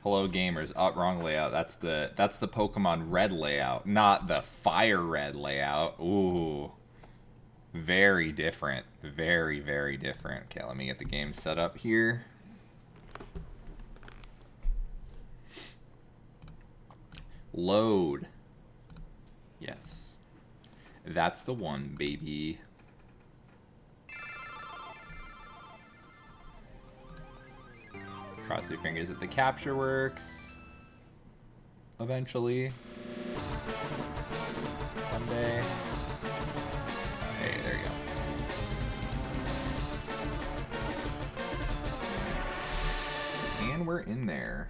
Hello gamers. Oh, wrong layout. That's the Pokemon Red layout, not the FireRed layout. Ooh. Very different. Very, very different. Okay, let me get the game set up here. Load. Yes. That's the one, baby. Cross your fingers that the capture works. Eventually. Someday. Hey, there you go. And we're in there.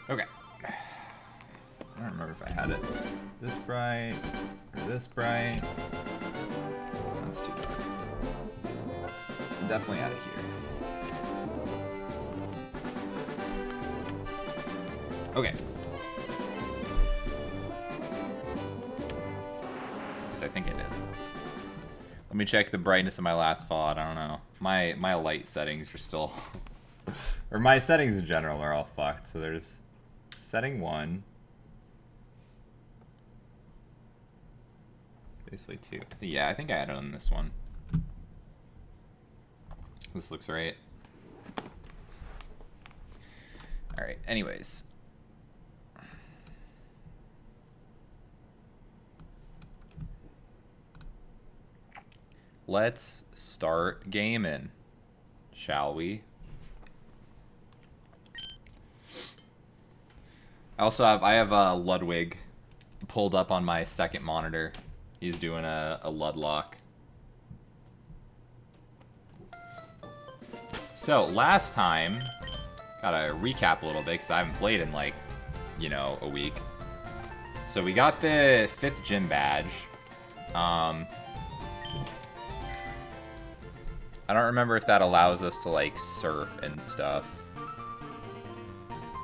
Okay. I don't remember if I had it this bright or this bright. That's too dark. I definitely had it here. Okay. At least I think I did. Let me check the brightness of my last VOD. I don't know. My light settings are still... or my settings in general are all fucked. So there's... setting 1. Basically 2. Yeah, I think I added on this one. This looks right. Alright, anyways. Let's start gaming, shall we? I have Ludwig pulled up on my second monitor. He's doing a Ludlock. So last time, gotta recap a little bit because I haven't played in like, you know, a week. So we got the 5th gym badge. I don't remember if that allows us to like surf and stuff.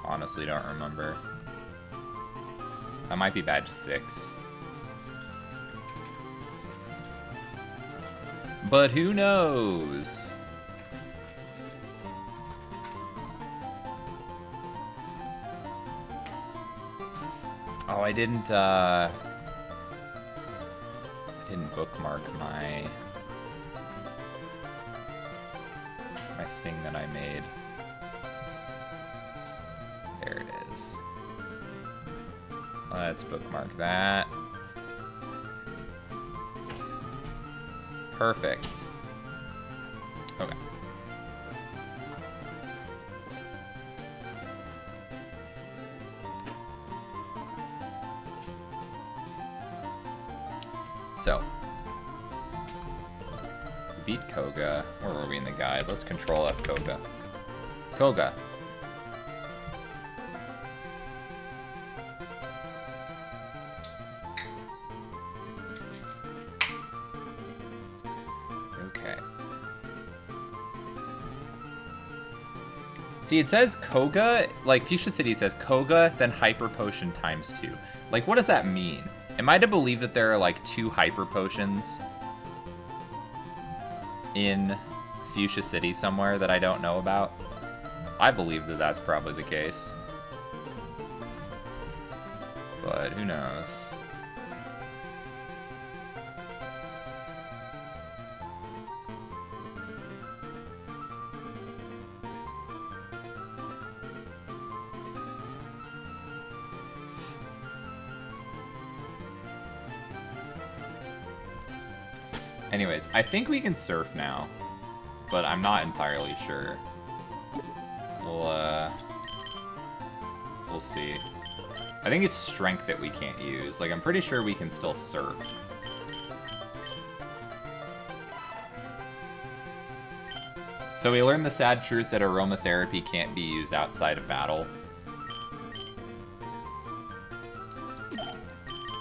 Honestly, don't remember. That might be badge 6. But who knows? Oh, I didn't bookmark my thing that I made. There it is. Let's bookmark that. Perfect. Okay. So, beat Koga. Where were we in the guide? Let's control F Koga. Koga. Okay. See, it says Koga, like Fuchsia City says Koga, then Hyper Potion times 2. Like, what does that mean? Am I to believe that there are like 2 Hyper Potions in Fuchsia City somewhere that I don't know about? I believe that that's probably the case. But who knows? Anyways, I think we can surf now, but I'm not entirely sure. We'll see. I think it's strength that we can't use. Like, I'm pretty sure we can still surf. So we learned the sad truth that aromatherapy can't be used outside of battle.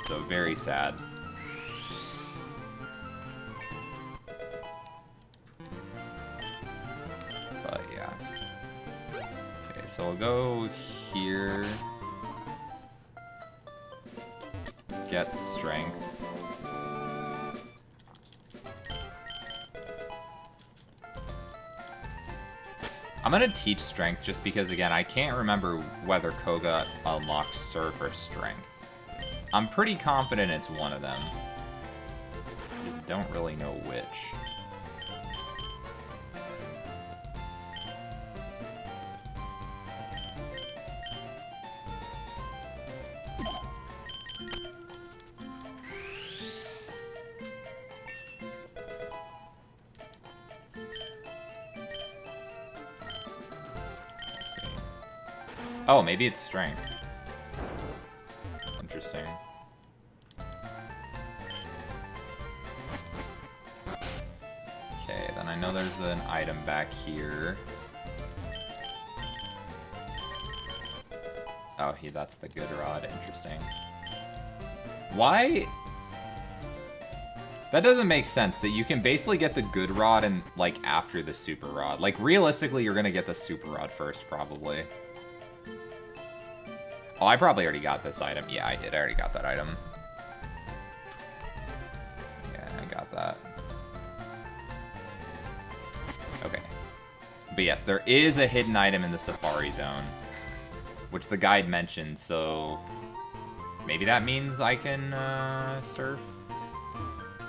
So very sad. But yeah. Okay, so we'll go here. Get strength. I'm gonna teach strength just because, again, I can't remember whether Koga unlocked surf or strength. I'm pretty confident it's one of them. I just don't really know which. Oh, maybe it's strength. Interesting. Okay, then I know there's an item back here. Oh, that's the good rod. Interesting. Why? That doesn't make sense, that you can basically get the good rod and, like, after the super rod. Like, realistically, you're gonna get the super rod first, probably. Oh, I probably already got this item. Yeah, I did. I already got that item. Yeah, I got that. Okay. But yes, there is a hidden item in the Safari Zone, which the guide mentioned, so maybe that means I can surf?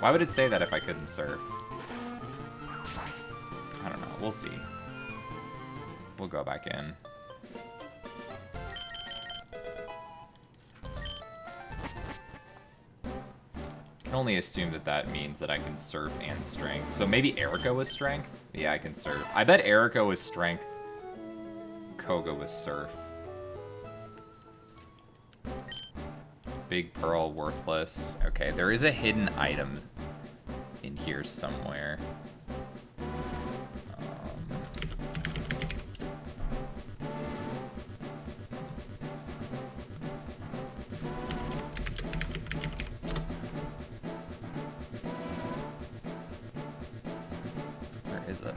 Why would it say that if I couldn't surf? I don't know. We'll see. We'll go back in. I can only assume that that means that I can surf and strength. So maybe Erica was strength? Yeah, I can surf. I bet Erica was strength. Koga was surf. Big Pearl, worthless. Okay, there is a hidden item in here somewhere. Where is it?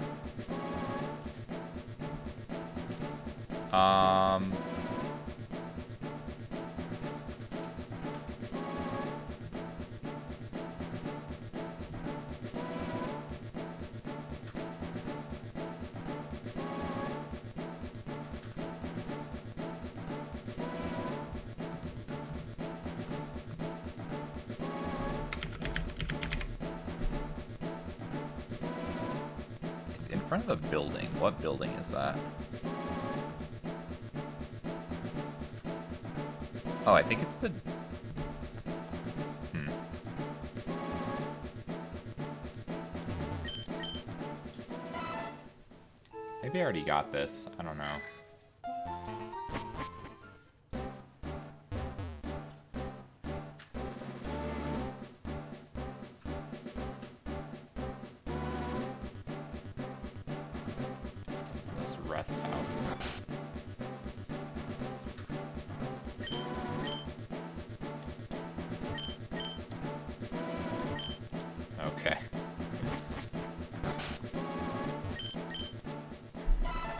It's in front of a building. What building is that? Oh, I think it's the... Maybe I already got this. I don't know. rest house. Okay.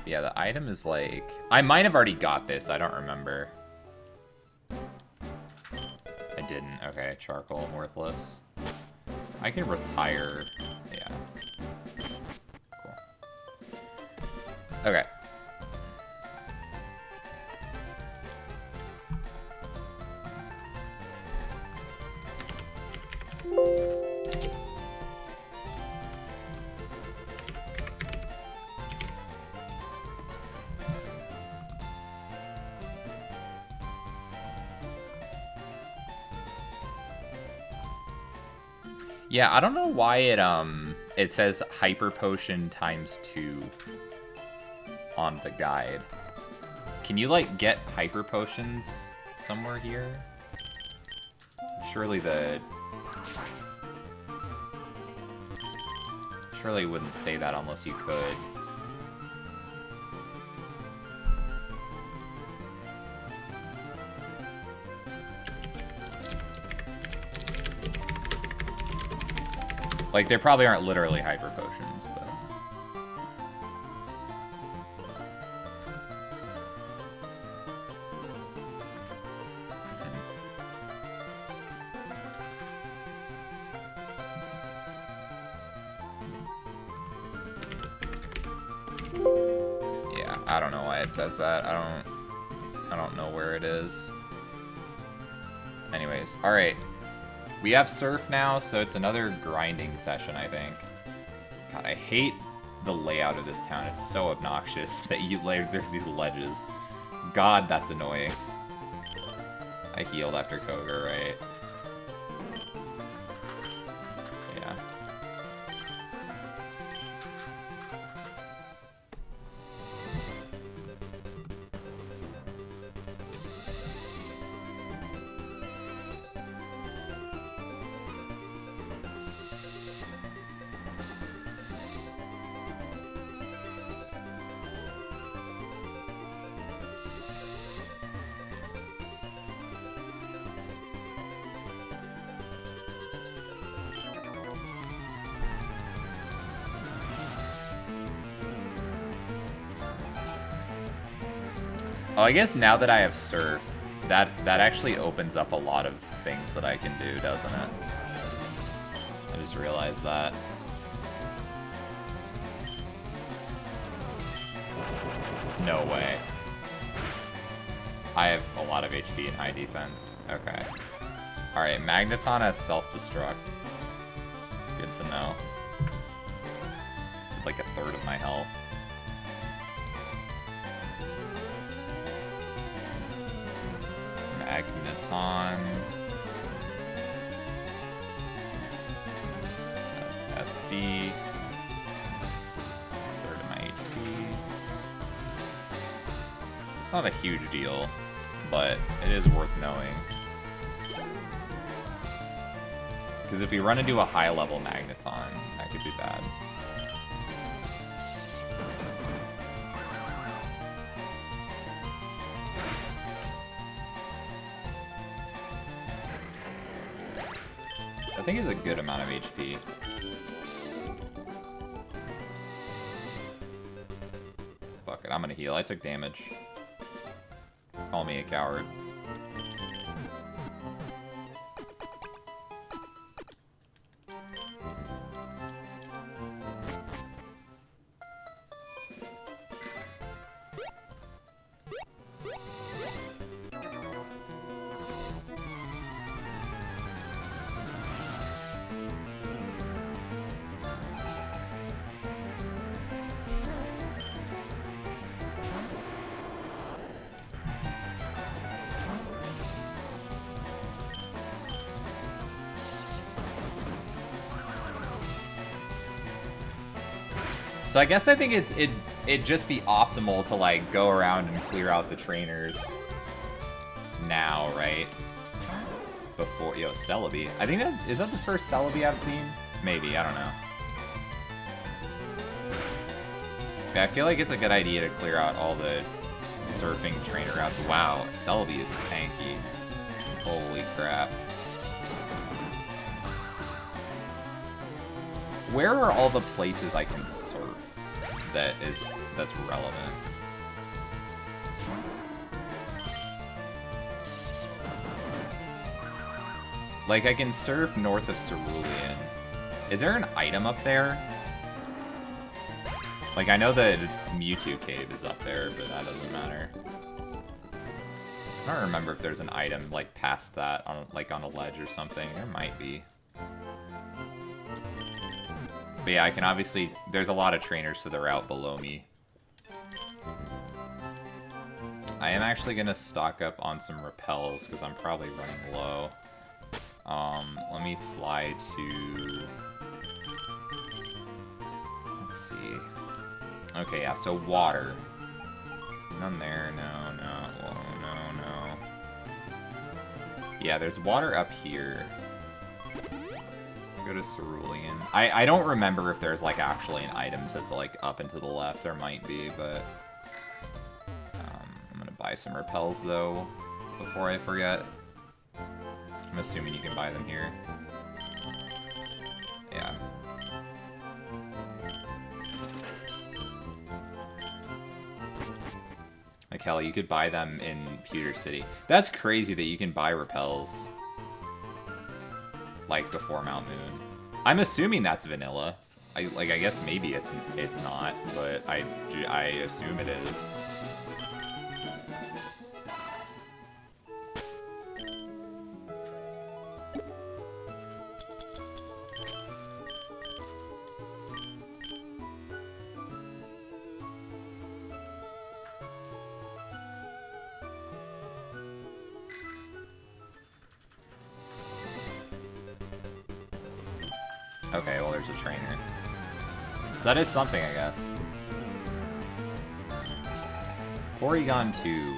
Yeah, the item is like... I might have already got this. I don't remember. I didn't. Okay, charcoal, worthless. I can retire. Yeah. Cool. Okay. Yeah, I don't know why it says hyper potion ×2 on the guide. Can you like get hyper potions somewhere here? Surely it wouldn't say that unless you could. Like, there probably aren't literally hyper potions, but... Yeah, I don't know why it says that. I don't know where it is. Anyways, alright. We have surf now, so it's another grinding session, I think. God, I hate the layout of this town. It's so obnoxious that there's these ledges. God, that's annoying. I healed after Koga, right? Yeah. Oh, I guess now that I have surf, that actually opens up a lot of things that I can do, doesn't it? I just realized that. No way. I have a lot of HP and high defense. Okay. Alright, Magneton has self-destruct. Good to know. Like a third of my health. Magneton. That's SD. Third of my HP. It's not a huge deal, but it is worth knowing. Because if we run into a high-level Magneton, that could be bad. I think it's a good amount of HP. Fuck it, I'm gonna heal. I took damage. Call me a coward. So I guess I think it'd just be optimal to like go around and clear out the trainers now, right? Before Celebi. I think is that the first Celebi I've seen? Maybe, I don't know. Yeah, I feel like it's a good idea to clear out all the surfing trainer routes. Wow, Celebi is tanky. Holy crap. Where are all the places I can surf that's relevant? Like, I can surf north of Cerulean. Is there an item up there? Like, I know the Mewtwo cave is up there, but that doesn't matter. I don't remember if there's an item, like, past that, on like, on a ledge or something. There might be. But yeah, I can obviously... There's a lot of trainers to the route below me. I am actually going to stock up on some repels, because I'm probably running low. Let me fly to... Let's see. Okay, yeah, so water. None there, no. Yeah, there's water up here. Go to Cerulean. I don't remember if there's, like, actually an item to the, like, up and to the left. There might be, but... I'm gonna buy some repels, though, before I forget. I'm assuming you can buy them here. Yeah. Like, hell, you could buy them in Pewter City. That's crazy that you can buy repels. Like, before Mount Moon. I'm assuming that's vanilla. I guess maybe it's not, but I assume it is. Okay, well, there's a trainer. So that is something, I guess. Porygon 2.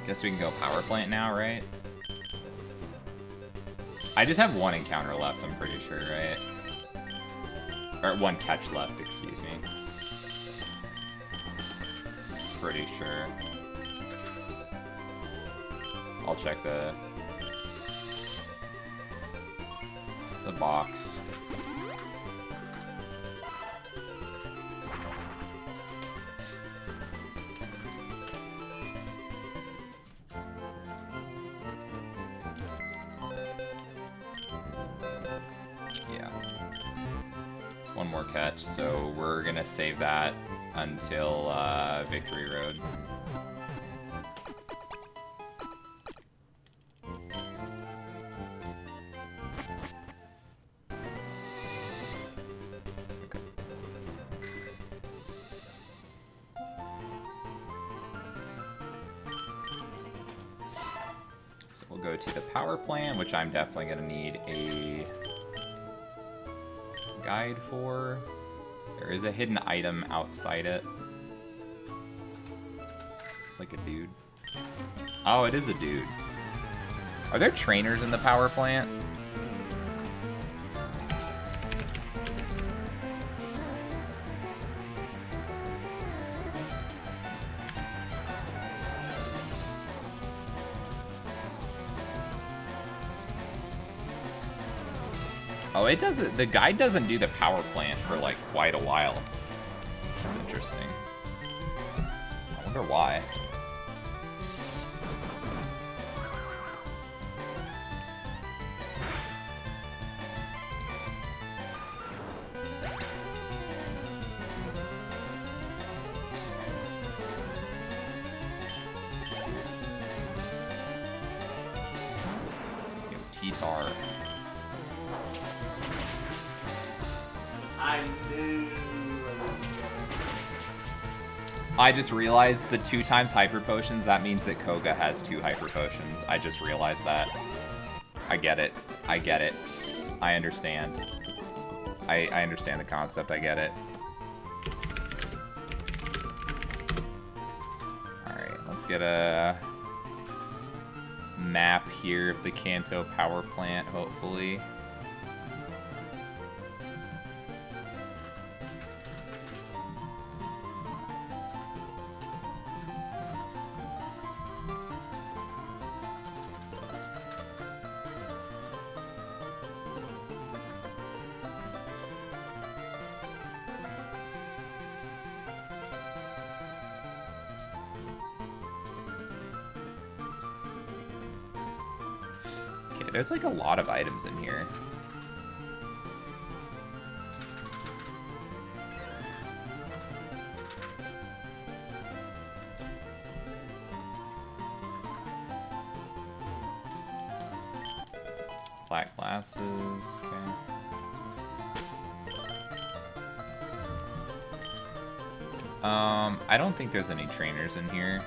Guess we can go power plant now, right? I just have one encounter left, I'm pretty sure, right? Or one catch left, excuse me. Pretty sure. I'll check the box. One more catch, so we're gonna save that until Victory Road. we'll go to the power plant, which I'm definitely going to need a guide for. There is a hidden item outside it. It's like a dude. Oh, it is a dude. Are there trainers in the power plant? Oh, it doesn't. The guide doesn't do the power plant for like quite a while. That's interesting. I wonder why. Yo, T-Tar. I just realized the 2 times hyper potions, that means that Koga has 2 hyper potions. I just realized that. I get it. I get it. I understand. I understand the concept. I get it. Alright, let's get a map here of the Kanto power plant, hopefully. There's like a lot of items in here. Black glasses, okay. I don't think there's any trainers in here.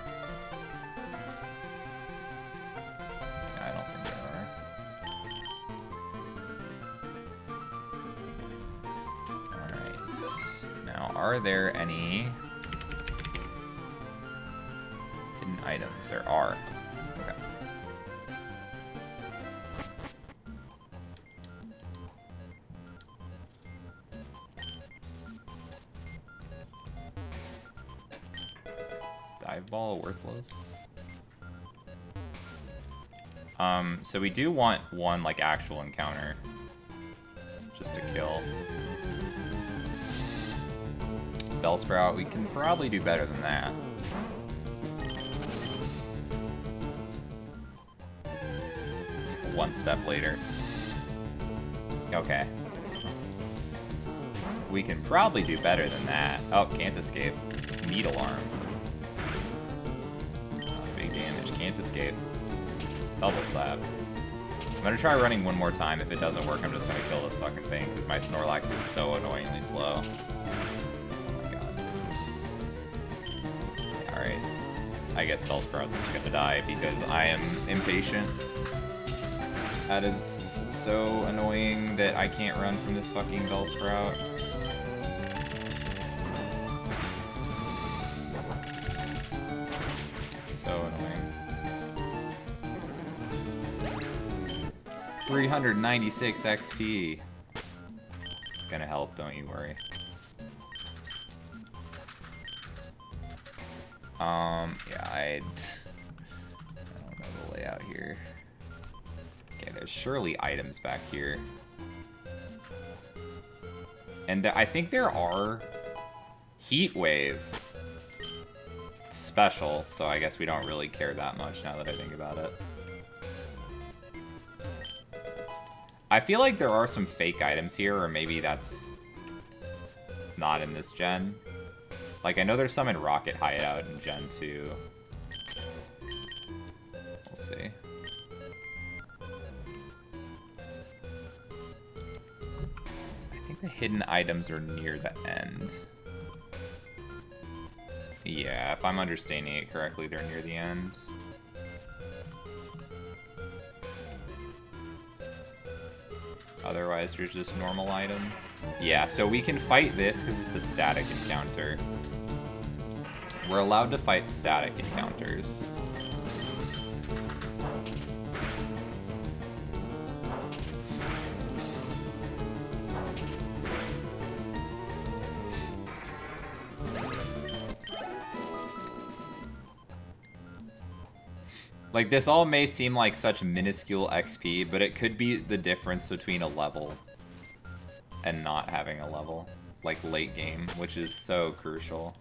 Are there any hidden items? There are. Okay. Dive ball worthless. So we do want one like actual encounter just to kill. Bellsprout, we can probably do better than that. One step later. Okay. We can probably do better than that. Oh, can't escape. Needle arm. Big damage, can't escape. Double slap. I'm gonna try running one more time. If it doesn't work, I'm just gonna kill this fucking thing, because my Snorlax is so annoyingly slow. Alright, I guess Bellsprout's gonna die because I am impatient. That is so annoying that I can't run from this fucking Bellsprout. So annoying. 396 XP. It's gonna help, don't you worry. Yeah, I don't know the layout here. Okay, there's surely items back here. And I think there are Heat Wave special, so I guess we don't really care that much now that I think about it. I feel like there are some fake items here, or maybe that's not in this gen. Like, I know there's some in Rocket Hideout in Gen 2. We'll see. I think the hidden items are near the end. Yeah, if I'm understanding it correctly, they're near the end. Otherwise, there's just normal items. Yeah, so we can fight this because it's a static encounter. We're allowed to fight static encounters. Like, this all may seem like such minuscule XP, but it could be the difference between a level and not having a level. Like, late game, which is so crucial.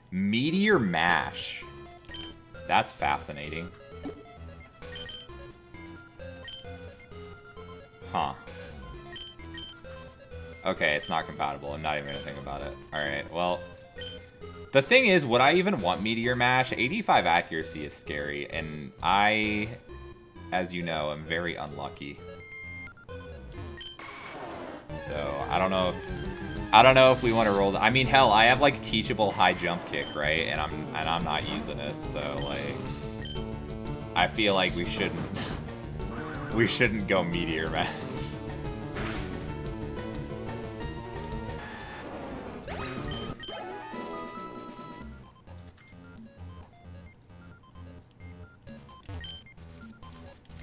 Meteor Mash. That's fascinating. Huh. Okay, it's not compatible. I'm not even gonna think about it. Alright, well... The thing is, would I even want Meteor Mash? 85 accuracy is scary, and I, as you know, am very unlucky. So, I don't know if we want to roll. I mean, hell, I have like teachable high jump kick, right? And I'm not using it. So, like, I feel like we shouldn't go Meteor Mash.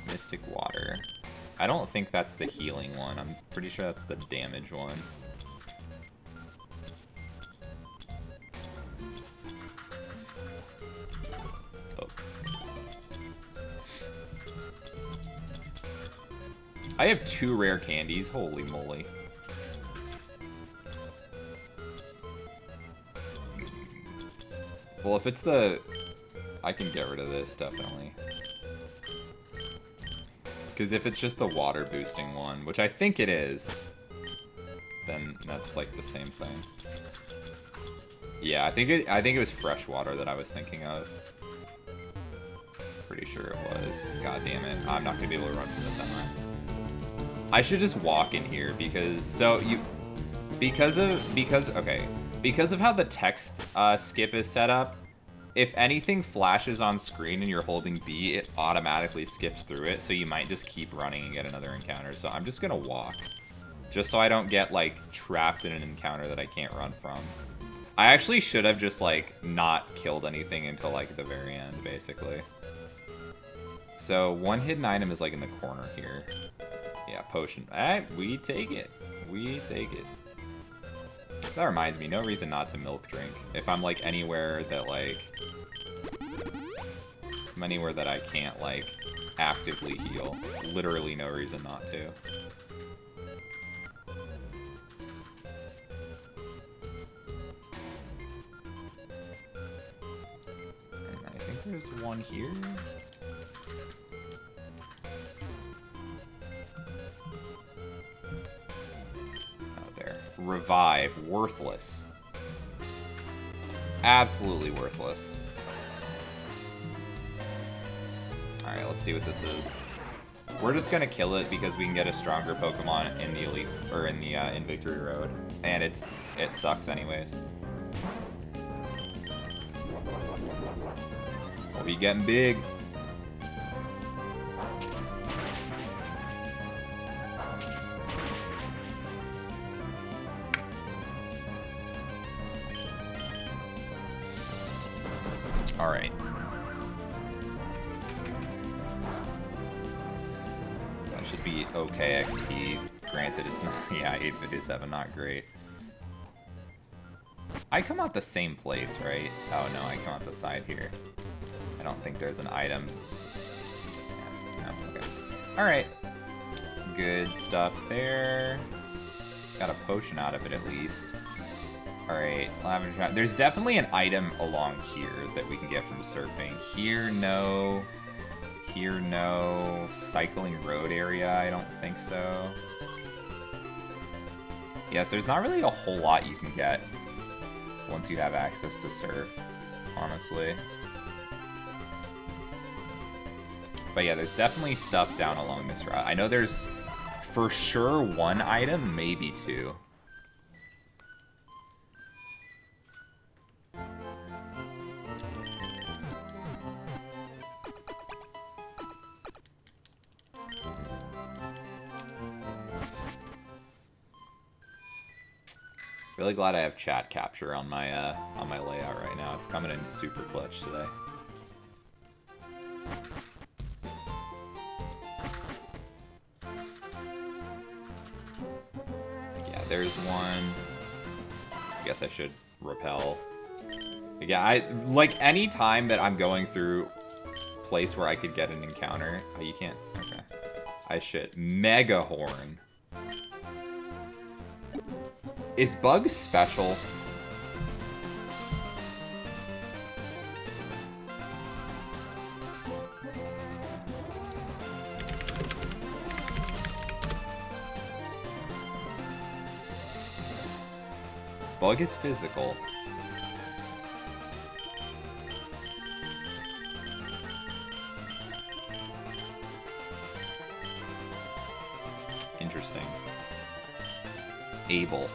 Mystic Water. I don't think that's the healing one. I'm pretty sure that's the damage one. Oh. I have 2 rare candies. Holy moly. Well, if it's the... I can get rid of this, definitely. Because if it's just the water boosting one, which I think it is, then that's like the same thing. Yeah, I think it was fresh water that I was thinking of. Pretty sure it was. God damn it. I'm not gonna be able to run from this, am I? I should just walk in here because because of how the text skip is set up. If anything flashes on screen and you're holding B, it automatically skips through it, so you might just keep running and get another encounter. So I'm just gonna walk. Just so I don't get, like, trapped in an encounter that I can't run from. I actually should have just, like, not killed anything until, like, the very end, basically. So, one hidden item is, like, in the corner here. Yeah, potion. Alright, we take it. We take it. That reminds me, no reason not to milk drink. If I'm, like, anywhere that, like... I'm anywhere that I can't, like, actively heal. Literally no reason not to. And I think there's one here. Revive. Worthless. Absolutely worthless. Alright, let's see what this is. We're just gonna kill it because we can get a stronger Pokemon in the Elite, or in the in Victory Road. And it sucks anyways. We'll be getting big. Alright. That should be okay XP. Granted, it's not... Yeah, 857, not great. I come out the same place, right? Oh, no, I come out the side here. I don't think there's an item. Yeah, no, okay. Alright. Good stuff there. Got a potion out of it, at least. Alright, there's definitely an item along here that we can get from surfing. Here, no. Here, no. Cycling road area, I don't think so. Yes, there's not really a whole lot you can get once you have access to surf, honestly. But yeah, there's definitely stuff down along this route. I know there's for sure one item, maybe 2. Really glad I have chat capture on my layout right now. It's coming in super clutch today. Yeah, there's one. I guess I should repel. Yeah, I like any time that I'm going through a place where I could get an encounter. Oh, you can't. Okay. I should. Mega Horn. Is Bug special? Bug is physical. Interesting. Able.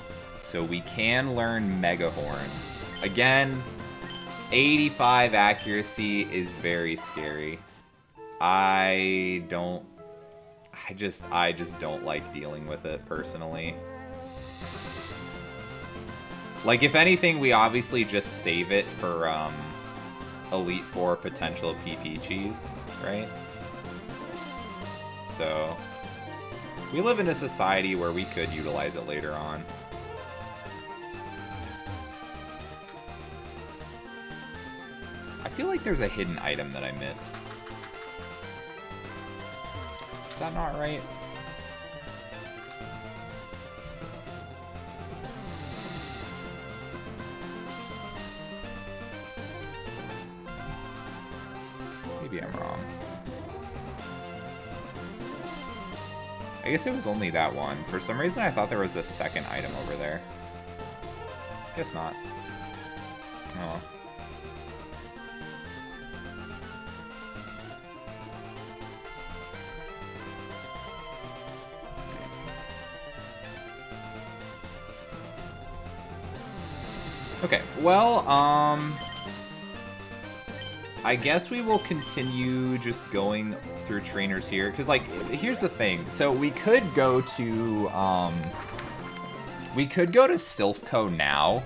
So we can learn Mega Horn. Again, 85 accuracy is very scary. I just don't like dealing with it personally. Like, if anything, we obviously just save it for Elite Four potential PP cheese, right? So we live in a society where we could utilize it later on. I feel like there's a hidden item that I missed. Is that not right? Maybe I'm wrong. I guess it was only that one. For some reason I thought there was a second item over there. Guess not. Oh. Okay, well, I guess we will continue just going through trainers here, because, like, here's the thing. So we could go to Silphco now,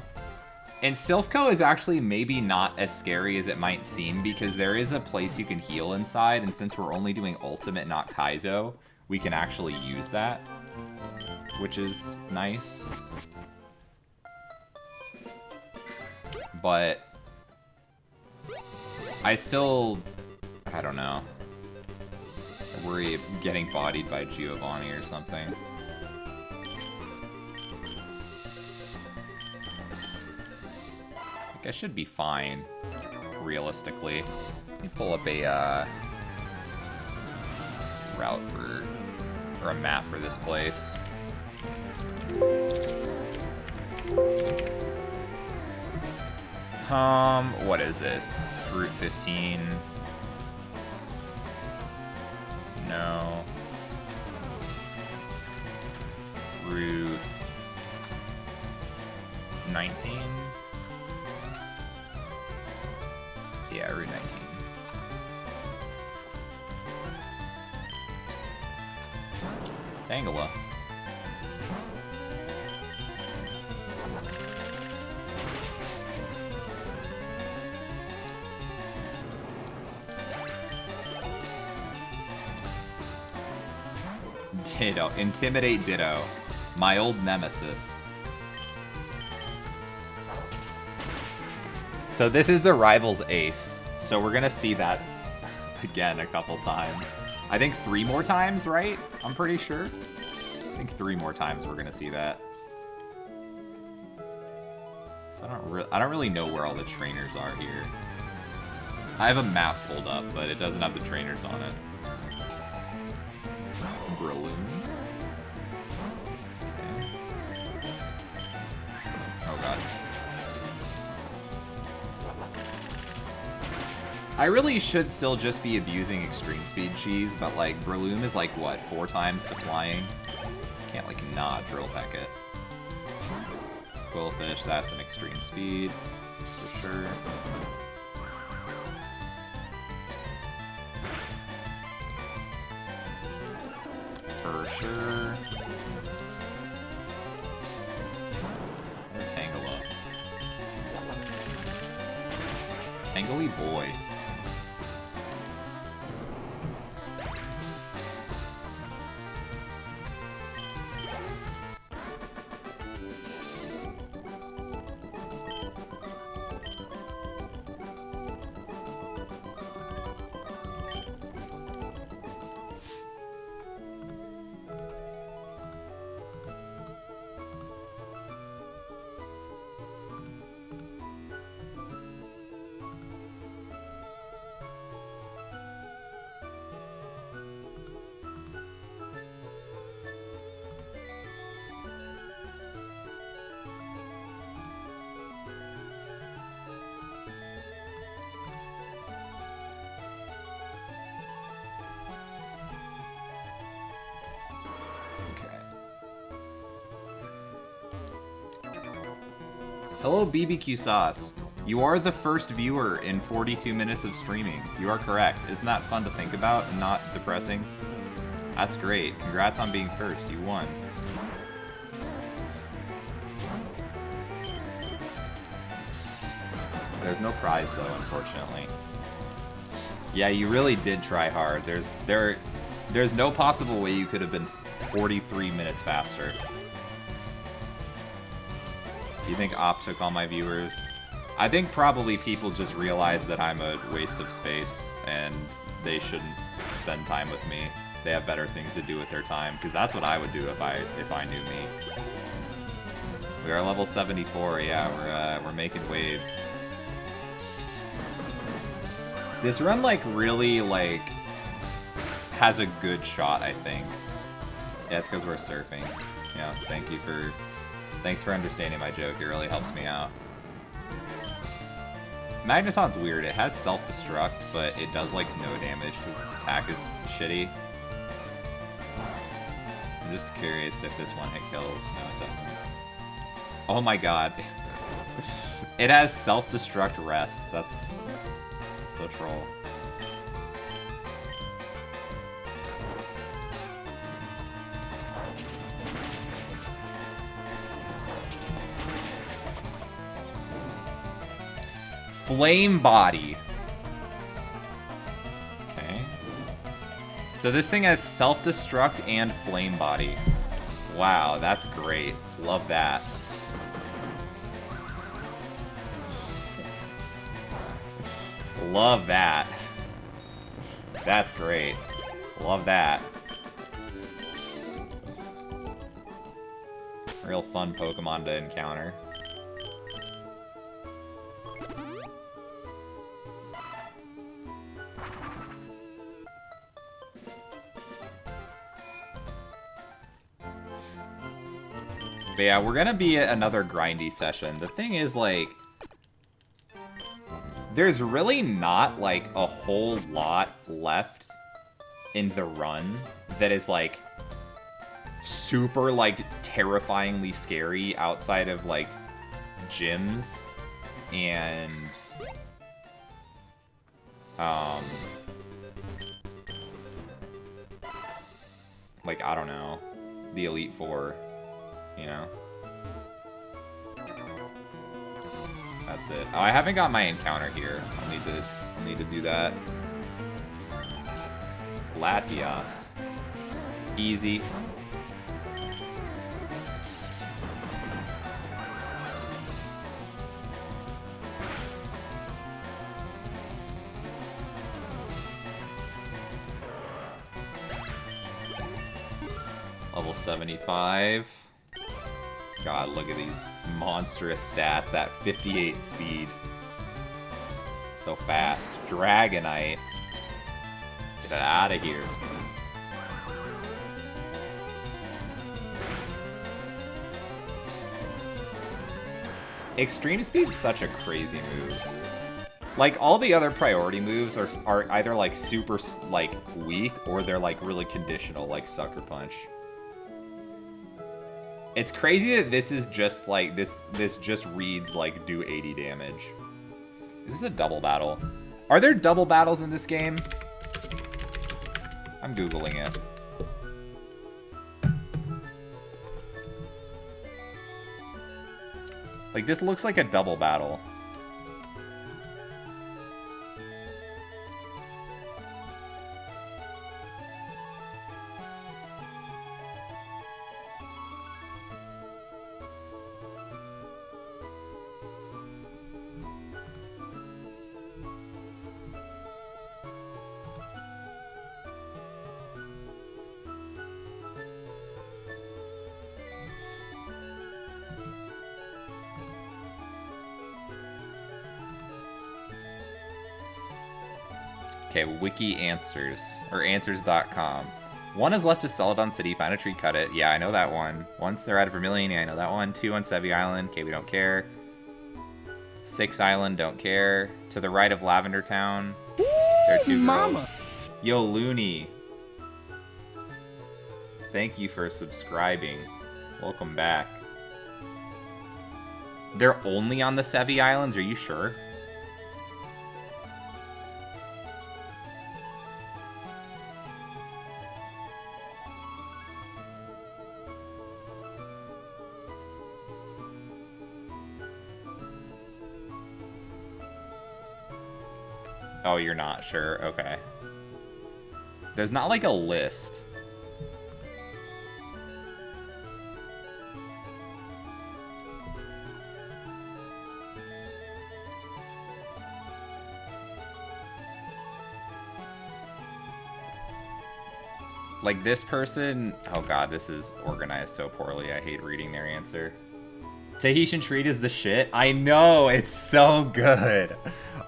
and Silphco is actually maybe not as scary as it might seem, because there is a place you can heal inside, and since we're only doing Ultimate, not Kaizo, we can actually use that, which is nice. But I don't know. I worry of getting bodied by Giovanni or something. I should be fine, realistically. Let me pull up a route or a map for this place. What is this? Route 15. No. Route 19. Yeah, Route 19. Tangela. Ditto. Intimidate Ditto. My old nemesis. So this is the Rival's Ace. So we're gonna see that again a couple times. I think 3 more times, right? I'm pretty sure. I think 3 more times we're gonna see that. So I don't really know where all the trainers are here. I have a map pulled up, but it doesn't have the trainers on it. Breloom. Okay. Oh god. I really should still just be abusing extreme speed cheese, but like Breloom is like what, 4 times to flying? Can't like not drill peck it. Quillfish, that's an extreme speed for sure. For sure. Tangly boy. Hello, BBQ Sauce. You are the first viewer in 42 minutes of streaming. You are correct. Isn't that fun to think about and not depressing? That's great. Congrats on being first. You won. There's no prize, though, unfortunately. Yeah, you really did try hard. There's no possible way you could have been 43 minutes faster. Do you think Op took all my viewers? I think probably people just realize that I'm a waste of space and they shouldn't spend time with me. They have better things to do with their time, because that's what I would do if I knew me. We are level 74, yeah, we're making waves. This run, like, really, like, has a good shot, I think. Yeah, it's because we're surfing. Yeah, thanks for understanding my joke. It really helps me out. Magneton's weird. It has self-destruct, but it does, like, no damage because its attack is shitty. I'm just curious if this one hit kills. No, it doesn't. Oh my god. It has self-destruct rest. That's so troll. Flame body. Okay. So this thing has self-destruct and flame body. Wow, that's great. Love that. Love that. That's great. Love that. Real fun Pokemon to encounter. But yeah, we're gonna be at another grindy session. The thing is, like, there's really not, like, a whole lot left in the run that is, like, super, like, terrifyingly scary outside of, like, gyms and, like, I don't know, the Elite Four. You know? That's it. Oh, I haven't got my encounter here. I'll need to do that. Latias. Easy. Level 75. God, look at these monstrous stats. That 58 speed. So fast. Dragonite. Get it out of here. Extreme Speed's such a crazy move. Like, all the other priority moves are either, like, super, like, weak, or they're, like, really conditional, like Sucker Punch. It's crazy that this is just, like, this just reads, like, do 80 damage. Is this a double battle? Are there double battles in this game? I'm Googling it. Like, this looks like a double battle. Okay, wiki answers, or answers.com. 1 is left to Celadon City, find a tree, cut it. Yeah, I know that one. Once they're out of Vermilion, yeah, I know that one. 2 on Sevi Island, okay, we don't care. 6 Island, don't care. To the right of Lavender Town, there are 2 girls. Mama. Yo, Looney. Thank you for subscribing. Welcome back. They're only on the Sevi Islands, are you sure? Oh, you're not sure? Okay. There's not like a list. Like this person, oh god, this is organized so poorly. I hate reading their answer. Tahitian treat is the shit. I know, it's so good.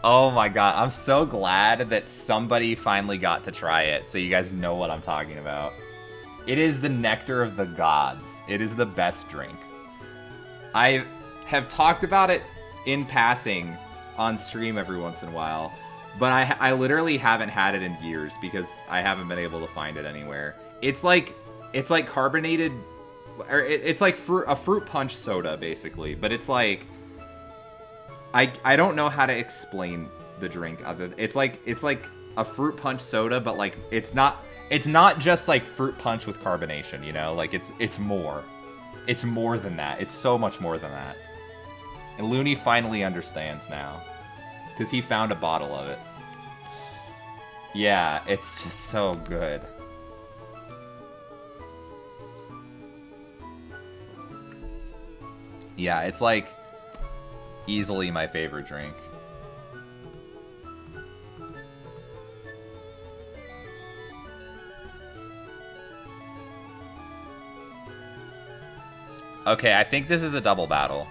Oh my god, I'm so glad that somebody finally got to try it, so you guys know what I'm talking about. It is the nectar of the gods. It is the best drink. I have talked about it in passing on stream every once in a while, but I literally haven't had it in years because I haven't been able to find it anywhere. It's like carbonated, or it's like a fruit punch soda basically, but it's like I don't know how to explain the drink other. It's like a fruit punch soda, but like it's not just like fruit punch with carbonation, you know? Like it's more. It's more than that. It's so much more than that. And Looney finally understands now, because he found a bottle of it. Yeah, it's just so good. Yeah, it's like easily my favorite drink. Okay, I think this is a double battle.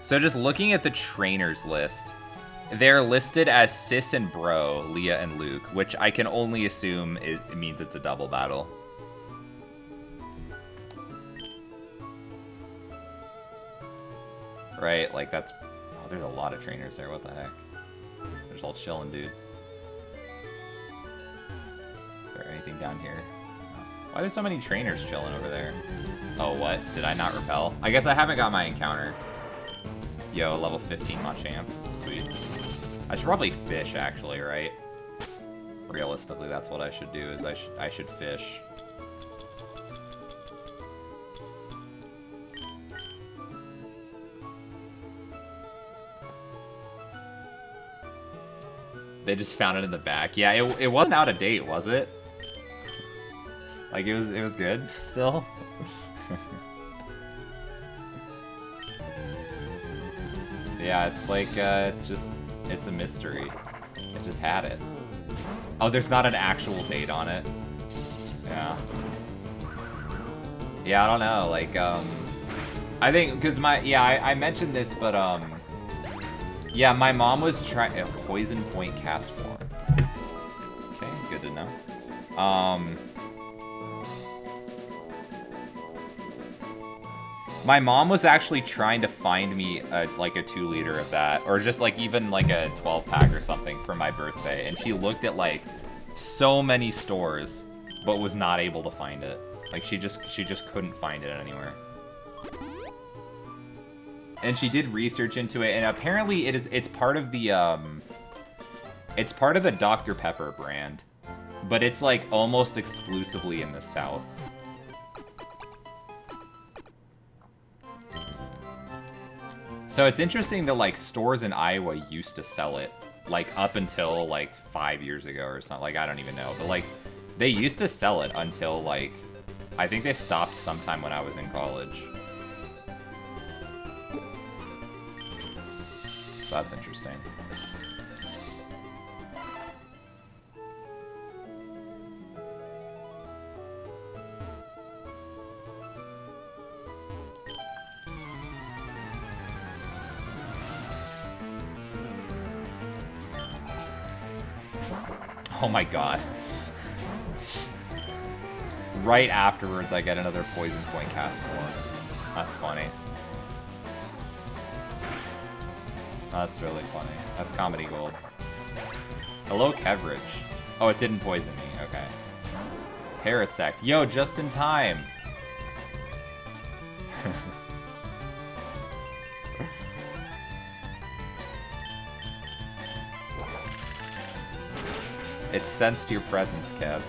So just looking at the trainers list, they're listed as Sis and Bro, Leah and Luke, which I can only assume it means it's a double battle. Right, like that's... Oh, there's a lot of trainers there, what the heck? They're just all chilling, dude. Is there anything down here? Why are there so many trainers chilling over there? Oh, what? Did I not repel? I guess I haven't got my encounter. Yo, level 15 Machamp. Sweet. I should probably fish, actually, right? Realistically, that's what I should do, is I should fish. They just found it in the back. Yeah, it wasn't out of date, was it? Like, it was good, still? Yeah, it's like, it's a mystery. It just had it. Oh, there's not an actual date on it. Yeah. Yeah, I don't know, like, I think, because I mentioned this, but, yeah, my mom was trying a Poison Point cast form. Okay, good to know. My mom was actually trying to find me like a 2-liter of that, or just like even like a 12-pack or something for my birthday, and she looked at like so many stores, but was not able to find it. Like she just couldn't find it anywhere. And she did research into it, and apparently it's part of the Dr. Pepper brand, but it's like almost exclusively in the South. So it's interesting that like stores in Iowa used to sell it, like up until like 5 years ago or something. Like I don't even know, but like they used to sell it until like I think they stopped sometime when I was in college. So that's interesting. Oh my god. Right afterwards, I get another Poison Point cast form. That's funny. That's really funny. That's comedy gold. Hello, Keverage. Oh, it didn't poison me. Okay. Parasect. Yo, just in time. It sensed your presence, Kev.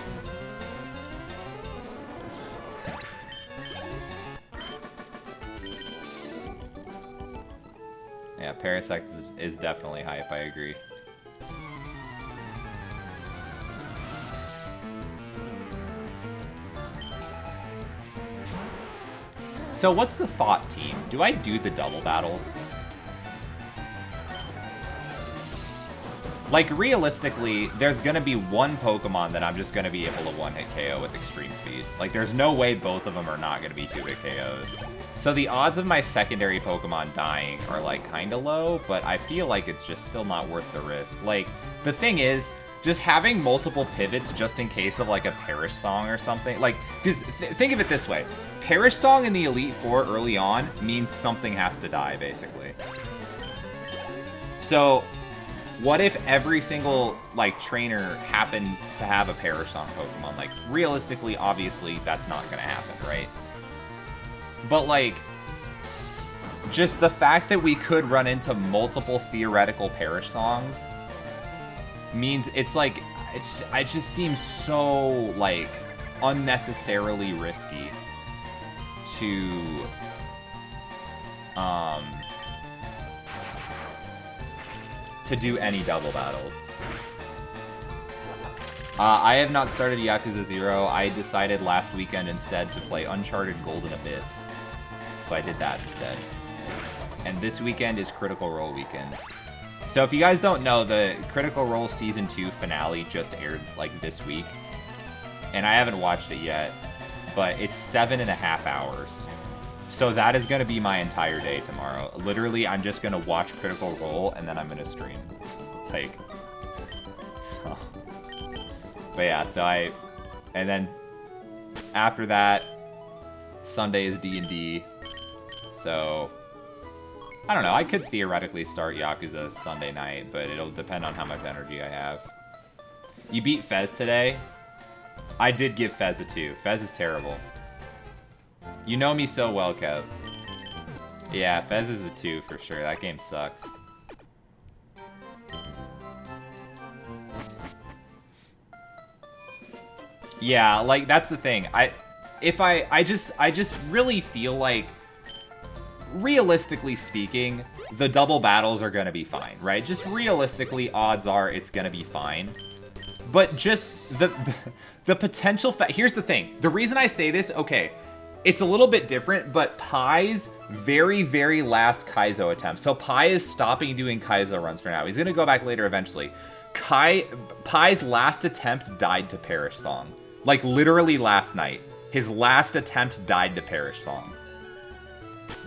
Yeah, Parasect is definitely hype, I agree. So what's the thought, team? Do I do the double battles? Like, realistically, there's gonna be one Pokemon that I'm just gonna be able to one-hit KO with Extreme Speed. Like, there's no way both of them are not gonna be 2-hit KOs. So the odds of my secondary Pokemon dying are, like, kinda low, but I feel like it's just still not worth the risk. Like, the thing is, just having multiple pivots just in case of, like, a Perish Song or something. Like, because think of it this way. Perish Song in the Elite Four early on means something has to die, basically. So what if every single, like, trainer happened to have a Perish Song Pokemon? Like, realistically, obviously, that's not gonna happen, right? But, like, just the fact that we could run into multiple theoretical Perish Songs means it's, like, it just seems so, like, unnecessarily risky to do any double battles. I have not started Yakuza 0. I decided last weekend instead to play Uncharted Golden Abyss. So I did that instead. And this weekend is Critical Role weekend. So if you guys don't know, the Critical Role Season 2 finale just aired, like, this week. And I haven't watched it yet, but it's 7.5 hours. So that is going to be my entire day tomorrow. Literally, I'm just going to watch Critical Role, and then I'm going to stream. Like, so. But yeah, so and then after that, Sunday is D&D. So, I don't know. I could theoretically start Yakuza Sunday night, but it'll depend on how much energy I have. You beat Fez today? I did give Fez a 2. Fez is terrible. You know me so well, Kev. Yeah, Fez is a 2 for sure. That game sucks. Yeah, like, that's the thing. I just really feel like, realistically speaking, the double battles are gonna be fine, right? Just realistically, odds are it's gonna be fine. But just the potential here's the thing. The reason I say this, okay, it's a little bit different, but Pai's very, very last Kaizo attempt. So Pai is stopping doing Kaizo runs for now. He's gonna go back later eventually. Pai's last attempt died to Perish Song. Like, literally last night. His last attempt died to Perish Song.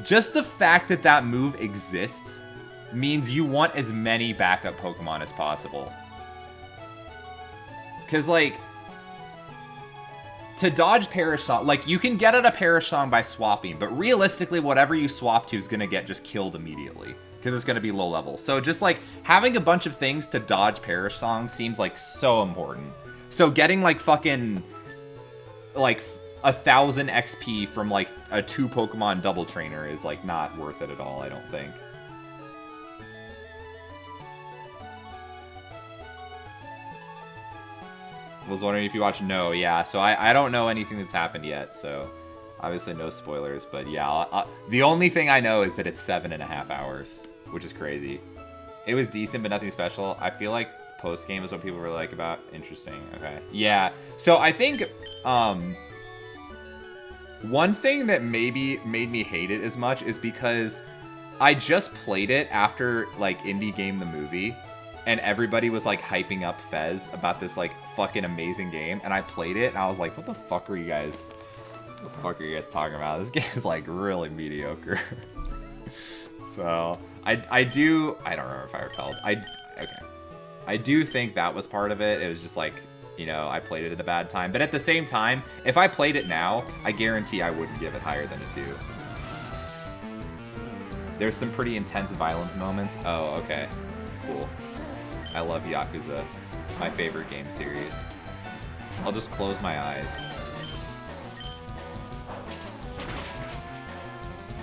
Just the fact that that move exists means you want as many backup Pokemon as possible. Because, like, to dodge Perish Song, like, you can get at a Perish Song by swapping, but realistically, whatever you swap to is going to get just killed immediately. Because it's going to be low level. So just, like, having a bunch of things to dodge Perish Song seems, like, so important. So getting, like, fucking, like, 1,000 XP from, like, a 2 Pokemon double trainer is, like, not worth it at all, I don't think. Was wondering if you watched. No, yeah. So I don't know anything that's happened yet, so obviously no spoilers. But yeah, the only thing I know is that it's 7.5 hours, which is crazy. It was decent, but nothing special. I feel like post-game is what people really like about. Interesting. Okay. Yeah. So I think one thing that maybe made me hate it as much is because I just played it after, like, Indie Game the Movie, and everybody was, like, hyping up Fez about this, like, fucking amazing game, and I played it, and I was like, what the fuck are you guys talking about? This game is, like, really mediocre. So, I don't remember if I recalled. Okay. I do think that was part of it. It was just like, you know, I played it at a bad time. But at the same time, if I played it now, I guarantee I wouldn't give it higher than a 2. There's some pretty intense violence moments. Oh, okay. Cool. I love Yakuza. My favorite game series. I'll just close my eyes.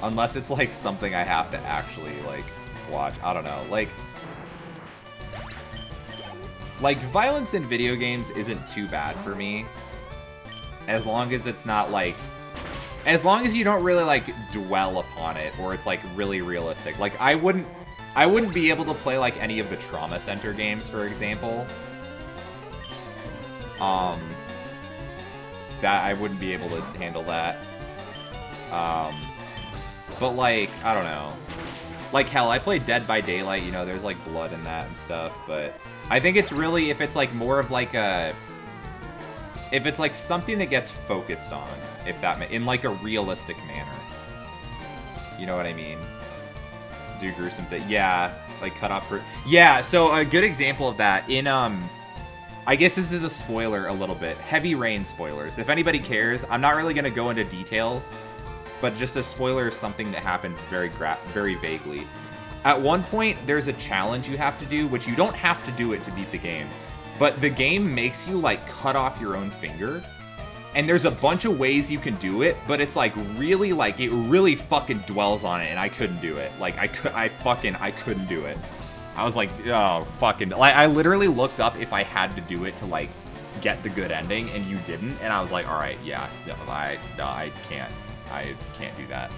Unless it's like something I have to actually like watch. I don't know. Like violence in video games isn't too bad for me. As long as it's not like, as long as you don't really like dwell upon it or it's like really realistic. Like I wouldn't be able to play like any of the Trauma Center games, for example. That I wouldn't be able to handle that. But like, I don't know. Like hell, I played Dead by Daylight, you know, there's like blood in that and stuff, but I think it's really, if it's like more of like a, if it's like something that gets focused on, if that, in like a realistic manner. You know what I mean? Do gruesome thing. Yeah, like cut off. Yeah, so a good example of that in, I guess this is a spoiler a little bit. Heavy Rain spoilers. If anybody cares, I'm not really going to go into details, but just a spoiler of something that happens very vaguely. At one point, there's a challenge you have to do, which you don't have to do it to beat the game, but the game makes you like cut off your own finger. And there's a bunch of ways you can do it, but it's like really like, it really fucking dwells on it, and I couldn't do it. Like I couldn't do it. I was like, oh, fucking, like I literally looked up if I had to do it to like get the good ending, and you didn't, and I was like, all right, yeah, no, I can't do that.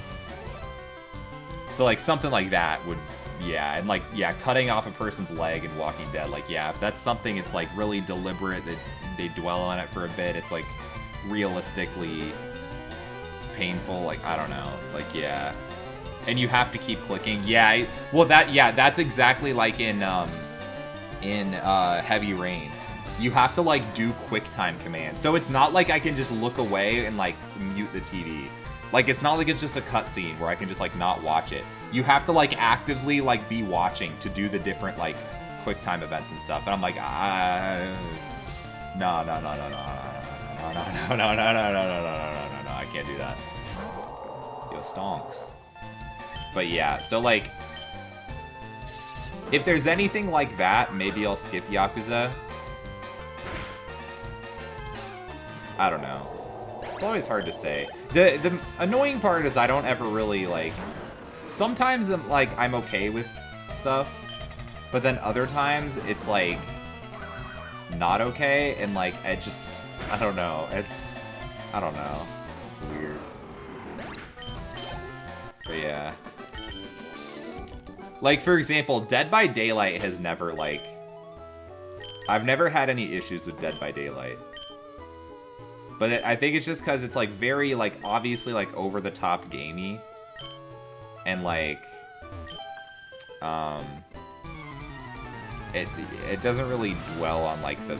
So like something like that would, yeah, and like, yeah, cutting off a person's leg in Walking Dead, like, yeah, if that's something, it's like really deliberate, that they dwell on it for a bit, it's like realistically painful, like, I don't know, like, yeah. And you have to keep clicking. Yeah, well, that's exactly like in Heavy Rain. You have to like do QuickTime commands. So it's not like I can just look away and like mute the TV. Like it's not like it's just a cutscene where I can just like not watch it. You have to like actively like be watching to do the different like QuickTime events and stuff. And I'm like, no, I can't do that. Yo, stonks. But yeah, so like, if there's anything like that, maybe I'll skip Yakuza. I don't know. It's always hard to say. The annoying part is I don't ever really like, sometimes I'm okay with stuff, but then other times it's like not okay, and like I don't know. It's weird. But yeah. Like, for example, Dead by Daylight has never, like... I've never had any issues with Dead by Daylight. But I think it's just because it's, like, very, like, obviously, like, over-the-top gamey. And, like... It doesn't really dwell on, like, the...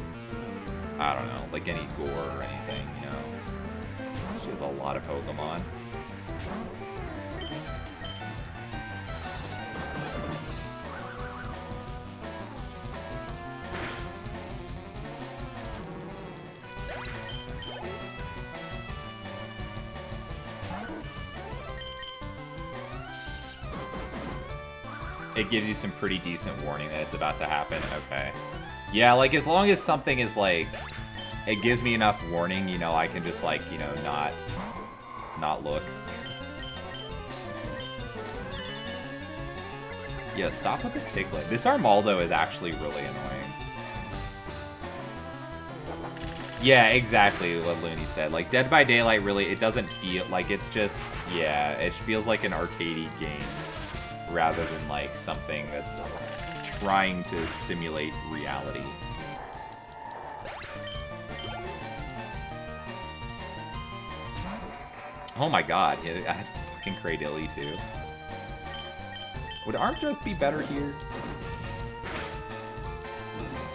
I don't know, like, any gore or anything, you know? She has a lot of Pokemon. It gives you some pretty decent warning that it's about to happen. Okay. Yeah, like, as long as something is, like, it gives me enough warning, you know, I can just, like, you know, not look. Yeah, stop with the ticklet. This Armaldo is actually really annoying. Yeah, exactly what Looney said. Like, Dead by Daylight really, it doesn't feel, like, it's just, yeah, it feels like an arcadey game, rather than like something that's trying to simulate reality. Oh my god, I had fucking Cradilly too. Would Armthrust be better here?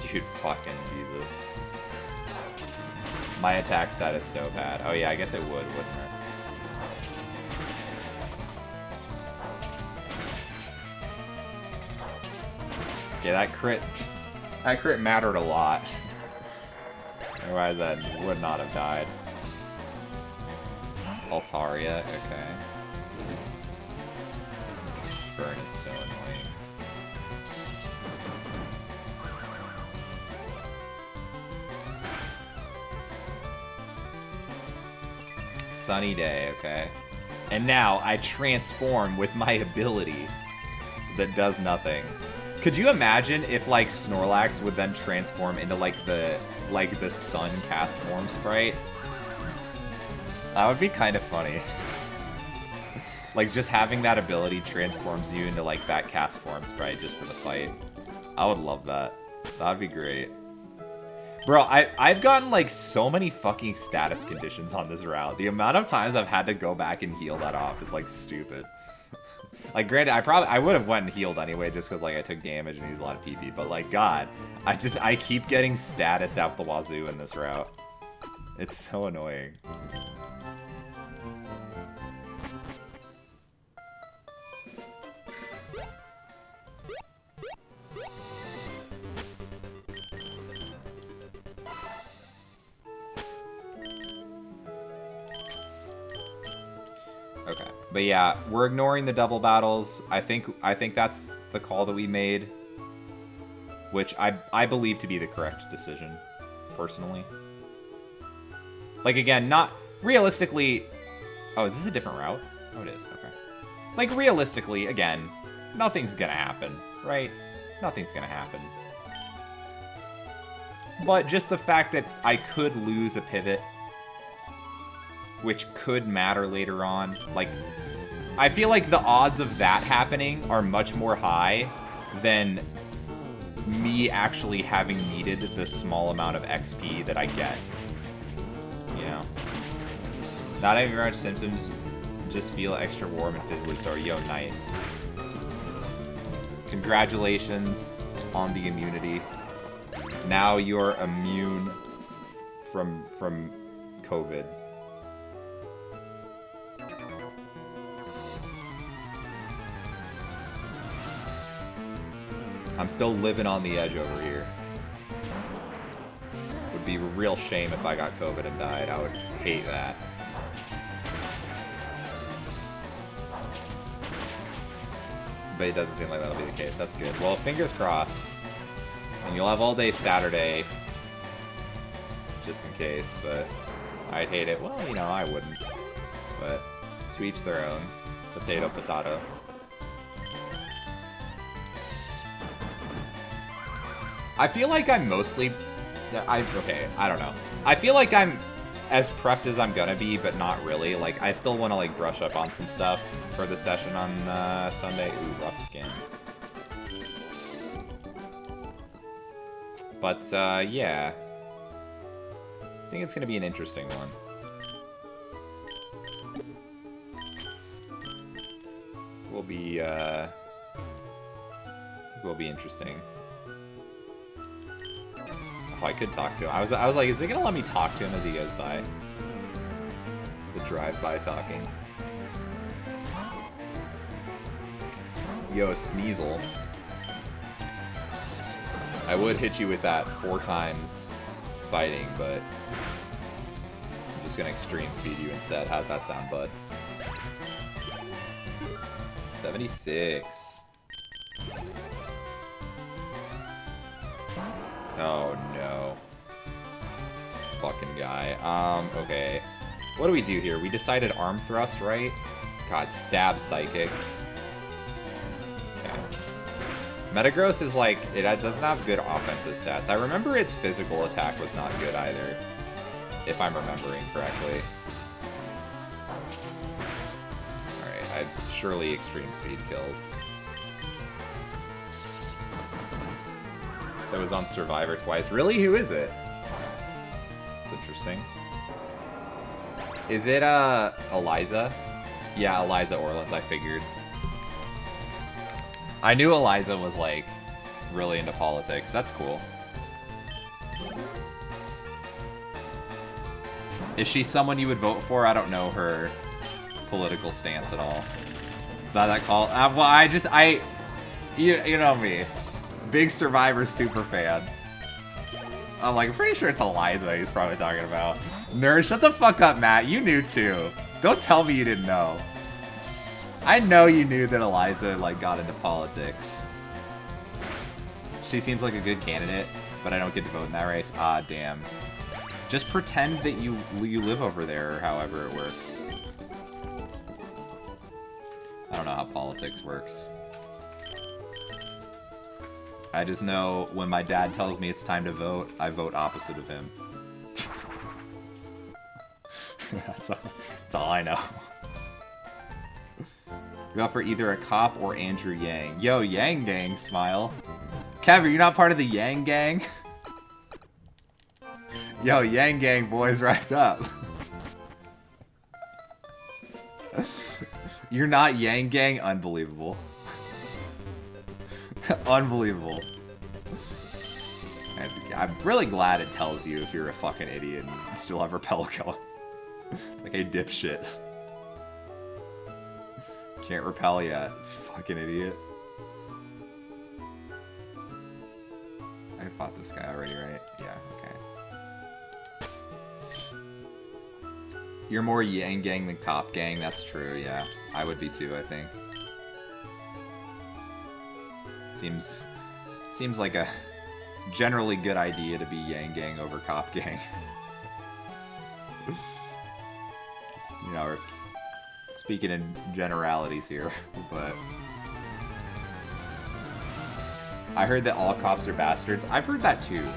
Dude, fucking Jesus. My attack stat is so bad. Oh yeah, I guess it would, wouldn't it? Yeah, that crit. That crit mattered a lot. Otherwise, that would not have died. Altaria, okay. Burn is so annoying. Sunny day, okay. And now I transform with my ability that does nothing. Could you imagine if like Snorlax would then transform into like the sun cast form sprite? That would be kind of funny. Like just having that ability transforms you into like that cast form sprite just for the fight. I would love that. That'd be great. Bro, I've gotten like so many fucking status conditions on this route. The amount of times I've had to go back and heal that off is like stupid. Like granted, I would have went and healed anyway just because like I took damage and used a lot of PP, but like god, I keep getting statused out the wazoo in this route. It's so annoying. Okay, but yeah, we're ignoring the double battles. I think that's the call that we made, which I believe to be the correct decision, personally. Like again, not realistically. Oh, is this a different route? Oh, it is. Okay. Like realistically, again, nothing's gonna happen, right? Nothing's gonna happen. But just the fact that I could lose a pivot, which could matter later on. Like, I feel like the odds of that happening are much more high than me actually having needed the small amount of XP that I get. You know? Not having very much symptoms, just feel extra warm and physically sore. Yo, nice. Congratulations on the immunity. Now you're immune from COVID. I'm still living on the edge over here. Would be a real shame if I got COVID and died. I would hate that. But it doesn't seem like that'll be the case. That's good. Well, fingers crossed. And you'll have all day Saturday. Just in case, but I'd hate it. Well, you know, I wouldn't. But to each their own. Potato, potato. I feel like I'm mostly... Okay, I don't know. I feel like I'm as prepped as I'm gonna be, but not really. Like, I still want to, like, brush up on some stuff for the session on Sunday. Ooh, rough skin. But, yeah. I think it's gonna be an interesting one. Will be interesting. Oh, I could talk to him. I was like, is it gonna let me talk to him as he goes by? The drive-by talking. Yo, Sneasel. I would hit you with that 4 times fighting, but I'm just gonna extreme speed you instead. How's that sound, bud? 76. Oh no. This fucking guy. Okay. What do we do here? We decided arm thrust, right? God, stab psychic. Okay. Metagross is like, it doesn't have good offensive stats. I remember its physical attack was not good either, if I'm remembering correctly. Alright, surely extreme speed kills. That was on Survivor twice. Really? Who is it? That's interesting. Is it, Eliza? Yeah, Eliza Orleans, I figured. I knew Eliza was, like, really into politics. That's cool. Is she someone you would vote for? I don't know her political stance at all. That call? Well, you know me. Big Survivor super fan. I'm like, I'm pretty sure it's Eliza he's probably talking about. Nerd, shut the fuck up, Matt. You knew too. Don't tell me you didn't know. I know you knew that Eliza, like, got into politics. She seems like a good candidate, but I don't get to vote in that race. Ah, damn. Just pretend that you live over there, or however it works. I don't know how politics works. I just know when my dad tells me it's time to vote, I vote opposite of him. That's all I know. Go for either a cop or Andrew Yang. Yo, Yang Gang, smile. Kev, are you not part of the Yang Gang? Yo, Yang Gang boys, rise up. You're not Yang Gang? Unbelievable. Unbelievable. I'm really glad it tells you if you're a fucking idiot and still have repel going. Like a dipshit. Can't repel yet, fucking idiot. I fought this guy already, right? Yeah, okay. You're more Yang Gang than Cop Gang, that's true, yeah. I would be too, I think. Seems like a generally good idea to be Yang Gang over Cop Gang. You know, we're speaking in generalities here, but I heard that all cops are bastards. I've heard that too.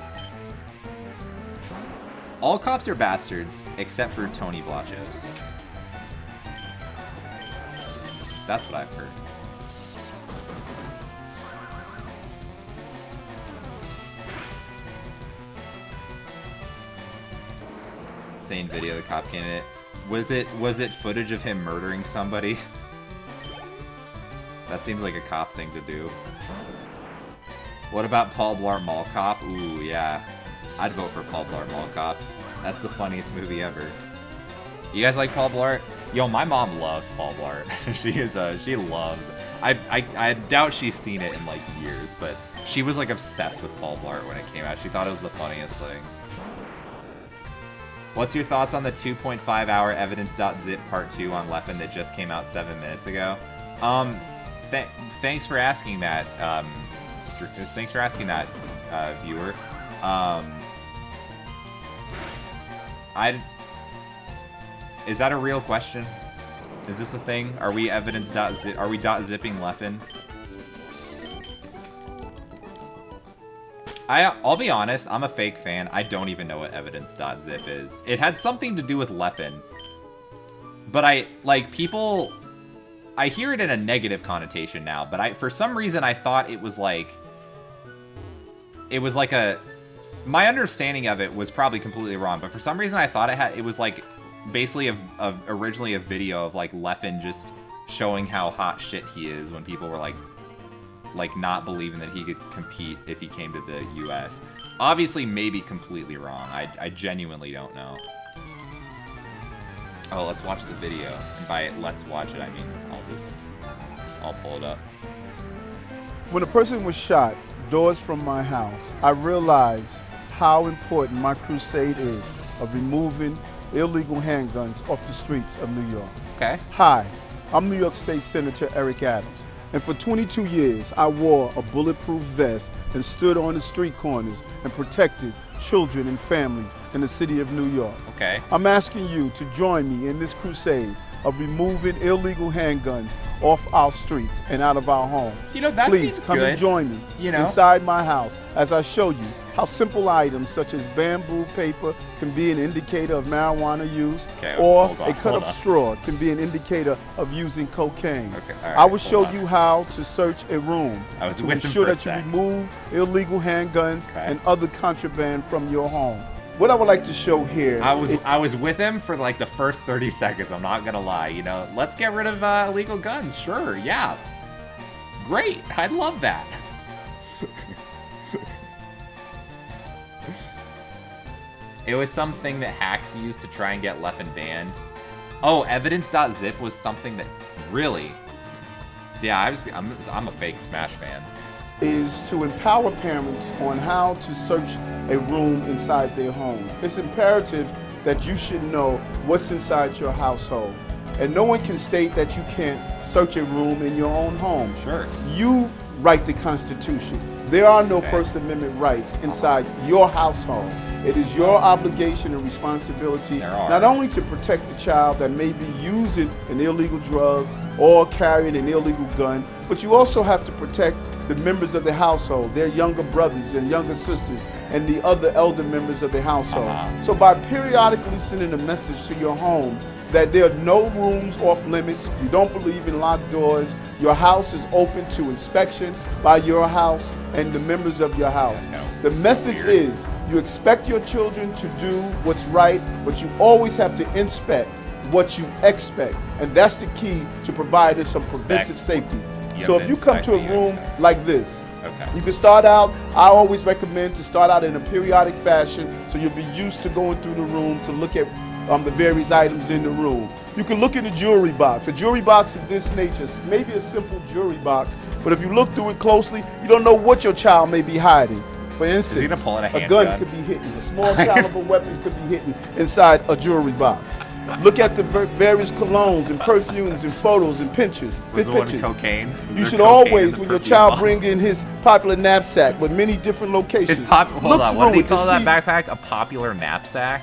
All cops are bastards, except for Tony Vlachos. That's what I've heard. Same video, the cop candidate. Was it footage of him murdering somebody? That seems like a cop thing to do. What about Paul Blart Mall Cop? Ooh, yeah. I'd vote for Paul Blart Mall Cop. That's the funniest movie ever. You guys like Paul Blart? Yo, my mom loves Paul Blart. She loves it. I doubt she's seen it in like years, but she was like obsessed with Paul Blart when it came out. She thought it was the funniest thing. What's your thoughts on the 2.5-hour evidence.zip part 2 on Leffen that just came out 7 minutes ago? Thanks for asking that. Thanks for asking that, viewer. Is that a real question? Is this a thing? Are we evidence.zip? Are we .zipping Leffen? I'll be honest, I'm a fake fan. I don't even know what evidence.zip is. It had something to do with Leffen. But I hear it in a negative connotation now, but for some reason I thought it was like my understanding of it was probably completely wrong, but for some reason I thought it was like basically originally a video of like Leffen just showing how hot shit he is when people were like not believing that he could compete if he came to the US. Obviously, maybe completely wrong. I genuinely don't know. Oh, let's watch the video. And by let's watch it, I mean I'll pull it up. When a person was shot doors from my house, I realized how important my crusade is of removing illegal handguns off the streets of New York. Okay. Hi, I'm New York State Senator Eric Adams. And for 22 years, I wore a bulletproof vest and stood on the street corners and protected children and families in the city of New York. Okay. I'm asking you to join me in this crusade of removing illegal handguns off our streets and out of our homes. You know, that Please seems come good. and join me inside my house as I show you how simple items such as bamboo paper can be an indicator of marijuana use, or a cut of straw can be an indicator of using cocaine. Okay, all right, I will show you how to search a room to ensure that you remove illegal handguns and other contraband from your home. What I would like to show here... I was with him for like the first 30 seconds, I'm not gonna lie. You know, let's get rid of illegal guns, sure, yeah. Great, I'd love that. It was something that hacks used to try and get Leffen banned. Oh, evidence.zip was something that really... Yeah, I'm a fake Smash fan. is to empower parents on how to search a room inside their home. It's imperative that you should know what's inside your household. And no one can state that you can't search a room in your own home. Sure. You write the Constitution. There are no First Amendment rights inside your household. It is your obligation and responsibility not only to protect the child that may be using an illegal drug or carrying an illegal gun, but you also have to protect the members of the household, their younger brothers and younger sisters, and the other elder members of the household. So by periodically sending a message to your home that there are no rooms off limits, you don't believe in locked doors, your house is open to inspection by your house and the members of your house. The message is you expect your children to do what's right, but you always have to inspect what you expect. And that's the key to providing some preventive safety. So if you come to a room like this, you can start out, I always recommend to start out in a periodic fashion so you'll be used to going through the room to look at the various items in the room. You can look in the jewelry box. A jewelry box of this nature, maybe a simple jewelry box, but if you look through it closely, you don't know what your child may be hiding. For instance, a gun could be hidden, a small caliber weapon could be hidden inside a jewelry box. Look at the various colognes and perfumes and photos and pictures. Cocaine? You should always, when your child brings in his popular knapsack with many different locations. Hold on, what did he call that backpack? A popular knapsack?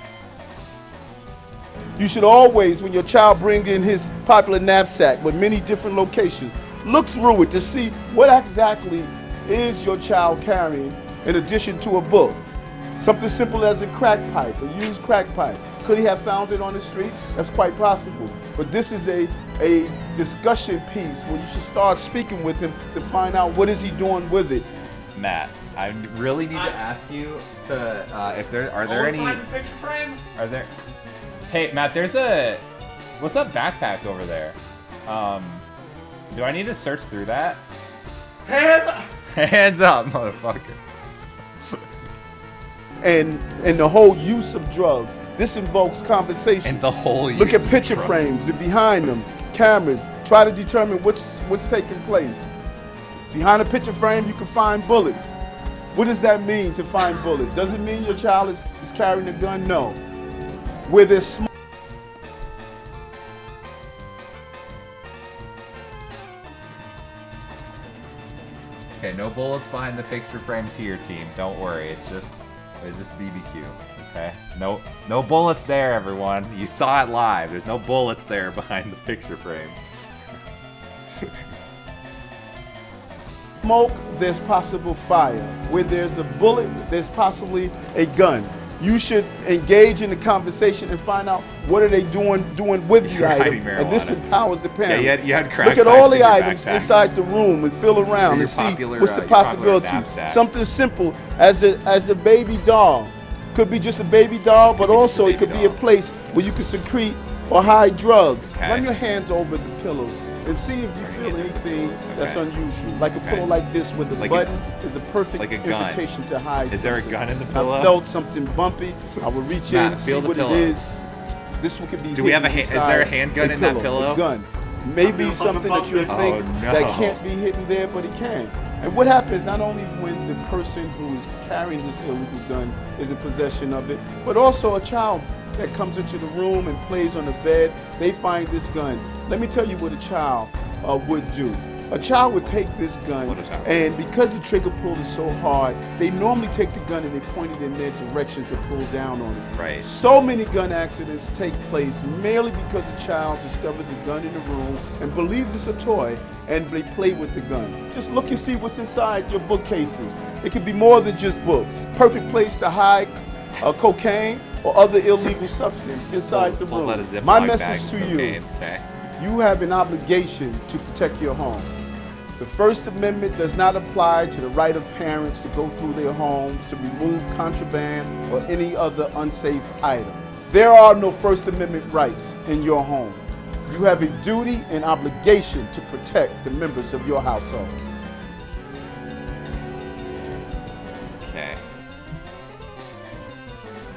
You should always, when your child brings in his popular knapsack with many different locations, look through it to see what exactly is your child carrying in addition to a book. Something simple as a crack pipe, a used crack pipe. Could he have found it on the street? That's quite possible. But this is a discussion piece where you should start speaking with him to find out what is he doing with it. Matt, I really need to ask you to if there are there any picture frame? Are there? Hey Matt, there's a what's that backpack over there? Do I need to search through that? Hands up! Hands up, motherfucker. And the whole use of drugs. This invokes conversation. And the whole use Look at picture frames and behind them, cameras. Try to determine what's taking place. Behind a picture frame, you can find bullets. What does that mean to find bullets? Does it mean your child is carrying a gun? No. Where there's smoke. Okay, no bullets behind the picture frames here, team. Don't worry, it's just BBQ. Okay, no bullets there, everyone. You saw it live. There's no bullets there behind the picture frame. Smoke, there's possible fire. Where there's a bullet, there's possibly a gun. You should engage in the conversation and find out what are they doing with the item. And this empowers the parent. Yeah, you had crack Look at all the items backpacks inside the room and feel around and see what's the possibility. Something simple as a baby doll. Could be just a baby doll, but also it could be a place where you can secrete or hide drugs. Run your hands over the pillows and see if you feel anything that's unusual. Like a pillow like this with a button is a perfect invitation to hide. Is there a gun in the pillow? I felt something bumpy. I will reach in, see what it is. This one could be. Do we have is there a handgun in that pillow? A gun. Maybe something that you think that can't be hidden there, but it can. And what happens not only when the person who is carrying this illegal gun is in possession of it, but also a child that comes into the room and plays on the bed, they find this gun. Let me tell you what a child would do. A child would take this gun, and because the trigger pull is so hard, they normally take the gun and they point it in their direction to pull down on it. Right. So many gun accidents take place merely because a child discovers a gun in the room and believes it's a toy, and they play with the gun. Just look and see what's inside your bookcases. It could be more than just books. Perfect place to hide cocaine or other illegal substance inside the room. My message to you, you have an obligation to protect your home. The First Amendment does not apply to the right of parents to go through their homes to remove contraband or any other unsafe item. There are no First Amendment rights in your home. You have a duty and obligation to protect the members of your household. Okay.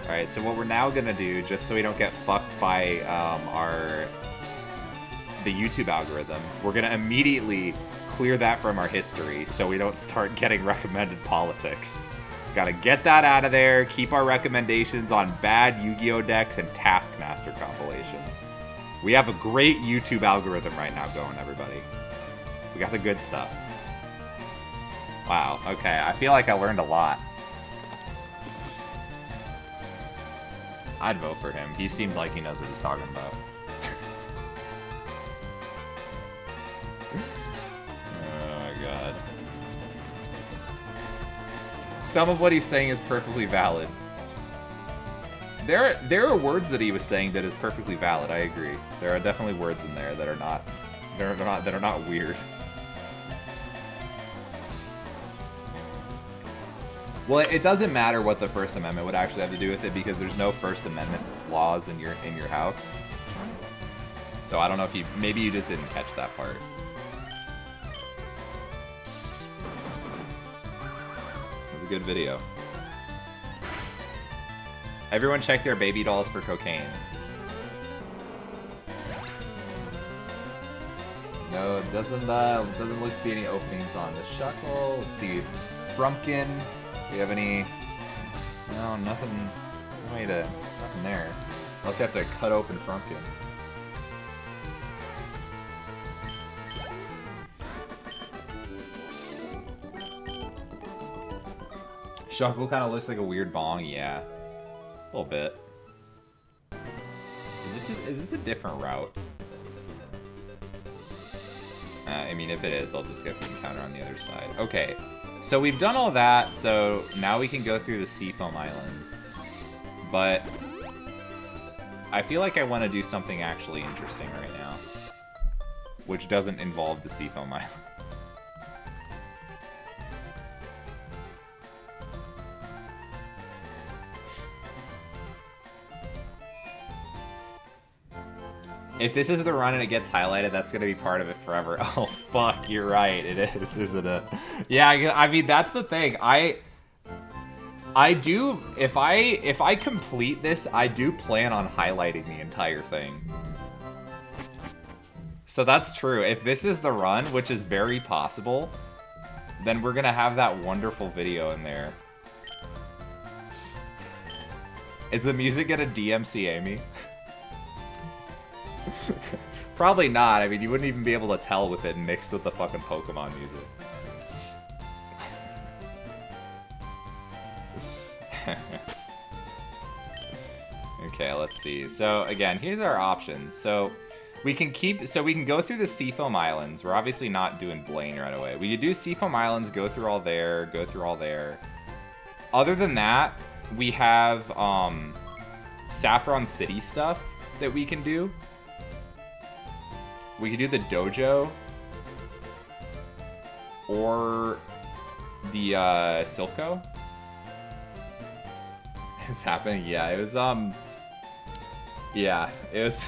Alright, so what we're now gonna do, just so we don't get fucked by the YouTube algorithm, we're gonna immediately clear that from our history so we don't start getting recommended politics. Gotta get that out of there, keep our recommendations on bad Yu-Gi-Oh! Decks and Taskmaster compilations. We have a great YouTube algorithm right now going, everybody. We got the good stuff. Wow, okay, I feel like I learned a lot. I'd vote for him. He seems like he knows what he's talking about. Oh my god. Some of what he's saying is perfectly valid. There are words that he was saying that is perfectly valid. I agree. There are definitely words in there that are not weird. Well, it doesn't matter what the First Amendment would actually have to do with it because there's no First Amendment laws in your house. So I don't know if maybe you just didn't catch that part. It was a good video. Everyone check their baby dolls for cocaine. No, it doesn't look to be any openings on the Shuckle. Let's see, Frumpkin. Do you have any? No, nothing. Nothing there. Unless you have to cut open Frumpkin. Shuckle kind of looks like a weird bong, yeah. A little bit. Is this a different route? I mean, if it is, I'll just get the encounter on the other side. Okay, so we've done all that, so now we can go through the Seafoam Islands. But I feel like I want to do something actually interesting right now, which doesn't involve the Seafoam Island. If this is the run and it gets highlighted, that's gonna be part of it forever. Oh fuck, you're right. It is, isn't it? Yeah, I mean that's the thing. I do if I complete this, I do plan on highlighting the entire thing. So that's true. If this is the run, which is very possible, then we're gonna have that wonderful video in there. Is the music gonna DMCA me? Probably not. I mean, you wouldn't even be able to tell with it mixed with the fucking Pokemon music. Okay, let's see. So again, here's our options. So we can go through the Seafoam Islands. We're obviously not doing Blaine right away. We could do Seafoam Islands, go through all there, go through all there. Other than that, we have Saffron City stuff that we can do. We could do the dojo or the Silpho. It's happening. Yeah, it was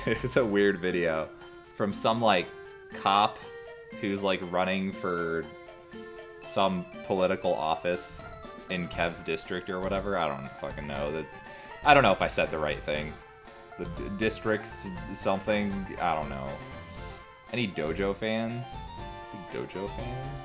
it was a weird video from some like cop who's like running for some political office in Kev's district or whatever. I don't fucking know. I don't know if I said the right thing. The districts something. I don't know. Any dojo fans? Big dojo fans?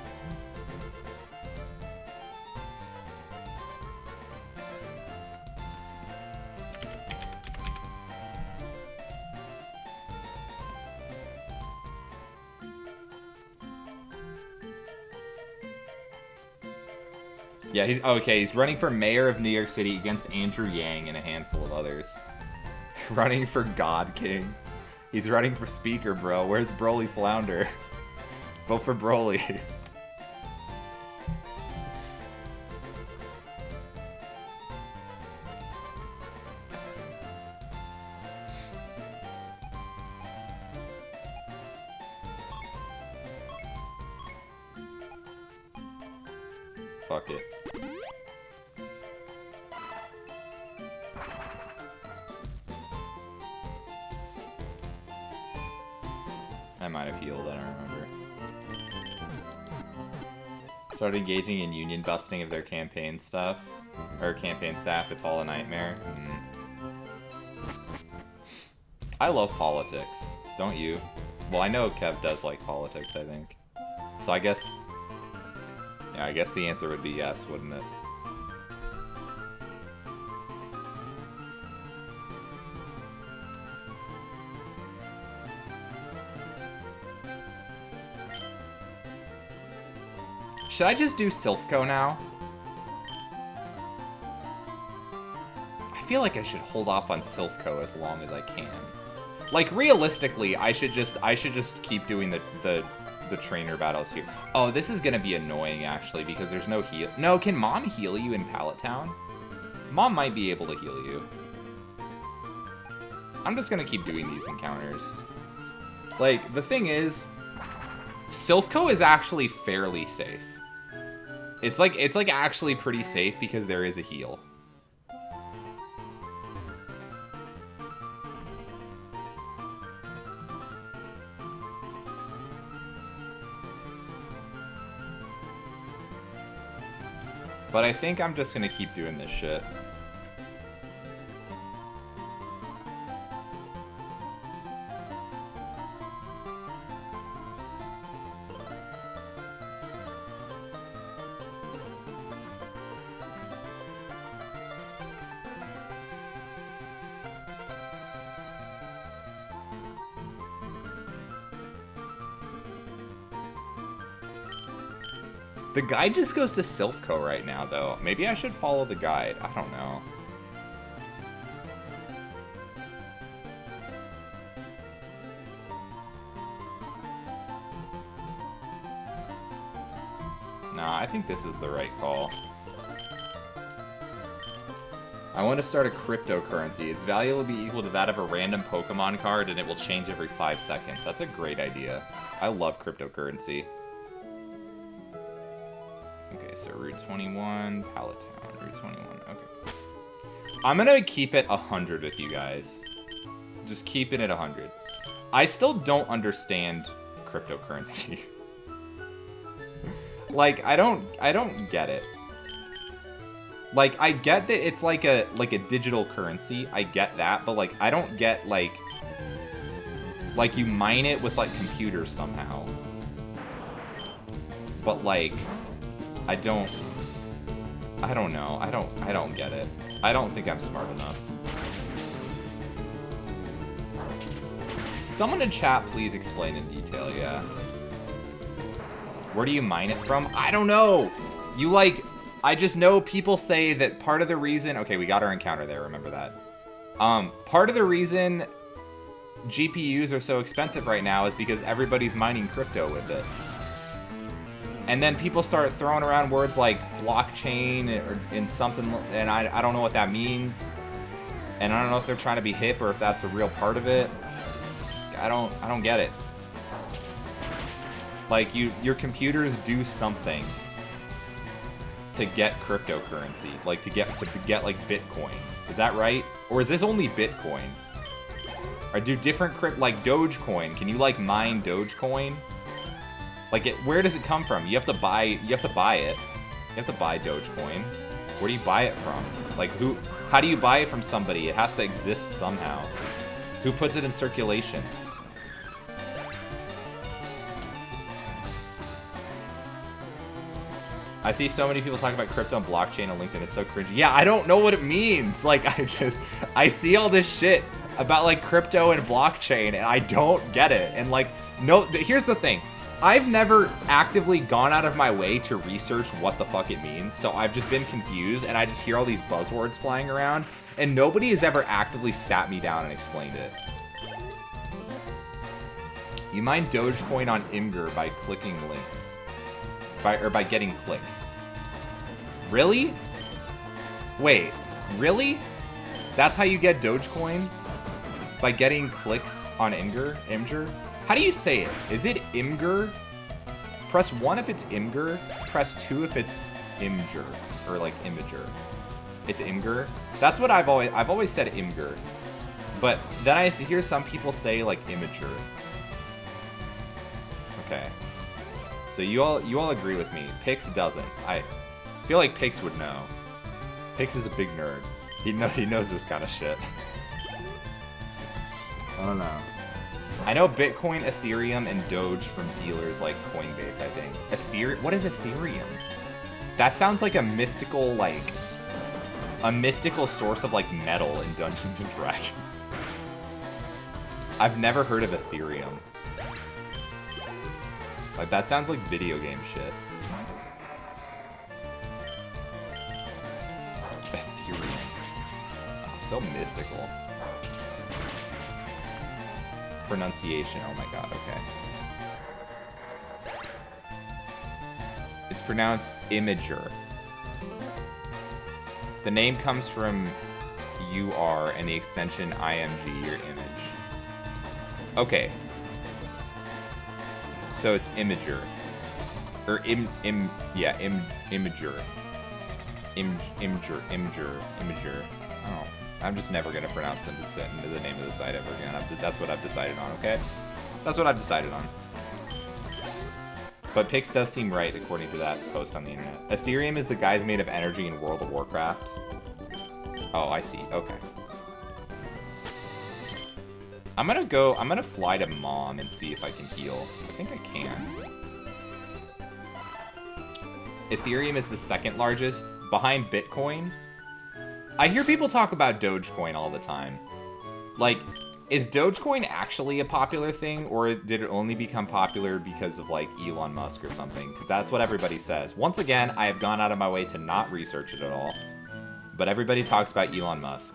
Yeah, he's running for mayor of New York City against Andrew Yang and a handful of others. Running for God King. He's running for speaker, bro. Where's Broly Flounder? Vote for Broly. Fuck it. I might have healed, I don't remember. Started engaging in union busting of their campaign stuff. Or campaign staff, it's all a nightmare. I love politics. Don't you? Well, I know Kev does like politics, I think. So I guess... Yeah, I guess the answer would be yes, wouldn't it? Should I just do Silphco now? I feel like I should hold off on Silphco as long as I can. Like, realistically, I should just keep doing the trainer battles here. Oh, this is gonna be annoying, actually, because there's no heal. No, can Mom heal you in Pallet Town? Mom might be able to heal you. I'm just gonna keep doing these encounters. Like, the thing is, Silphco is actually fairly safe. It's like actually pretty safe because there is a heal. But I think I'm just gonna keep doing this shit. The guide just goes to Silphco right now, though. Maybe I should follow the guide. I don't know. Nah, I think this is the right call. I want to start a cryptocurrency. Its value will be equal to that of a random Pokemon card, and it will change every 5 seconds. That's a great idea. I love cryptocurrency. Okay, so Route 21, Pallet Town, Route 21, okay. I'm gonna keep it 100 with you guys. Just keeping it 100. I still don't understand cryptocurrency. Like, I don't get it. Like, I get that it's like a digital currency. I get that, but like, I don't get like you mine it with like computers somehow. But like, I don't know. I don't get it. I don't think I'm smart enough. Someone in chat, please explain in detail, yeah. Where do you mine it from? I don't know. You like, I just know people say that part of the reason, okay, we got our encounter there, remember that. Part of the reason GPUs are so expensive right now is because everybody's mining crypto with it. And then people start throwing around words like blockchain or in something, and I don't know what that means. And I don't know if they're trying to be hip or if that's a real part of it. I don't get it. Like, your computers do something to get cryptocurrency, like to get like Bitcoin. Is that right? Or is this only Bitcoin? Or do different like Dogecoin? Can you like mine Dogecoin? Like, where does it come from? You have to buy it. You have to buy Dogecoin. Where do you buy it from? Like, how do you buy it from somebody? It has to exist somehow. Who puts it in circulation? I see so many people talking about crypto and blockchain on LinkedIn. It's so cringy. Yeah, I don't know what it means. Like, I see all this shit about like crypto and blockchain, and I don't get it. And like, no, here's the thing. I've never actively gone out of my way to research what the fuck it means, so I've just been confused, and I just hear all these buzzwords flying around, and nobody has ever actively sat me down and explained it. You mine Dogecoin on Imgur by clicking links. By getting clicks. Really? Wait, really? That's how you get Dogecoin? By getting clicks on Imgur? How do you say it? Is it Imgur? Press 1 if it's Imgur. Press 2 if it's Imgur. Or like Imager. It's Imgur. That's what I've always said Imgur. But then I hear some people say like Imager. Okay. So you all agree with me. Pix doesn't. I feel like Pix would know. Pix is a big nerd. He knows this kind of shit. I don't know. I know Bitcoin, Ethereum, and Doge from dealers like Coinbase, I think. What is Ethereum? That sounds like a mystical, source of, like, metal in Dungeons & Dragons. I've never heard of Ethereum. Like, that sounds like video game shit. Ethereum. Oh, so mystical. Pronunciation, oh my god, okay. It's pronounced Imager. The name comes from UR and the extension IMG, your image. Okay. So it's Imager. Or Imager. Imager. Oh. I'm just never going to pronounce the name of the site ever again. That's what I've decided on, okay? That's what I've decided on. But Pix does seem right, according to that post on the internet. Ethereum is the guys made of energy in World of Warcraft. Oh, I see. Okay. I'm gonna fly to Mom and see if I can heal. I think I can. Ethereum is the second largest, behind Bitcoin. I hear people talk about Dogecoin all the time. Like, is Dogecoin actually a popular thing, or did it only become popular because of, like, Elon Musk or something? Because that's what everybody says. Once again, I have gone out of my way to not research it at all. But everybody talks about Elon Musk.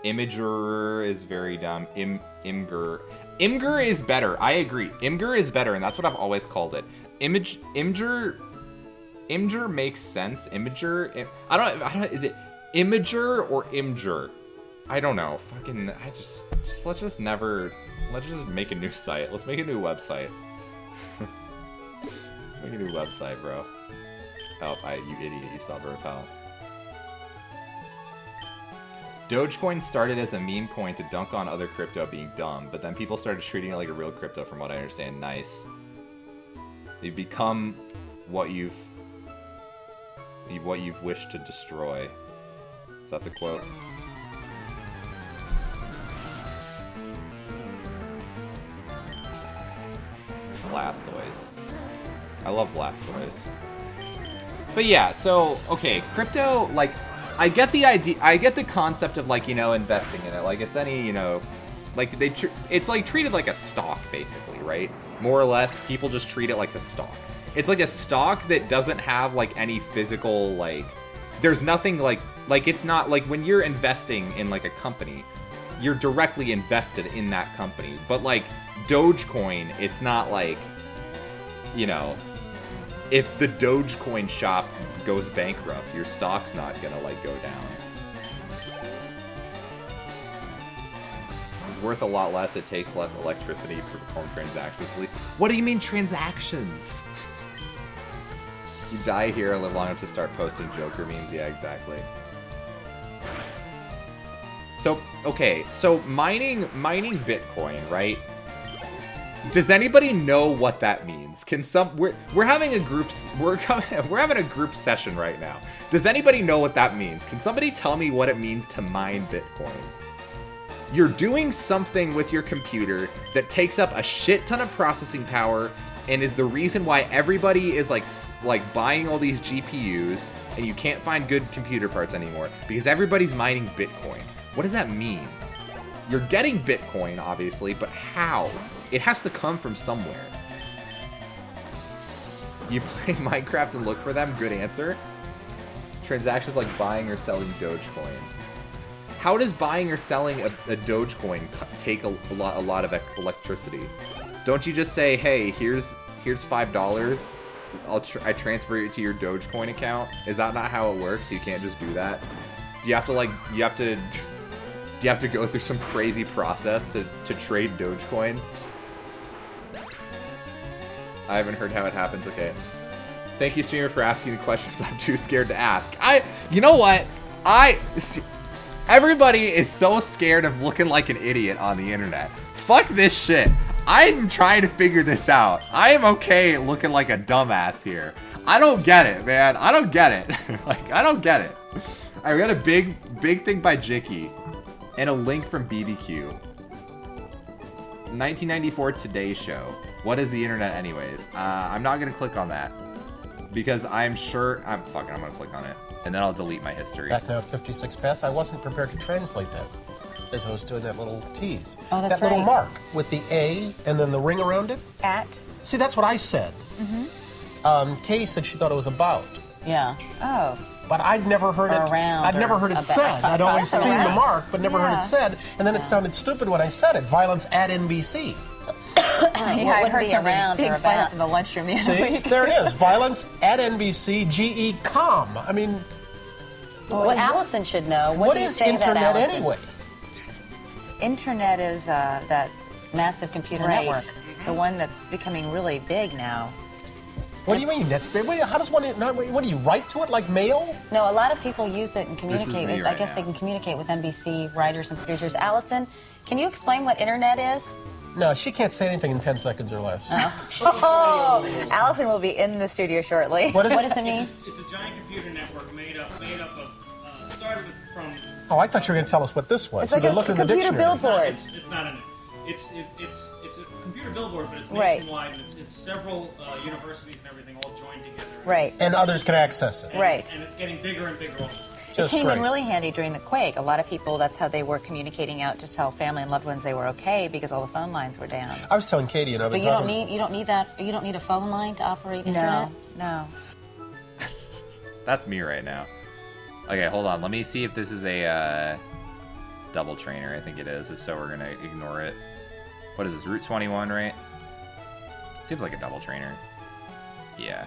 Imager is very dumb. Imgur is better. I agree. Imgur is better, and that's what I've always called it. Imgur makes sense. Imager. I don't. Is it Imager or Imgur? I don't know. Fucking. Let's just make a new site. Let's make a new website. Let's make a new website, bro. Oh, you idiot. You still have a repel. Dogecoin started as a meme coin to dunk on other crypto being dumb, but then people started treating it like a real crypto, from what I understand. Nice. You've become what you've wished to destroy. Is that the quote? Blastoise. I love Blastoise. But yeah, so, okay, crypto, like, I get the idea, I get the concept of, like, you know, investing in it. Like, it's any, you know, like, it's, like, treated like a stock, basically, right? More or less, people just treat it like a stock. It's like a stock that doesn't have, like, any physical, like, there's nothing, like, it's not, like, when you're investing in, like, a company, you're directly invested in that company. But, like, Dogecoin, it's not, like, you know, if the Dogecoin shop goes bankrupt, your stock's not gonna, like, go down. It's worth a lot less, it takes less electricity to perform transactions. What do you mean transactions? You die here and live long enough to start posting Joker memes? Yeah, exactly. So, okay, so mining Bitcoin, right? Does anybody know what that means? Can we're having a we're having a group session right now. Does anybody know what that means? Can somebody tell me what it means to mine Bitcoin? You're doing something with your computer that takes up a shit ton of processing power and is the reason why everybody is like buying all these GPUs and you can't find good computer parts anymore because everybody's mining Bitcoin. What does that mean? You're getting Bitcoin, obviously, but how? It has to come from somewhere. You play Minecraft and look for them? Good answer. Transactions like buying or selling Dogecoin. How does buying or selling a Dogecoin take a lot of electricity? Don't you just say, hey, here's $5. I transfer it to your Dogecoin account? Is that not how it works? You can't just do that. You have to do you have to go through some crazy process to trade Dogecoin? I haven't heard how it happens. Okay. Thank you, streamer, for asking the questions I'm too scared to ask. You know what? Everybody is so scared of looking like an idiot on the internet. Fuck this shit. I'm trying to figure this out. I am okay looking like a dumbass here. I don't get it, man. I don't get it. Like, I don't get it. All right, we got a big thing by Jicky and a link from BBQ. 1994 Today Show. What is the internet anyways? I'm not gonna click on that because I'm sure I'm gonna click on it and then I'll delete my history. Back now at 56 past, I wasn't prepared to translate that as I was doing that little tease. Oh, that's that little right. mark with the A and then the ring around it. At. See, that's what I said. Katie said she thought it was about. Yeah. Oh. But I'd never heard it. Around I'd never heard it said. I'd always That's seen the right. mark, but never heard Yeah. it said. And then it sounded stupid when I said it. Violence at NBC. Yeah, I heard something around big or fight about. up in the lunchroom the other See, week. there it is. Violence at NBC. GE.com. I mean, Well, Allison should know. what do you is say to that, internet Allison? anyway? Internet is that Massive computer right, network. the one that's becoming really big now. What do you mean? That's big. How does one? What do you write to it like mail? No, a lot of people use it and is communicate. me I right guess now. they can communicate with NBC writers and producers. Allison, can you explain what internet is? No, she can't say anything in 10 seconds or less. Oh, Allison will be in the studio shortly. What is What it? does it mean? It's a giant computer network made up of started from. Oh, I thought you were going to tell us what this was. It's like you a looked in the computer dictionary. billboard. It's not an. It's a computer billboard, but it's Right. nationwide. And it's several universities and everything all joined together. Right. And others can access it. Right. And it's getting bigger and bigger. It Just came great. in really handy during the quake. A lot of people, that's how they were communicating out to tell family and loved ones they were okay because all the phone lines were down. I was telling Katie, and I've But been you don't talking. need that. You don't need a phone line to operate internet. No. That's me right now. Okay, hold on. Let me see if this is a double trainer. I think it is. If so, we're gonna ignore it. What is this? Route 21, right? Seems like a double trainer. Yeah.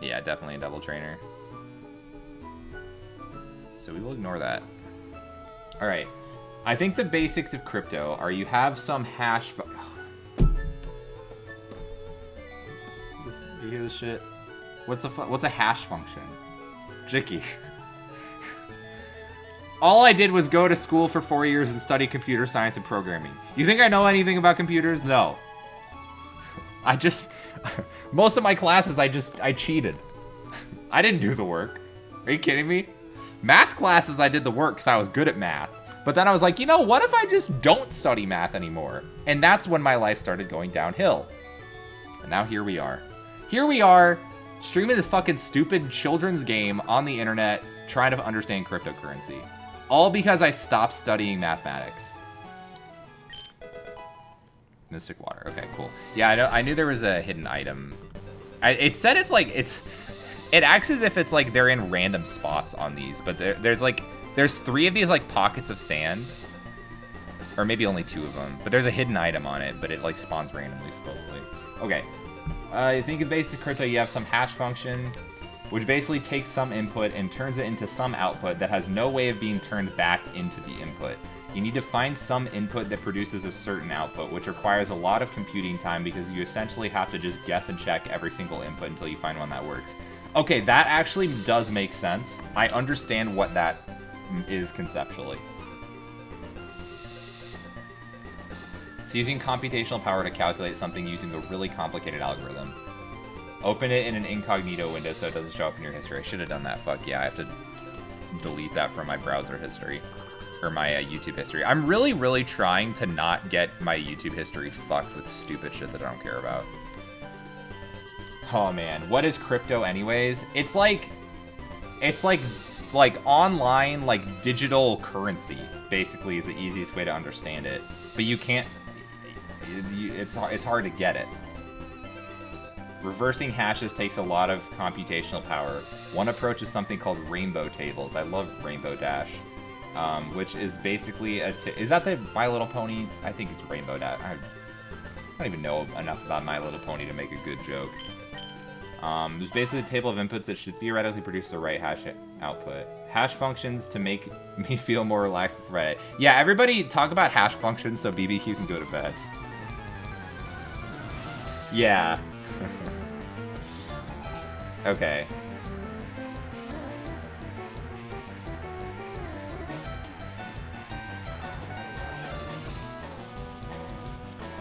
Yeah, definitely a double trainer. So we will ignore that. All right. I think the basics of crypto are you have some hash. You hear this shit? What's a hash function? Jicky. All I did was go to school for 4 years and study computer science and programming. You think I know anything about computers? No. I just... Most of my classes, I cheated. I didn't do the work. Are you kidding me? Math classes, I did the work because I was good at math. But then I was like, you know, what if I just don't study math anymore? And that's when my life started going downhill. And now here we are. Here we are, streaming this fucking stupid children's game on the internet, trying to understand cryptocurrency. All because I stopped studying mathematics. Mystic water. Okay, cool. Yeah, I knew there was a hidden item. It said it's like it acts as if it's like they're in random spots on these, but there's 3 of these like pockets of sand, or maybe only 2 of them. But there's a hidden item on it, but it like spawns randomly supposedly. Okay. I think in basic crypto you have some hash function, which basically takes some input and turns it into some output that has no way of being turned back into the input. You need to find some input that produces a certain output, which requires a lot of computing time because you essentially have to just guess and check every single input until you find one that works. Okay, that actually does make sense. I understand what that is conceptually. It's using computational power to calculate something using a really complicated algorithm. Open it in an incognito window so it doesn't show up in your history. I should have done that. Fuck yeah, I have to delete that from my browser history. Or my YouTube history. I'm really, really trying to not get my YouTube history fucked with stupid shit that I don't care about. Oh man, what is crypto anyways? It's like online, like digital currency, basically is the easiest way to understand it. But you can't, it's hard to get it. Reversing hashes takes a lot of computational power. One approach is something called rainbow tables. I love Rainbow Dash. Which is basically is that the My Little Pony? I think it's Rainbow Dash. I don't even know enough about My Little Pony to make a good joke. There's basically a table of inputs that should theoretically produce the right hash output. Hash functions to make me feel more relaxed before bed. Yeah, everybody talk about hash functions so BBQ can go to bed. Yeah. Okay.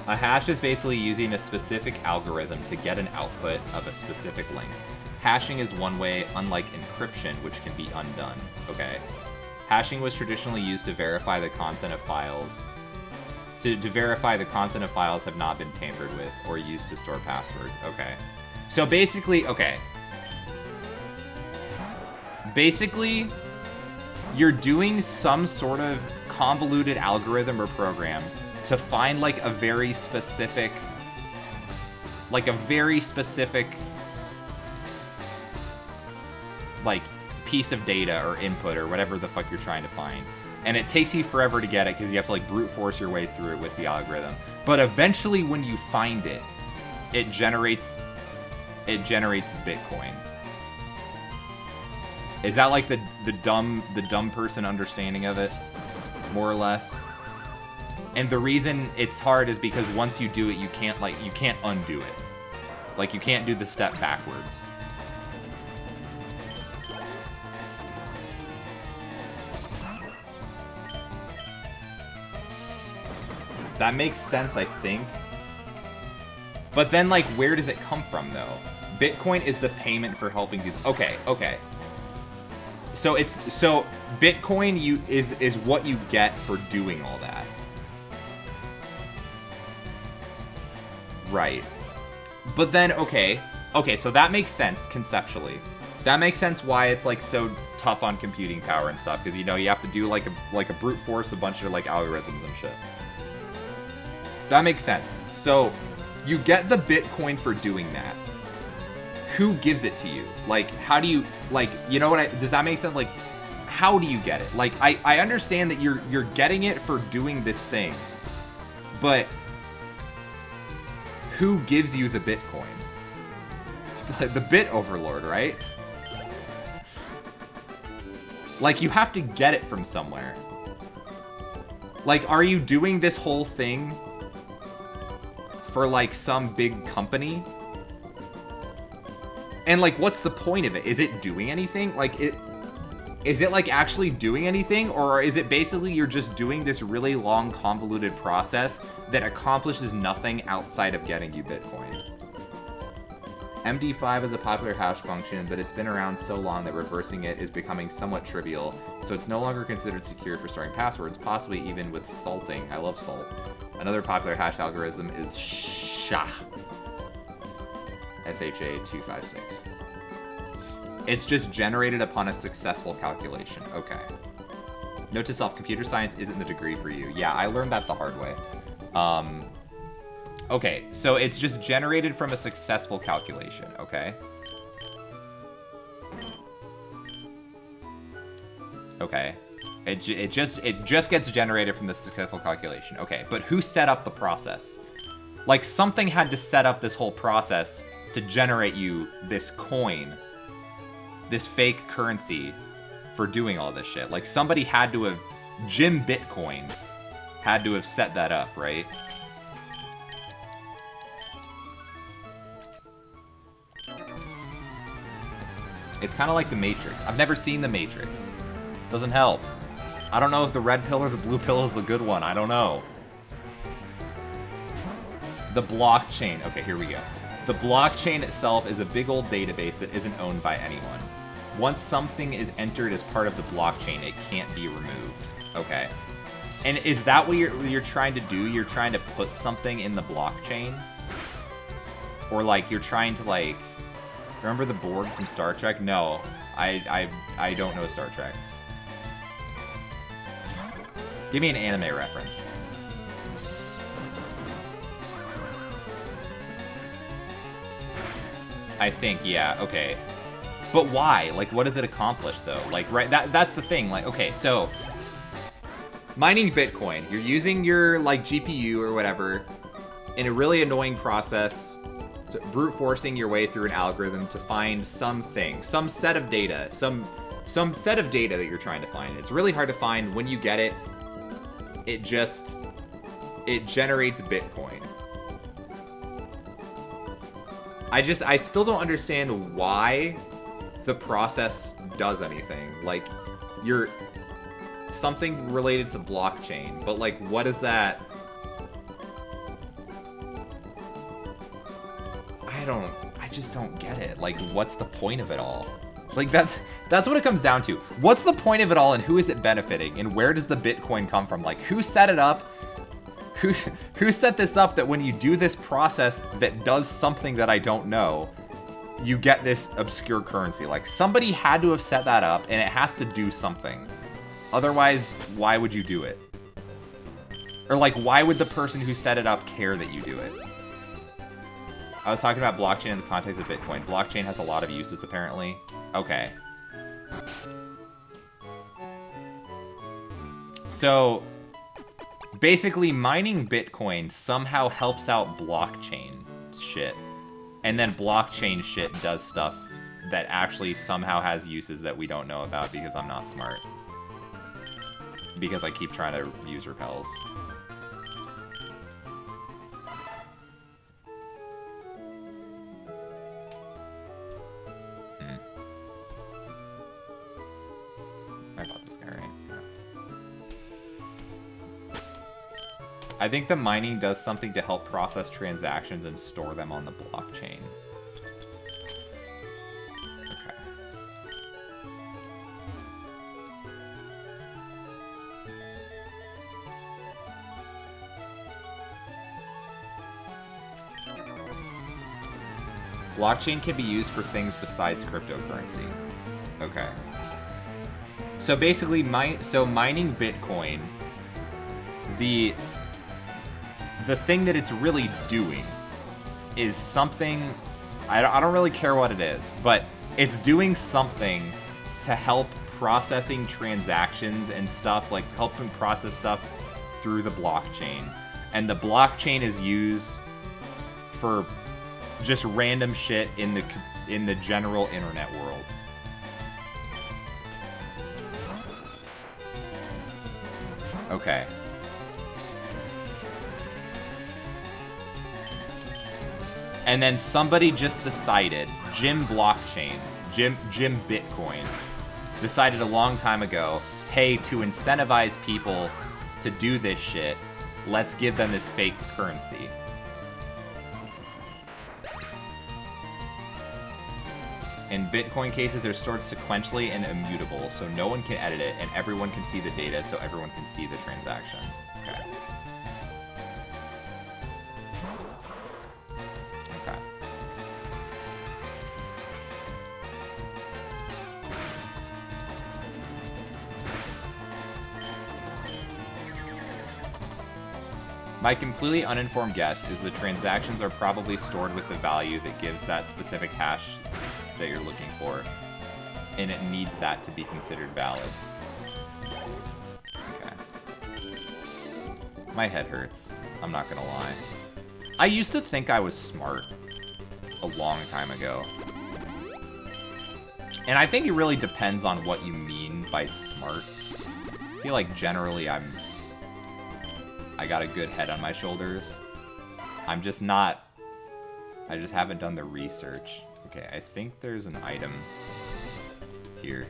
A hash is basically using a specific algorithm to get an output of a specific length. Hashing is one way, unlike encryption, which can be undone. Okay. Hashing was traditionally used to verify the content of files. To verify the content of files have not been tampered with or used to store passwords. Okay. So basically, okay. Basically, you're doing some sort of convoluted algorithm or program to find like a very specific like piece of data or input or whatever the fuck you're trying to find. And it takes you forever to get it because you have to like brute force your way through it with the algorithm. But eventually when you find it, it generates Bitcoin. Is that like the dumb person understanding of it? More or less? And the reason it's hard is because once you do it, you can't undo it. Like, you can't do the step backwards. That makes sense, I think. But then, like, where does it come from, though? Bitcoin is the payment for helping you. Okay. So Bitcoin is what you get for doing all that. Right. But then, okay, so that makes sense conceptually. That makes sense why it's like so tough on computing power and stuff, because you know you have to do like a brute force a bunch of like algorithms and shit. That makes sense. So you get the Bitcoin for doing that. Who gives it to you? Like, how do you, like, you know what does that make sense? Like, how do you get it? Like, I understand that you're getting it for doing this thing, but who gives you the Bitcoin? The bit overlord, right? Like, you have to get it from somewhere. Like, are you doing this whole thing for, like, some big company? And, like, what's the point of it? Is it doing anything? Like, is it, like, actually doing anything? Or is it basically you're just doing this really long, convoluted process that accomplishes nothing outside of getting you Bitcoin? MD5 is a popular hash function, but it's been around so long that reversing it is becoming somewhat trivial, so it's no longer considered secure for storing passwords, possibly even with salting. I love salt. Another popular hash algorithm is SHA. SHA-256. It's just generated upon a successful calculation. Okay. Note to self, computer science isn't the degree for you. Yeah, I learned that the hard way. Okay, so it's just generated from a successful calculation, okay? Okay. It just gets generated from the successful calculation. Okay, but who set up the process? Like, something had to set up this whole process to generate you this coin, this fake currency for doing all this shit. Like, somebody had to have, Jim Bitcoin had to have set that up, right? It's kind of like The Matrix. I've never seen The Matrix. Doesn't help. I don't know if the red pill or the blue pill is the good one. I don't know. The blockchain. Okay, here we go. The blockchain itself is a big old database that isn't owned by anyone. Once something is entered as part of the blockchain, it can't be removed. Okay. And is that what you're trying to do? You're trying to put something in the blockchain? Or, like, you're trying to, like... Remember the Borg from Star Trek? No, I don't know Star Trek. Give me an anime reference. I think, yeah, okay. But why? Like, what does it accomplish, though? Like, right, that's the thing. Like, okay, so... Mining Bitcoin. You're using your, like, GPU or whatever in a really annoying process... brute forcing your way through an algorithm to find something, some set of data, some set of data that you're trying to find. It's really hard to find. When you get it, it generates Bitcoin. I still don't understand why the process does anything. Like, you're something related to blockchain, but like, what is that? I just don't get it. Like, what's the point of it all? Like, that's what it comes down to. What's the point of it all, and who is it benefiting, and where does the Bitcoin come from? Like, who set it up? Who set this up that when you do this process that does something that I don't know, you get this obscure currency? Like, somebody had to have set that up, and it has to do something. Otherwise, why would you do it? Or, like, why would the person who set it up care that you do it? I was talking about blockchain in the context of Bitcoin. Blockchain has a lot of uses, apparently. Okay. So, basically, mining Bitcoin somehow helps out blockchain shit. And then blockchain shit does stuff that actually somehow has uses that we don't know about because I'm not smart. Because I keep trying to use repels. I bought this guy, right? Yeah. I think the mining does something to help process transactions and store them on the blockchain. Okay. Blockchain can be used for things besides cryptocurrency. Okay. So basically, mining Bitcoin, the thing that it's really doing is something, I don't really care what it is, but it's doing something to help processing transactions and stuff, like helping process stuff through the blockchain. And the blockchain is used for just random shit in the general internet world. Okay. And then somebody just decided, Jim Bitcoin, decided a long time ago, hey, to incentivize people to do this shit, let's give them this fake currency. In Bitcoin cases, they're stored sequentially and immutable, so no one can edit it, and everyone can see the data, so everyone can see the transaction. Okay. Okay. My completely uninformed guess is the transactions are probably stored with the value that gives that specific hash that you're looking for, and it needs that to be considered valid. Okay. My head hurts, I'm not gonna lie. I used to think I was smart a long time ago. And I think it really depends on what you mean by smart. I feel like generally I got a good head on my shoulders. I'm just not, I just haven't done the research. Okay, I think there's an item here.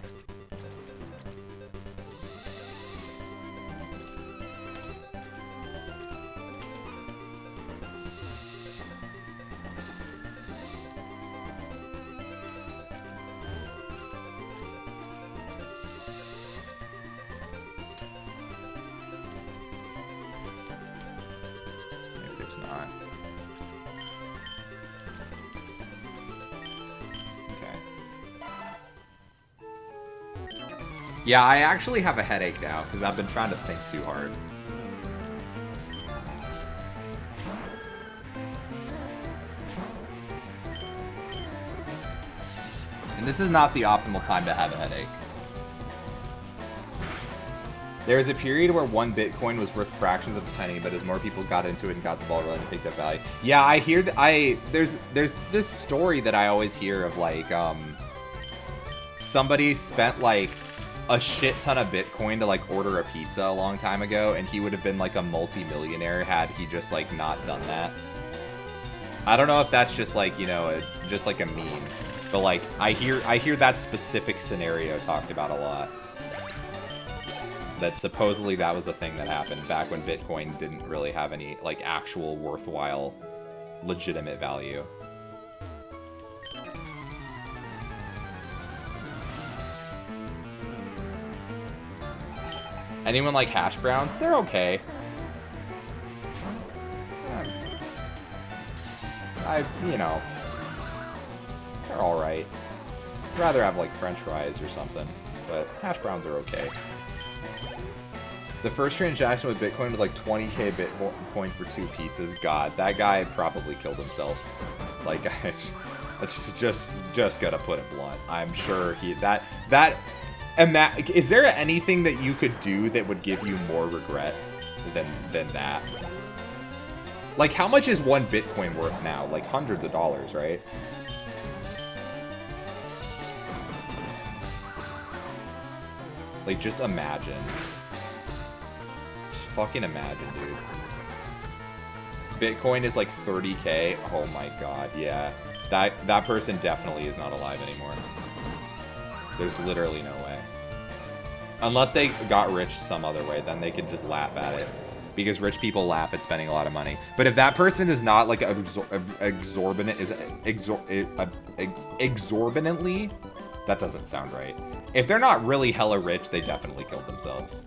Maybe there's not. Yeah, I actually have a headache now, because I've been trying to think too hard. And this is not the optimal time to have a headache. There was a period where one Bitcoin was worth fractions of a penny, but as more people got into it and got the ball rolling, it picked up value. Yeah, I hear that. There's this story that I always hear of, like, somebody spent, like, a shit ton of Bitcoin to, like, order a pizza a long time ago, and he would have been, like, a multi-millionaire had he just, like, not done that. I don't know if that's just, like, you know, just, like, a meme. But, like, I hear that specific scenario talked about a lot. That supposedly that was the thing that happened back when Bitcoin didn't really have any, like, actual worthwhile, legitimate value. Anyone like hash browns? They're okay. You know, they're alright. I'd rather have like French fries or something, but hash browns are okay. The first transaction with Bitcoin was like 20k Bitcoin for 2 pizzas. God, that guy probably killed himself. Like, it's just gotta put it blunt. I'm sure is there anything that you could do that would give you more regret than that? Like, how much is 1 Bitcoin worth now? Like, hundreds of dollars, right? Like, just imagine. Just fucking imagine, dude. Bitcoin is like 30k. Oh my god, yeah. That person definitely is not alive anymore. There's literally no way. Unless they got rich some other way, then they could just laugh at it. Because rich people laugh at spending a lot of money. But if that person is not like exorbitantly, that doesn't sound right. If they're not really hella rich, they definitely killed themselves.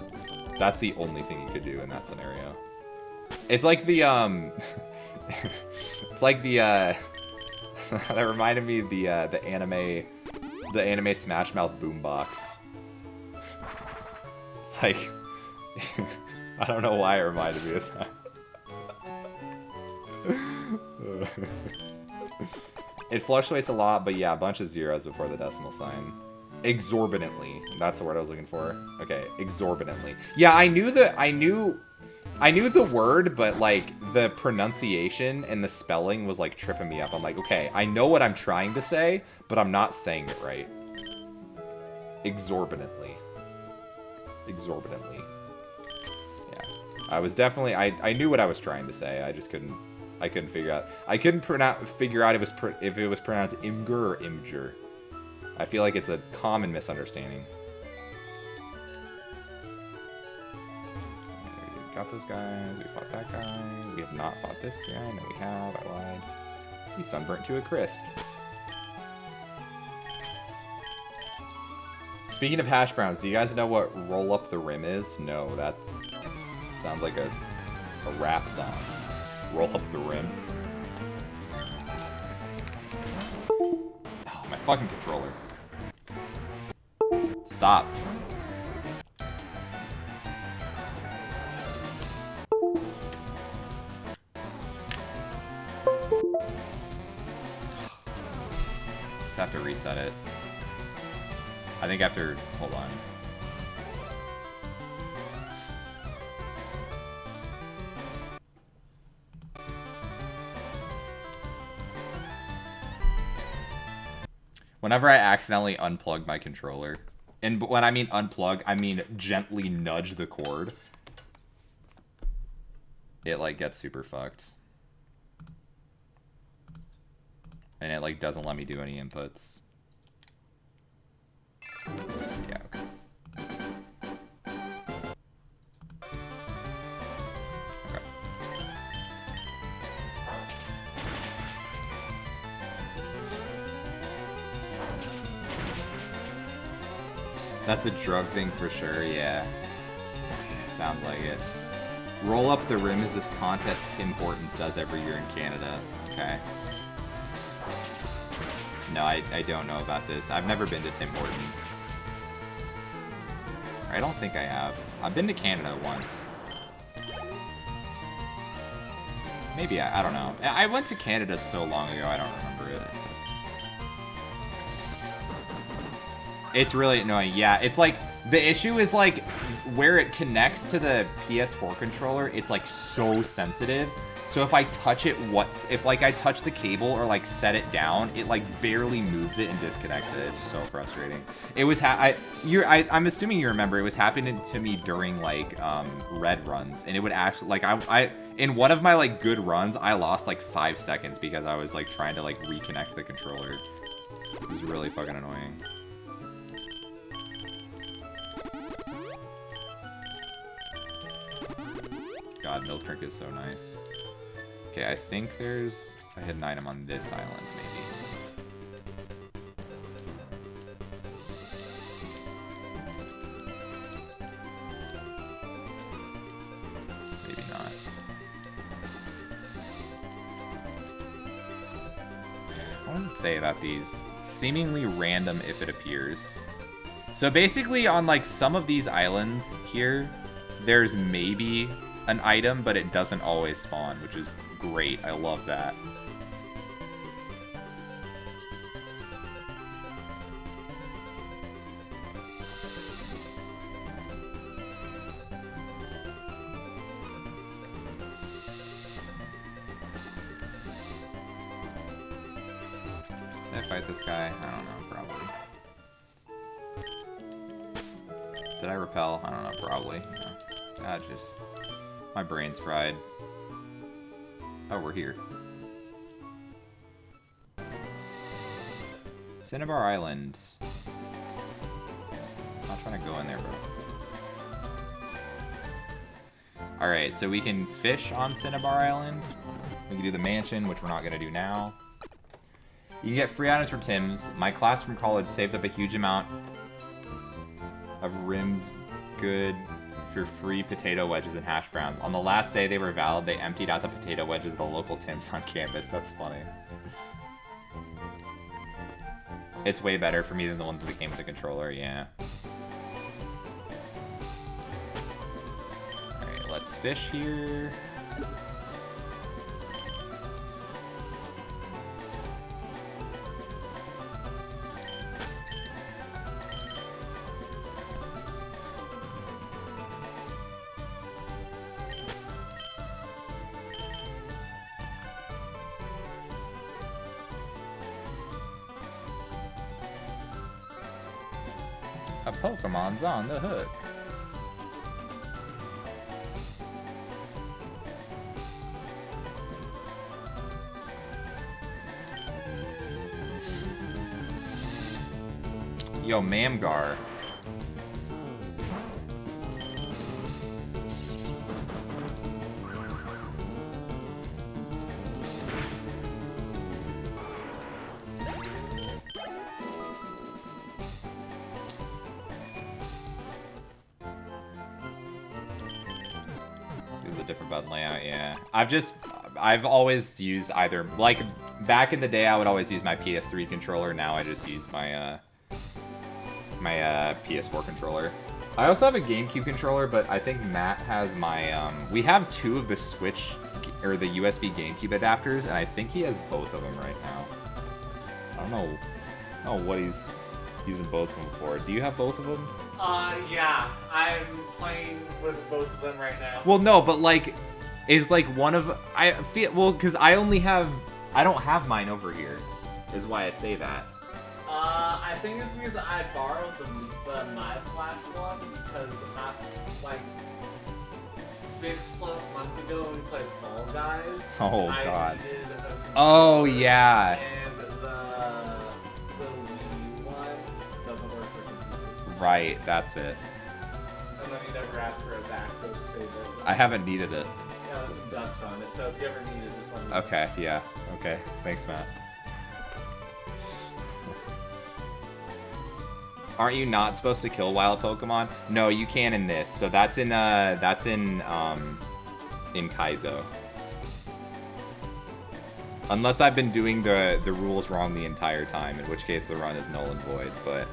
That's the only thing you could do in that scenario. It's like the it's like the that reminded me of the anime Smash Mouth boombox. It's like I don't know why it reminded me of that. It fluctuates a lot, but yeah, a bunch of zeros before the decimal sign. Exorbitantly. That's the word I was looking for. Okay, exorbitantly. Yeah, I knew the word, but like the pronunciation and the spelling was like tripping me up. I'm like, okay, I know what I'm trying to say, but I'm not saying it right. Exorbitantly. Exorbitantly. I was definitely, I knew what I was trying to say. I just couldn't figure out. I couldn't figure out if it was pronounced Imgur or Imgur. I feel like it's a common misunderstanding. We got those guys. We fought that guy. We have not fought this guy. No, we have. I lied. He's sunburnt to a crisp. Speaking of hash browns, do you guys know what roll up the rim is? No, that sounds like a rap song. Roll up the rim. Oh, my fucking controller. Stop. I have to reset it. I think after, hold on. Whenever I accidentally unplug my controller, and when I mean unplug, I mean gently nudge the cord, it like gets super fucked. And it like doesn't let me do any inputs. Yeah, okay. That's a drug thing for sure, yeah. Sounds like it. Roll Up the Rim is this contest Tim Hortons does every year in Canada. Okay. No, I don't know about this. I've never been to Tim Hortons. I don't think I have. I've been to Canada once. Maybe, I don't know. I went to Canada so long ago, I don't remember it. It's really annoying. Yeah, it's like, the issue is like, where it connects to the PS4 controller, it's like so sensitive. So if I touch it, if like I touch the cable or like set it down, it like barely moves it and disconnects it. It's so frustrating. It was, I'm assuming you remember, it was happening to me during like red runs, and it would actually, like in one of my like good runs, I lost like 5 seconds because I was like trying to like reconnect the controller. It was really fucking annoying. God, milk drink is so nice. Okay, I think there's a hidden item on this island, maybe. What does it say about these? Seemingly random if it appears. So basically on like some of these islands here, there's maybe an item, but it doesn't always spawn, which is great. I love that. Did I fight this guy? I don't know, probably. Did I repel? I don't know, probably. No. God, just... my brain's fried. Oh, we're here. Cinnabar Island. I'm not trying to go in there, bro. Alright, so we can fish on Cinnabar Island. We can do the mansion, which we're not going to do now. You can get free items for Tim's. My class from college saved up a huge amount of rims good for free potato wedges and hash browns. On the last day they were valid, they emptied out the potato wedges at the local Tim's on campus. That's funny. It's way better for me than the ones that came with the controller, yeah. Alright, let's fish here. A Pokemon's on the hook. Yo, Mamgar. Different button layout, yeah. I've always used either, like, back in the day I would always use my PS3 controller, now I just use my, PS4 controller. I also have a GameCube controller, but I think Matt has my, we have two of the Switch, or the USB GameCube adapters, and I think he has both of them right now. I don't know what he's using both of them for. Do you have both of them? Yeah, I'm playing with both of them right now. Well, no, but like, is like one of, I feel, well, because I don't have mine over here, is why I say that. I think it's because I borrowed the My Flash one because like 6+ months ago when we played Fall Guys. Oh, I God. needed a controller, Oh, yeah. And the Wii one doesn't work for computers. Right, that's it. And then you never asked for it back, so it's stayed there. I haven't needed it. Yeah, there's some dust on it, so if you ever need it, just let me know. Okay, yeah. Okay, thanks, Matt. Aren't you not supposed to kill wild Pokemon? No, you can in this. So that's in Kaizo. Unless I've been doing the rules wrong the entire time, in which case the run is null and void, but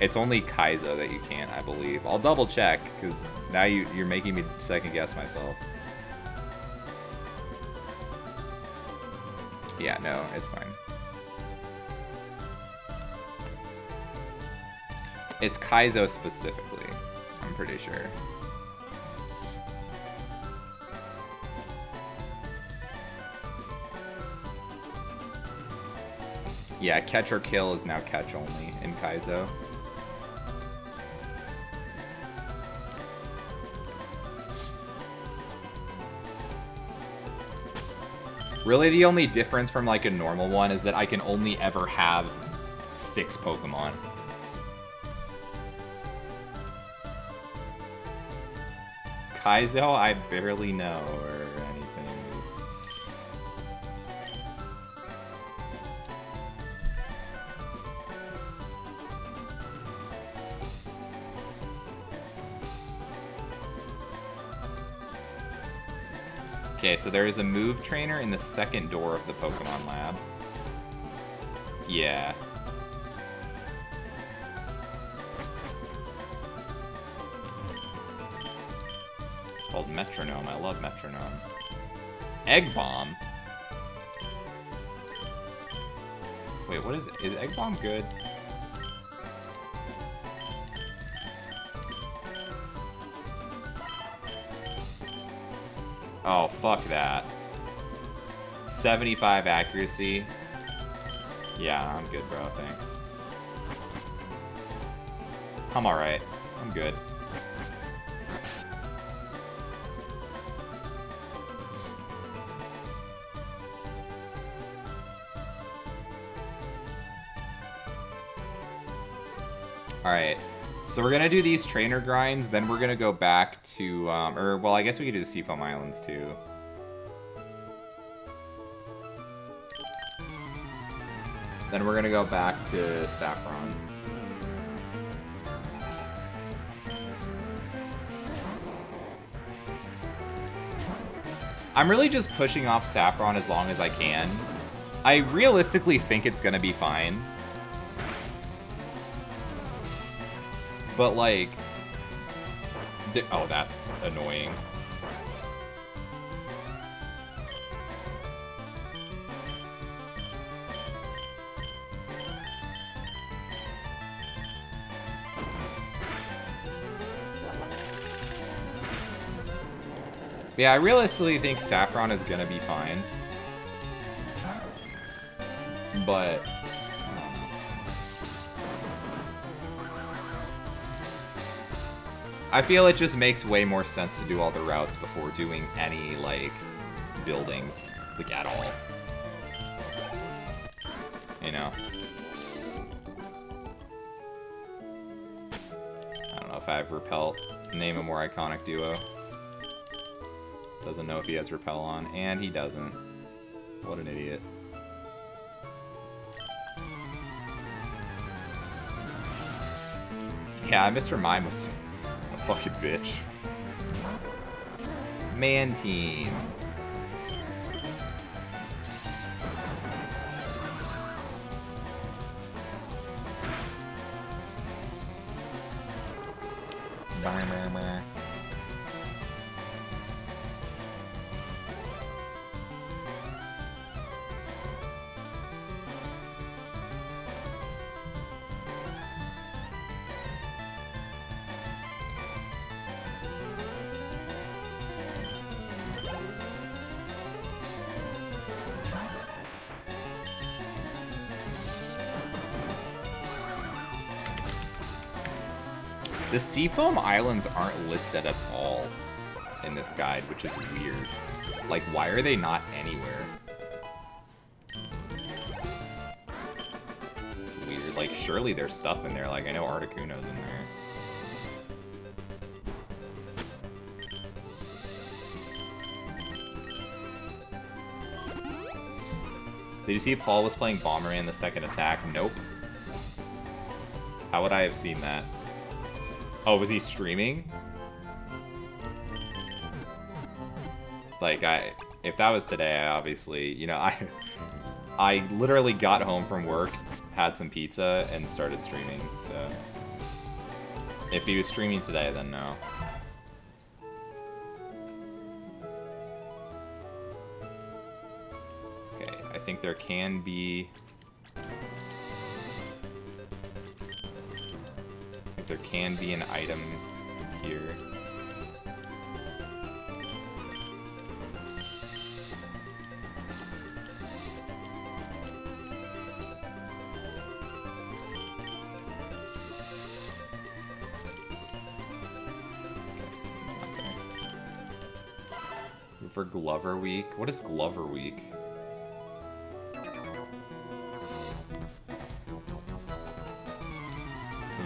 it's only Kaizo that you can't, I believe. I'll double check, because now you're making me second guess myself. Yeah, no, it's fine. It's Kaizo specifically, I'm pretty sure. Yeah, catch or kill is now catch only in Kaizo. Really, the only difference from like a normal one is that I can only ever have 6 Pokemon. Kaizo, I barely know or anything. Okay, so there is a move trainer in the second door of the Pokemon Lab. Yeah. It's called Metronome. I love Metronome. Egg Bomb? Wait, what is it? Is Egg Bomb good? Oh, fuck that. 75 accuracy. Yeah, I'm good, bro. Thanks. I'm alright. I'm good. Alright. So we're gonna do these trainer grinds, then we're gonna go back to, well, I guess we could do the Seafoam Islands too. Then we're gonna go back to Saffron. I'm really just pushing off Saffron as long as I can. I realistically think it's gonna be fine. But like... oh, that's annoying. Yeah, I realistically think Saffron is gonna be fine. But... I feel it just makes way more sense to do all the routes before doing any, like, buildings, like, at all. You know? I don't know if I have Repel. Name a more iconic duo. Doesn't know if he has Repel on, and he doesn't. What an idiot. Yeah, Mr. Mime was a fucking bitch. Man team. Bye, mama. The Seafoam Islands aren't listed at all in this guide, which is weird. Like, why are they not anywhere? It's weird. Like, surely there's stuff in there. Like, I know Articuno's in there. Did you see Paul was playing Bomberman in the second attack? Nope. How would I have seen that? Oh, was he streaming? Like, if that was today, I obviously, you know, I literally got home from work, had some pizza, and started streaming, so. If he was streaming today, then no. Okay, I think there can be... there can be an item here. For Glover Week? What is Glover Week?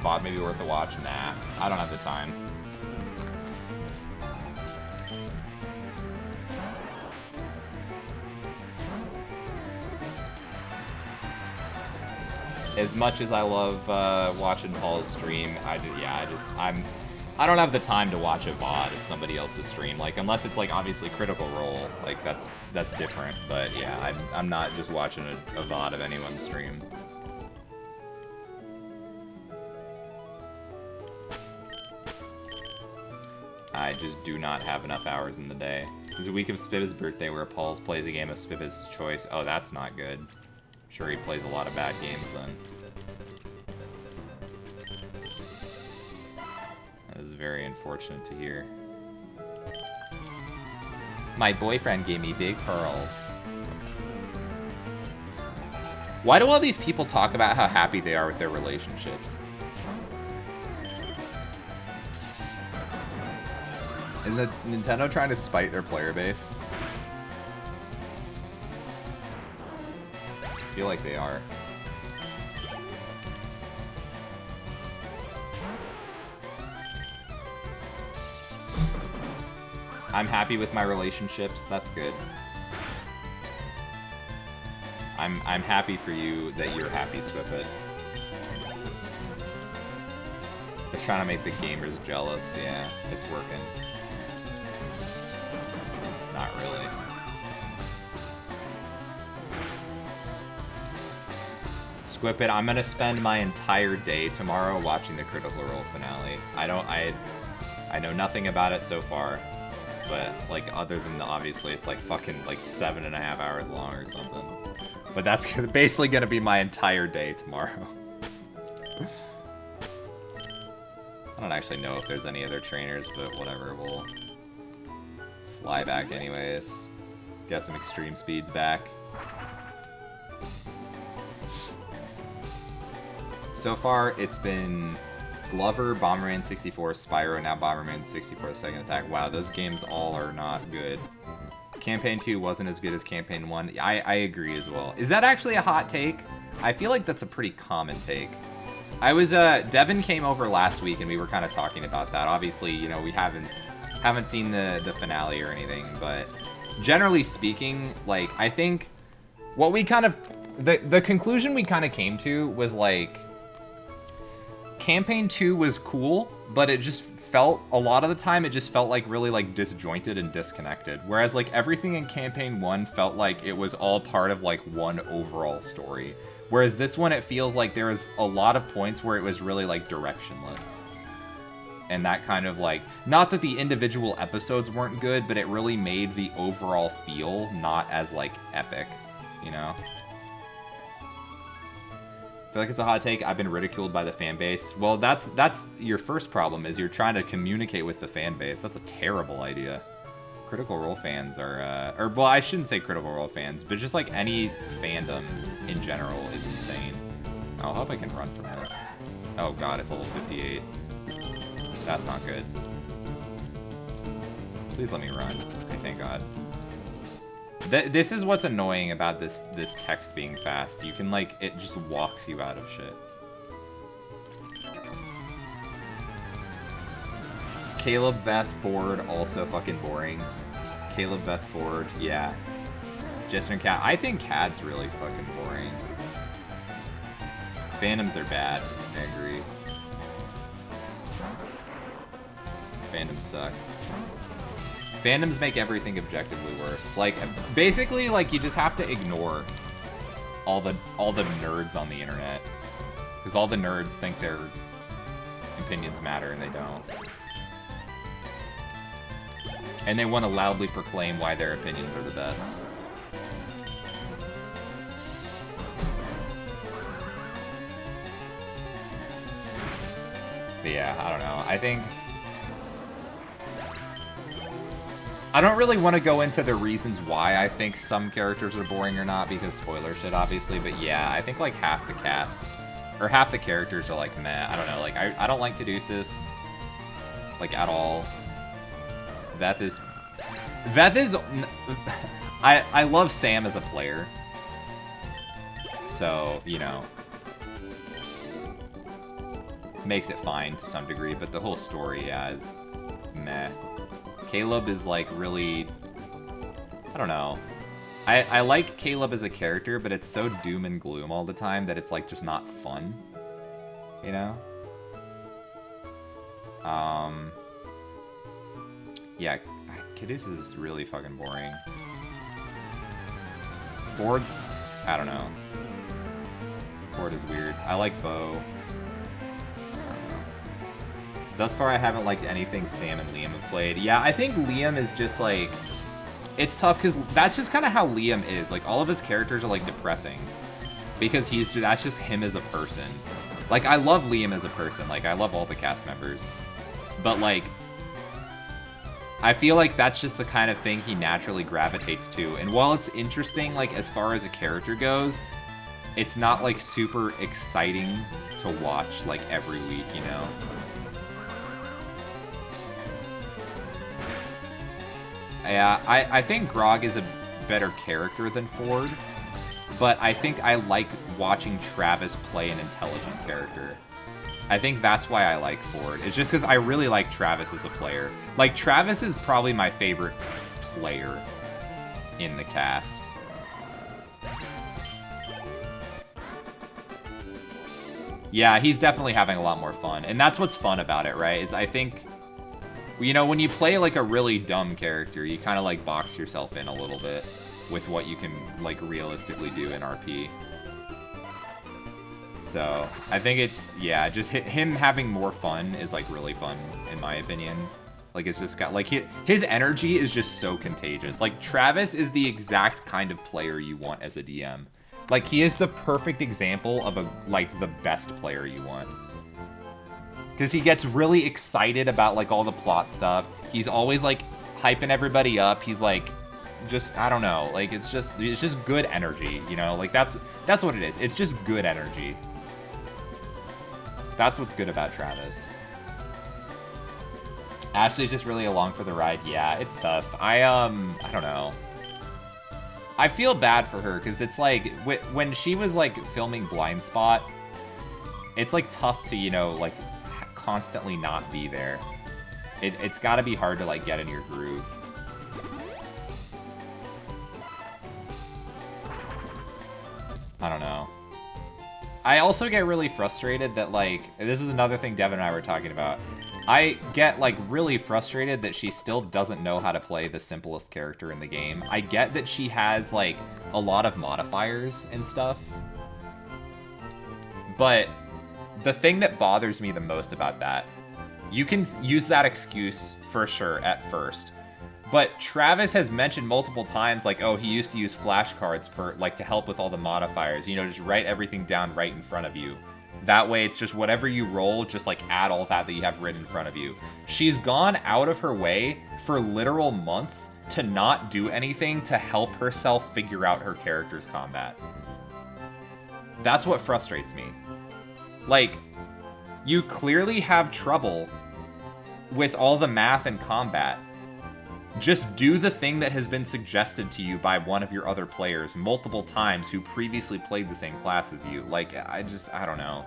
VOD maybe worth a watch? Nah, I don't have the time. As much as I love watching Paul's stream, I don't have the time to watch a VOD of somebody else's stream. Like, unless it's like obviously Critical Role, like that's different. But yeah, I'm not just watching a VOD of anyone's stream. I just do not have enough hours in the day. It's a week of Spiva's birthday where Paul plays a game of Spiva's choice. Oh, that's not good. Sure, he plays a lot of bad games then. That is very unfortunate to hear. My boyfriend gave me big pearls. Why do all these people talk about how happy they are with their relationships? Is it Nintendo trying to spite their player base? I feel like they are. I'm happy with my relationships. That's good. I'm happy for you that you're happy, Swippet. They're trying to make the gamers jealous. Yeah, it's working. Not really. Squippet, I'm gonna spend my entire day tomorrow watching the Critical Role finale. I know nothing about it so far, but like other than obviously it's like fucking like 7.5 hours long or something. But that's basically gonna be my entire day tomorrow. I don't actually know if there's any other trainers, but whatever, we'll fly back anyways. Get some extreme speeds back. So far, it's been Glover, Bomberman 64, Spyro, now Bomberman 64 Second Attack. Wow, those games all are not good. Campaign 2 wasn't as good as Campaign 1. I agree as well. Is that actually a hot take? I feel like that's a pretty common take. I was, Devin came over last week and we were kind of talking about that. Obviously, you know, we haven't seen the finale or anything, but generally speaking, like, I think what we kind of, the conclusion we kind of came to was, like, Campaign 2 was cool, but it just felt, a lot of the time, it just felt like really like disjointed and disconnected. Whereas like everything in Campaign 1 felt like it was all part of like one overall story. Whereas this one, it feels like there was a lot of points where it was really like directionless. And that kind of like, not that the individual episodes weren't good, but it really made the overall feel not as like epic, you know? I feel like it's a hot take. I've been ridiculed by the fan base. Well, that's your first problem, is you're trying to communicate with the fan base. That's a terrible idea. Critical Role fans are, or well, I shouldn't say Critical Role fans, but just like any fandom in general is insane. Oh, I hope I can run from this. Oh god, it's level 58. That's not good. Please let me run. Okay, thank god. This is what's annoying about this text being fast. You can, like, it just walks you out of shit. Caleb Veth Ford, also fucking boring. Caleb Veth Ford, yeah. Jester Cat. I think Cat's really fucking boring. Phantoms are bad. I agree. Phantoms suck. Fandoms make everything objectively worse. Like, basically, like, you just have to ignore all the nerds on the internet. Because all the nerds think their opinions matter, and they don't. And they want to loudly proclaim why their opinions are the best. But yeah, I don't know. I don't really want to go into the reasons why I think some characters are boring or not, because spoiler shit, obviously, but yeah, I think like half the cast, or half the characters are like, meh, I don't know, like, I don't like Caduceus, like, at all. Veth is, I love Sam as a player, so, you know, makes it fine to some degree, but the whole story, yeah, is meh. Caleb is like really, I don't know. I like Caleb as a character, but it's so doom and gloom all the time that it's like just not fun, you know? Yeah, Caduceus is really fucking boring. Ford's, I don't know. Ford is weird. I like Bo. Thus far, I haven't liked anything Sam and Liam have played. Yeah, I think Liam is just, like... It's tough, because that's just kind of how Liam is. Like, all of his characters are, like, depressing. Because that's just him as a person. Like, I love Liam as a person. Like, I love all the cast members. But, like... I feel like that's just the kind of thing he naturally gravitates to. And while it's interesting, like, as far as a character goes, it's not, like, super exciting to watch, like, every week, you know? Yeah, I think Grog is a better character than Ford, but I think I like watching Travis play an intelligent character. I think that's why I like Ford. It's just because I really like Travis as a player. Like, Travis is probably my favorite player in the cast. Yeah, he's definitely having a lot more fun. And that's what's fun about it, right? Is I think... You know, when you play, like, a really dumb character, you kind of, like, box yourself in a little bit with what you can, like, realistically do in RP. So, I think it's, yeah, just him having more fun is, like, really fun, in my opinion. Like, it's just got, like, his energy is just so contagious. Like, Travis is the exact kind of player you want as a DM. Like, he is the perfect example of, the best player you want. Because he gets really excited about, like, all the plot stuff. He's always, like, hyping everybody up. He's, like, just, I don't know. Like, it's just good energy, you know? Like, that's what it is. It's just good energy. That's what's good about Travis. Ashley's just really along for the ride. Yeah, it's tough. I don't know. I feel bad for her, because it's, like, when she was, like, filming Blind Spot, it's, like, tough to, you know, like... constantly not be there. It's got to be hard to, like, get in your groove. I don't know. I also get really frustrated that, like, this is another thing Devin and I were talking about. I get, like, really frustrated that she still doesn't know how to play the simplest character in the game. I get that she has, like, a lot of modifiers and stuff. But... the thing that bothers me the most about that, you can use that excuse for sure at first, but Travis has mentioned multiple times, like, oh, he used to use flashcards for, like, to help with all the modifiers, you know, just write everything down right in front of you. That way, it's just whatever you roll, just, like, add all that you have written in front of you. She's gone out of her way for literal months to not do anything to help herself figure out her character's combat. That's what frustrates me. Like, you clearly have trouble with all the math and combat. Just do the thing that has been suggested to you by one of your other players multiple times who previously played the same class as you. Like, I don't know.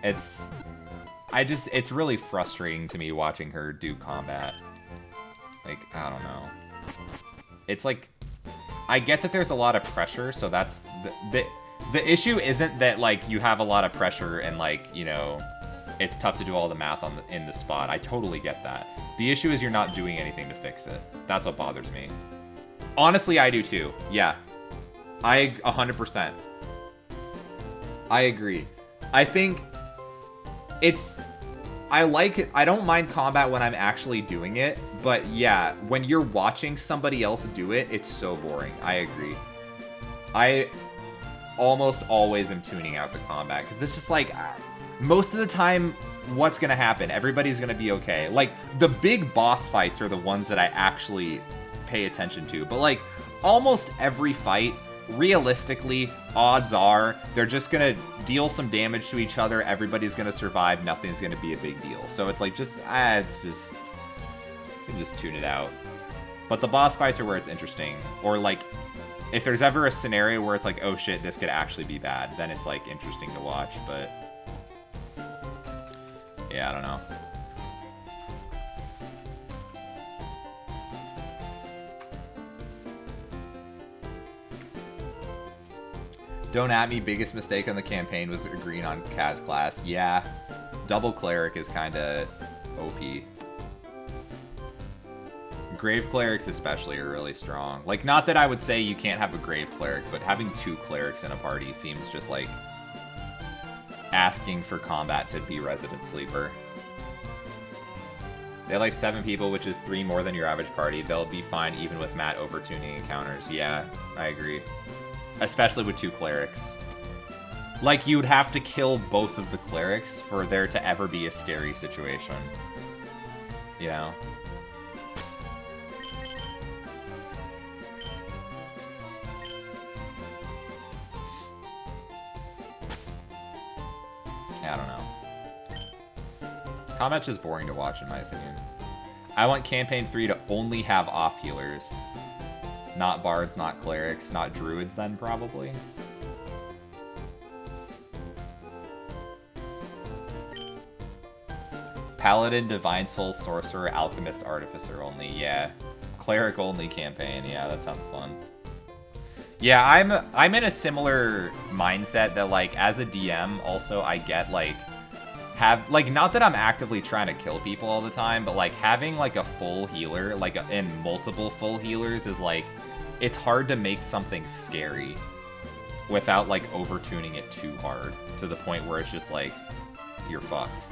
It's really frustrating to me watching her do combat. Like, I don't know. It's like, I get that there's a lot of pressure, so that's the issue isn't that, like, you have a lot of pressure and, like, you know, it's tough to do all the math in the spot. I totally get that. The issue is you're not doing anything to fix it. That's what bothers me. Honestly, I do too. Yeah. 100%. I agree. I think I don't mind combat when I'm actually doing it, but yeah, when you're watching somebody else do it, it's so boring. I agree. I almost always am tuning out the combat because it's just like most of the time what's gonna happen, everybody's gonna be okay. Like the big boss fights are the ones that I actually pay attention to, but like almost every fight, realistically, odds are they're just gonna deal some damage to each other, everybody's gonna survive, nothing's gonna be a big deal. So it's like you can just tune it out. But the boss fights are where it's interesting, or like if there's ever a scenario where it's like, oh shit, this could actually be bad, then it's like interesting to watch. But yeah, I don't know. Don't at me, biggest mistake on the campaign was agreeing on Kaz class. Yeah, double cleric is kind of OP. Grave clerics especially are really strong. Like, not that I would say you can't have a grave cleric, but having 2 clerics in a party seems just like asking for combat to be resident sleeper. They have like 7 people, which is 3 more than your average party. They'll be fine even with Matt overtuning encounters. Yeah, I agree. Especially with 2 clerics. Like, you'd have to kill both of the clerics for there to ever be a scary situation. You know? I don't know. Combat's just boring to watch, in my opinion. I want Campaign 3 to only have off healers. Not bards, not clerics, not druids then, probably. Paladin, Divine Soul, Sorcerer, Alchemist, Artificer only, yeah. Cleric only campaign, yeah, that sounds fun. Yeah, I'm in a similar mindset that, like, as a DM, also, I get, like, not that I'm actively trying to kill people all the time, but, like, having, like, a full healer, like, and multiple full healers is, like, it's hard to make something scary without, like, overtuning it too hard to the point where it's just, like, you're fucked.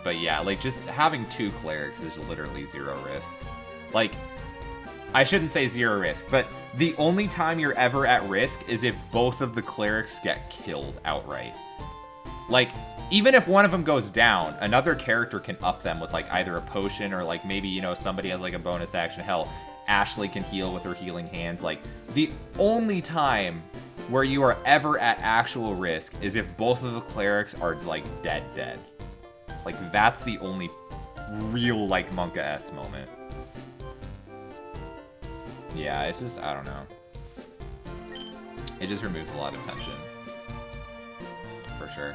But yeah, like, just having 2 clerics is literally 0 risk. Like, I shouldn't say 0 risk, but the only time you're ever at risk is if both of the clerics get killed outright. Like, even if one of them goes down, another character can up them with, like, either a potion or, like, maybe, you know, somebody has, like, a bonus action. Hell, Ashley can heal with her healing hands. Like, the only time where you are ever at actual risk is if both of the clerics are, like, dead. Like, that's the only real, like, Monka-esque moment. Yeah, it's just, I don't know. It just removes a lot of tension. For sure.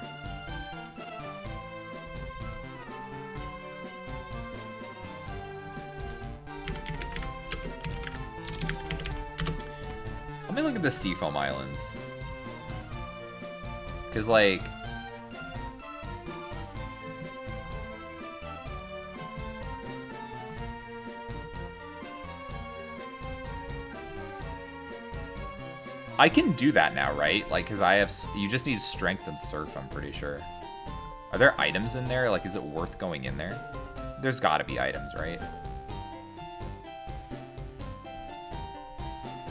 Let me look at the Seafoam Islands. Because, like... I can do that now, right? Like, because I have... You just need strength and surf, I'm pretty sure. Are there items in there? Like, is it worth going in there? There's gotta be items, right?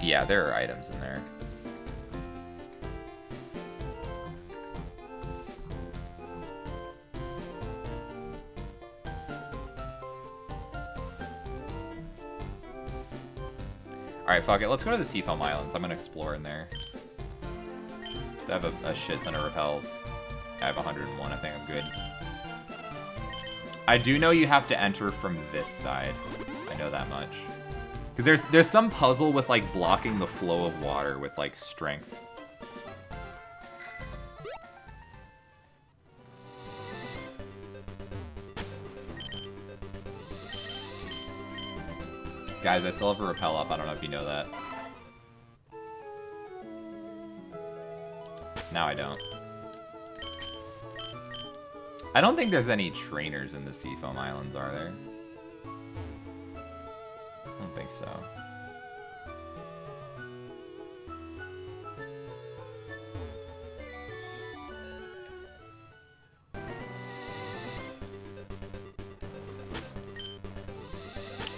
Yeah, there are items in there. Alright, fuck it. Let's go to the Seafoam Islands. I'm gonna explore in there. I have a shit ton of repels. I have 101. I think I'm good. I do know you have to enter from this side. I know that much. Cause there's some puzzle with, like, blocking the flow of water with, like, strength. Guys, I still have a rappel up. I don't know if you know that. Now I don't. I don't think there's any trainers in the Seafoam Islands, are there? I don't think so.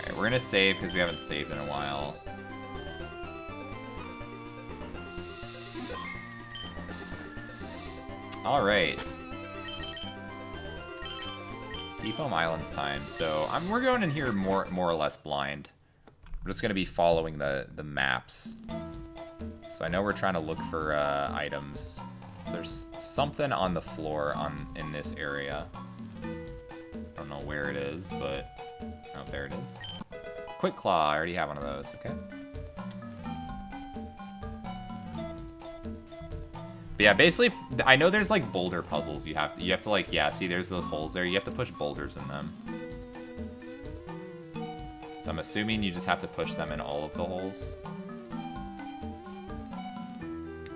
Alright, we're gonna save because we haven't saved in a while. Alright. Seafoam Islands time. So we're going in here more or less blind. We're just gonna be following the maps. So I know we're trying to look for items. There's something on the floor in this area. I don't know where it is, but oh, there it is. Quick Claw. I already have one of those. Okay. But yeah, basically, I know there's, like, boulder puzzles you have to, like, yeah, see, there's those holes there. You have to push boulders in them. So I'm assuming you just have to push them in all of the holes.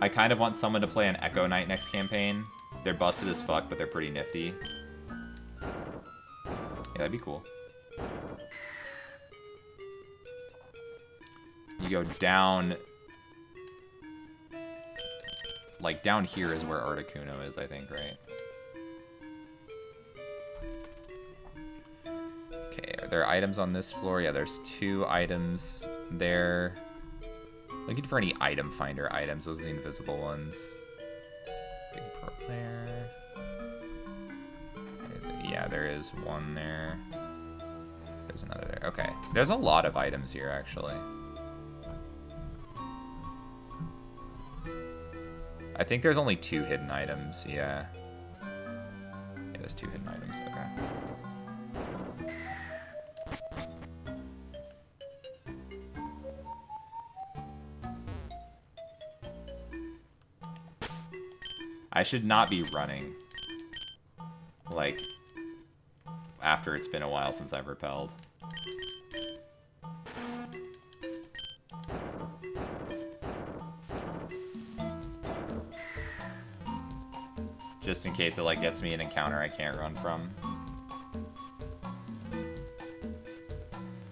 I kind of want someone to play an Echo Knight next campaign. They're busted as fuck, but they're pretty nifty. Yeah, that'd be cool. You go down... Like, down here is where Articuno is, I think, right? there are items on this floor. Yeah, there's 2 items there. Looking for any item finder items. Those are the invisible ones. Big pearl there. Yeah, there is one there. There's another there. Okay. There's a lot of items here, actually. I think there's only 2 hidden items. Yeah. Yeah, there's 2 hidden items. Okay. I should not be running. Like, after it's been a while since I've repelled. Just in case it, like, gets me an encounter I can't run from.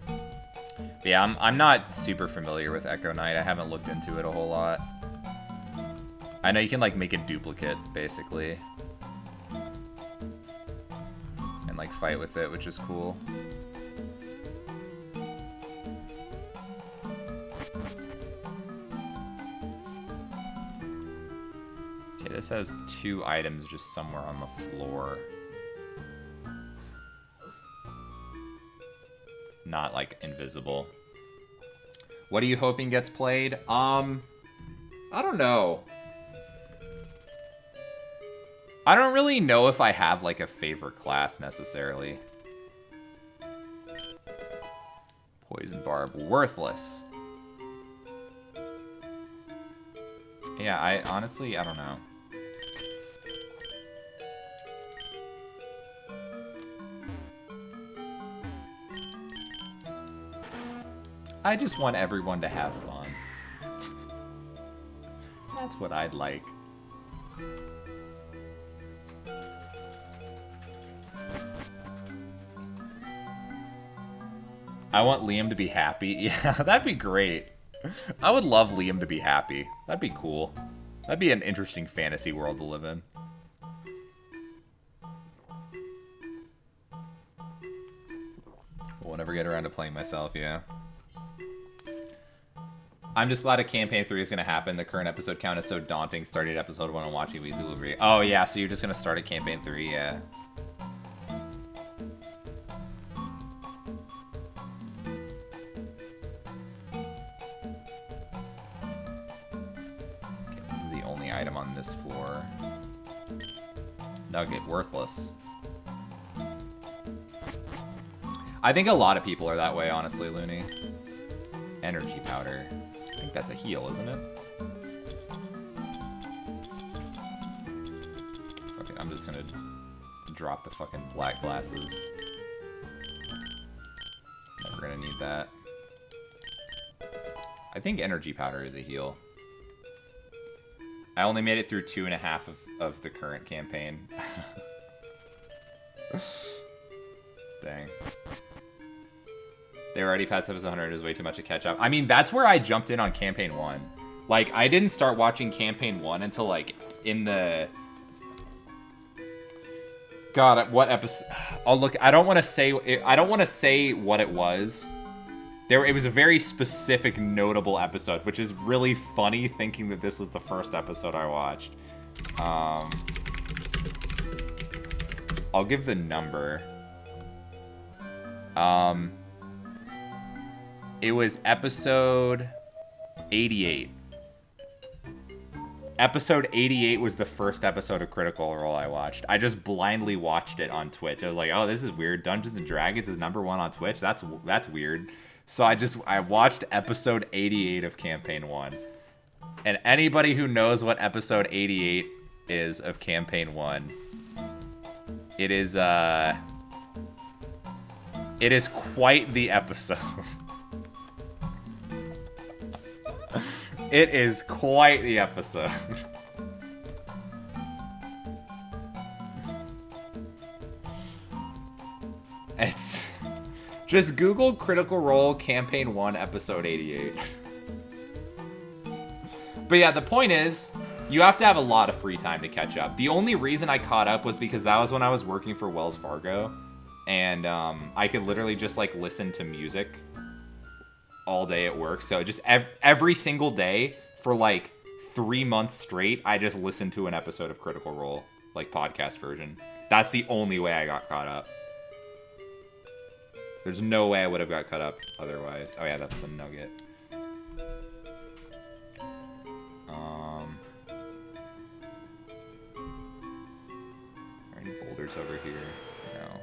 But yeah, I'm not super familiar with Echo Knight. I haven't looked into it a whole lot. I know you can, like, make a duplicate, basically. And, like, fight with it, which is cool. Okay, this has 2 items just somewhere on the floor. Not, like, invisible. What are you hoping gets played? I don't know. I don't really know if I have, like, a favorite class, necessarily. Poison Barb. Worthless. Yeah, I honestly don't know. I just want everyone to have fun. That's what I'd like. I want Liam to be happy. Yeah, that'd be great. I would love Liam to be happy. That'd be cool. That'd be an interesting fantasy world to live in. We'll never get around to playing myself, yeah. I'm just glad a campaign 3 is going to happen. The current episode count is so daunting. Starting at episode 1 and watching weekly delivery. Oh, yeah, so you're just going to start a campaign 3, yeah. Item on this floor. Nugget, worthless. I think a lot of people are that way, honestly, Looney. Energy powder. I think that's a heal, isn't it? Okay, I'm just gonna drop the fucking black glasses. Never gonna need that. I think energy powder is a heal. I only made it through 2.5 of the current campaign. Dang. They were already past episode 100. Is way too much to catch up. I mean, that's where I jumped in on campaign 1. Like, I didn't start watching campaign 1 until, like, in the... God, what episode... Oh, look, I don't want to say what it was. It was a very specific, notable episode, which is really funny thinking that this was the first episode I watched. I'll give the number. It was episode 88. Episode 88 was the first episode of Critical Role I watched. I just blindly watched it on Twitch. I was like, oh, this is weird. Dungeons & Dragons is #1 on Twitch? That's weird. So I watched episode 88 of Campaign 1. And anybody who knows what episode 88 is of Campaign 1, it is quite the episode. It is quite the episode. It's... Just Google Critical Role Campaign 1 Episode 88. But yeah, the point is, you have to have a lot of free time to catch up. The only reason I caught up was because that was when I was working for Wells Fargo. and I could literally just like listen to music all day at work. So just every single day for like 3 months straight, I just listened to an episode of Critical Role, like podcast version. That's the only way I got caught up. There's no way I would have got caught up otherwise. Oh yeah, that's the nugget. Are any boulders over here? No.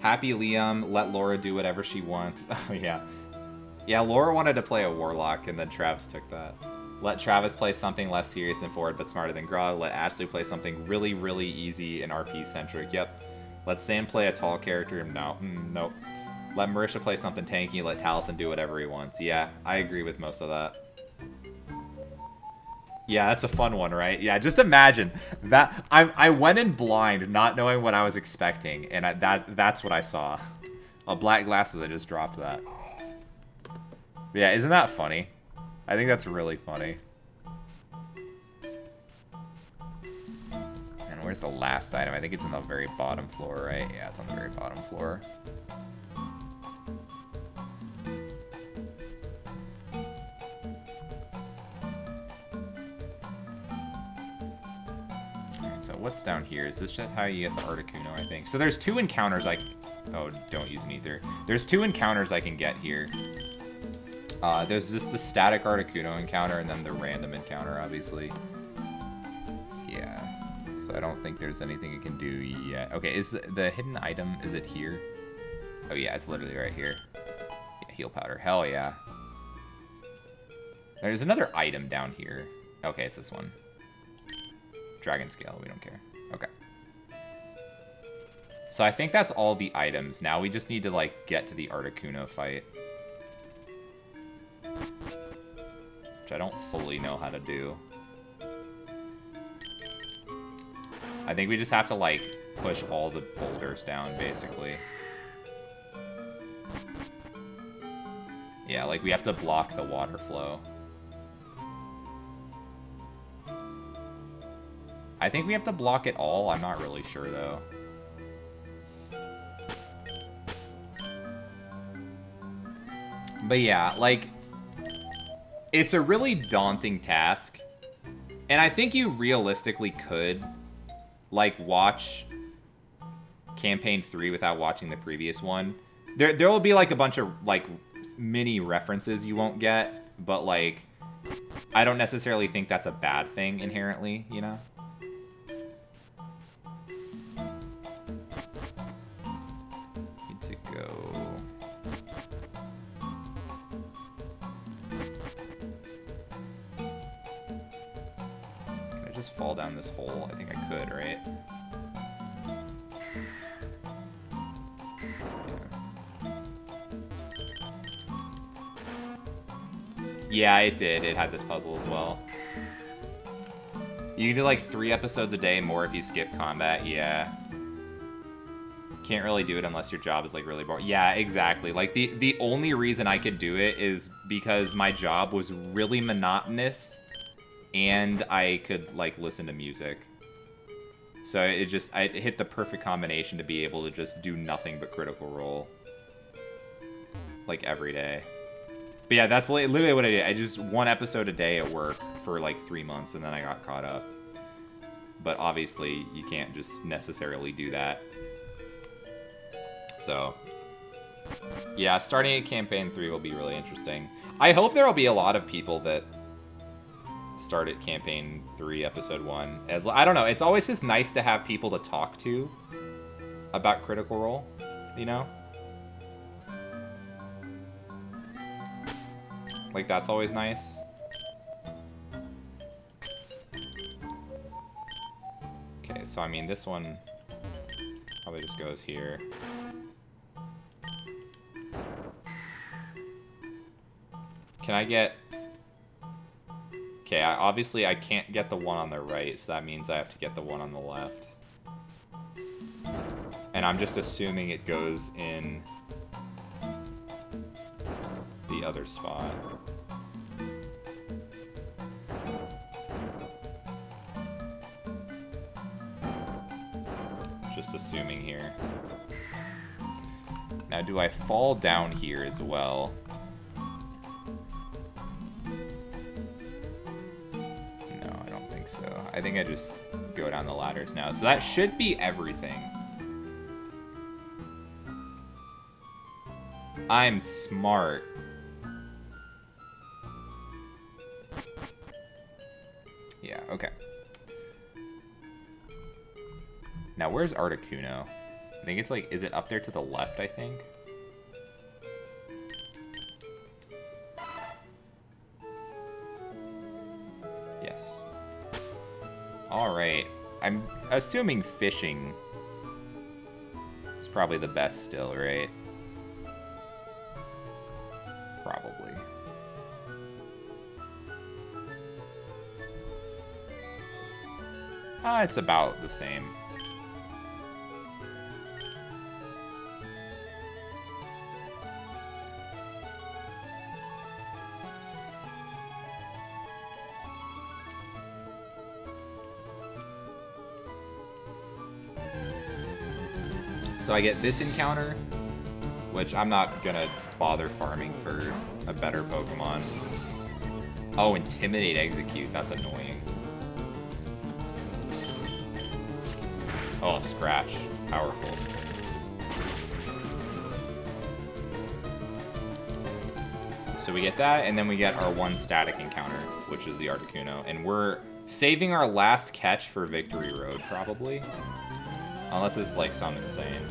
Happy Liam, let Laura do whatever she wants. Oh yeah. Yeah, Laura wanted to play a Warlock, and then Travis took that. Let Travis play something less serious than Forward, but smarter than Grog. Let Ashley play something really, really easy and RP-centric. Yep. Let Sam play a tall character. No. Nope. Let Marisha play something tanky. Let Taliesin do whatever he wants. Yeah, I agree with most of that. Yeah, that's a fun one, right? Yeah, just imagine that. I went in blind, not knowing what I was expecting, and that's what I saw. Oh, black glasses, I just dropped that. Yeah, isn't that funny? I think that's really funny. And where's the last item? I think it's on the very bottom floor, right? Yeah, it's on the very bottom floor. Alright, so what's down here? Is this just how you get the Articuno, I think? So there's 2 encounters Oh, don't use an ether. There's 2 encounters I can get here. There's just the static Articuno encounter and then the random encounter, obviously. Yeah. So I don't think there's anything you can do yet. Okay, is the hidden item, is it here? Oh yeah, it's literally right here. Yeah, heal powder. Hell yeah. There's another item down here. Okay, it's this one. Dragon scale, we don't care. Okay. So I think that's all the items. Now we just need to, like, get to the Articuno fight. Which I don't fully know how to do. I think we just have to, like, push all the boulders down, basically. Yeah, like, we have to block the water flow. I think we have to block it all. I'm not really sure, though. But yeah, like, it's a really daunting task. And I think you realistically could, like, watch Campaign 3 without watching the previous one. There will be, like, a bunch of, like, mini references you won't get. But, like, I don't necessarily think that's a bad thing inherently, you know? Need to go... Just fall down this hole? I think I could, right? Yeah, it did. It had this puzzle as well. You can do like 3 episodes a day more if you skip combat. Yeah. Can't really do it unless your job is like really boring. Yeah, exactly. Like the only reason I could do it is because my job was really monotonous. And I could, like, listen to music. So it hit the perfect combination to be able to just do nothing but Critical Role. Like, every day. But yeah, that's literally what I did. I just 1 episode a day at work for, like, 3 months, and then I got caught up. But obviously, you can't just necessarily do that. So, yeah, starting at Campaign 3 will be really interesting. I hope there will be a lot of people that start at Campaign 3, Episode 1. I don't know, it's always just nice to have people to talk to about Critical Role, you know? Like, that's always nice. Okay, so I mean, this one probably just goes here. Can I get... Okay, obviously I can't get the one on the right, so that means I have to get the one on the left. And I'm just assuming it goes in the other spot. just assuming here. Now, do I fall down here as well? No, I don't think so. I think I just go down the ladders now. So that should be everything. I'm smart. Yeah, okay. Now, where's Articuno? I think it's like, is it up there to the left, I think? Yes. Alright. I'm assuming fishing is probably the best still, right? Probably. It's about the same. So I get this encounter, which I'm not gonna bother farming for a better Pokemon. Oh, Intimidate Execute, that's annoying. Oh, Scratch, powerful. So we get that, and then we get our one static encounter, which is the Articuno. And we're saving our last catch for Victory Road, probably. Unless it's like something insane.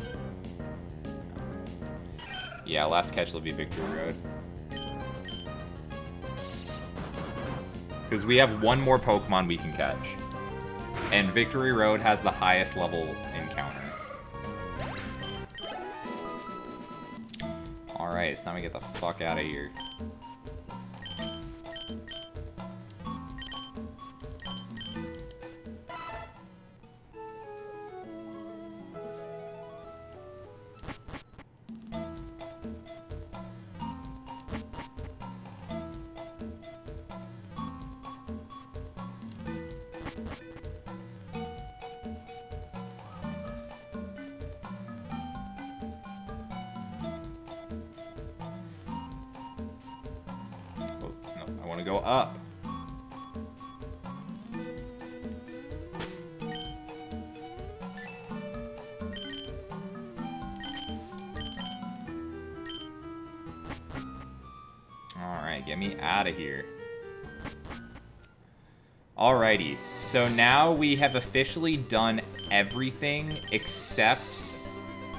Yeah, last catch will be Victory Road. Because we have one more Pokemon we can catch. And Victory Road has the highest level encounter. Alright, it's time to get the fuck out of here. Go up. Alright, get me out of here. Alrighty, so now we have officially done everything except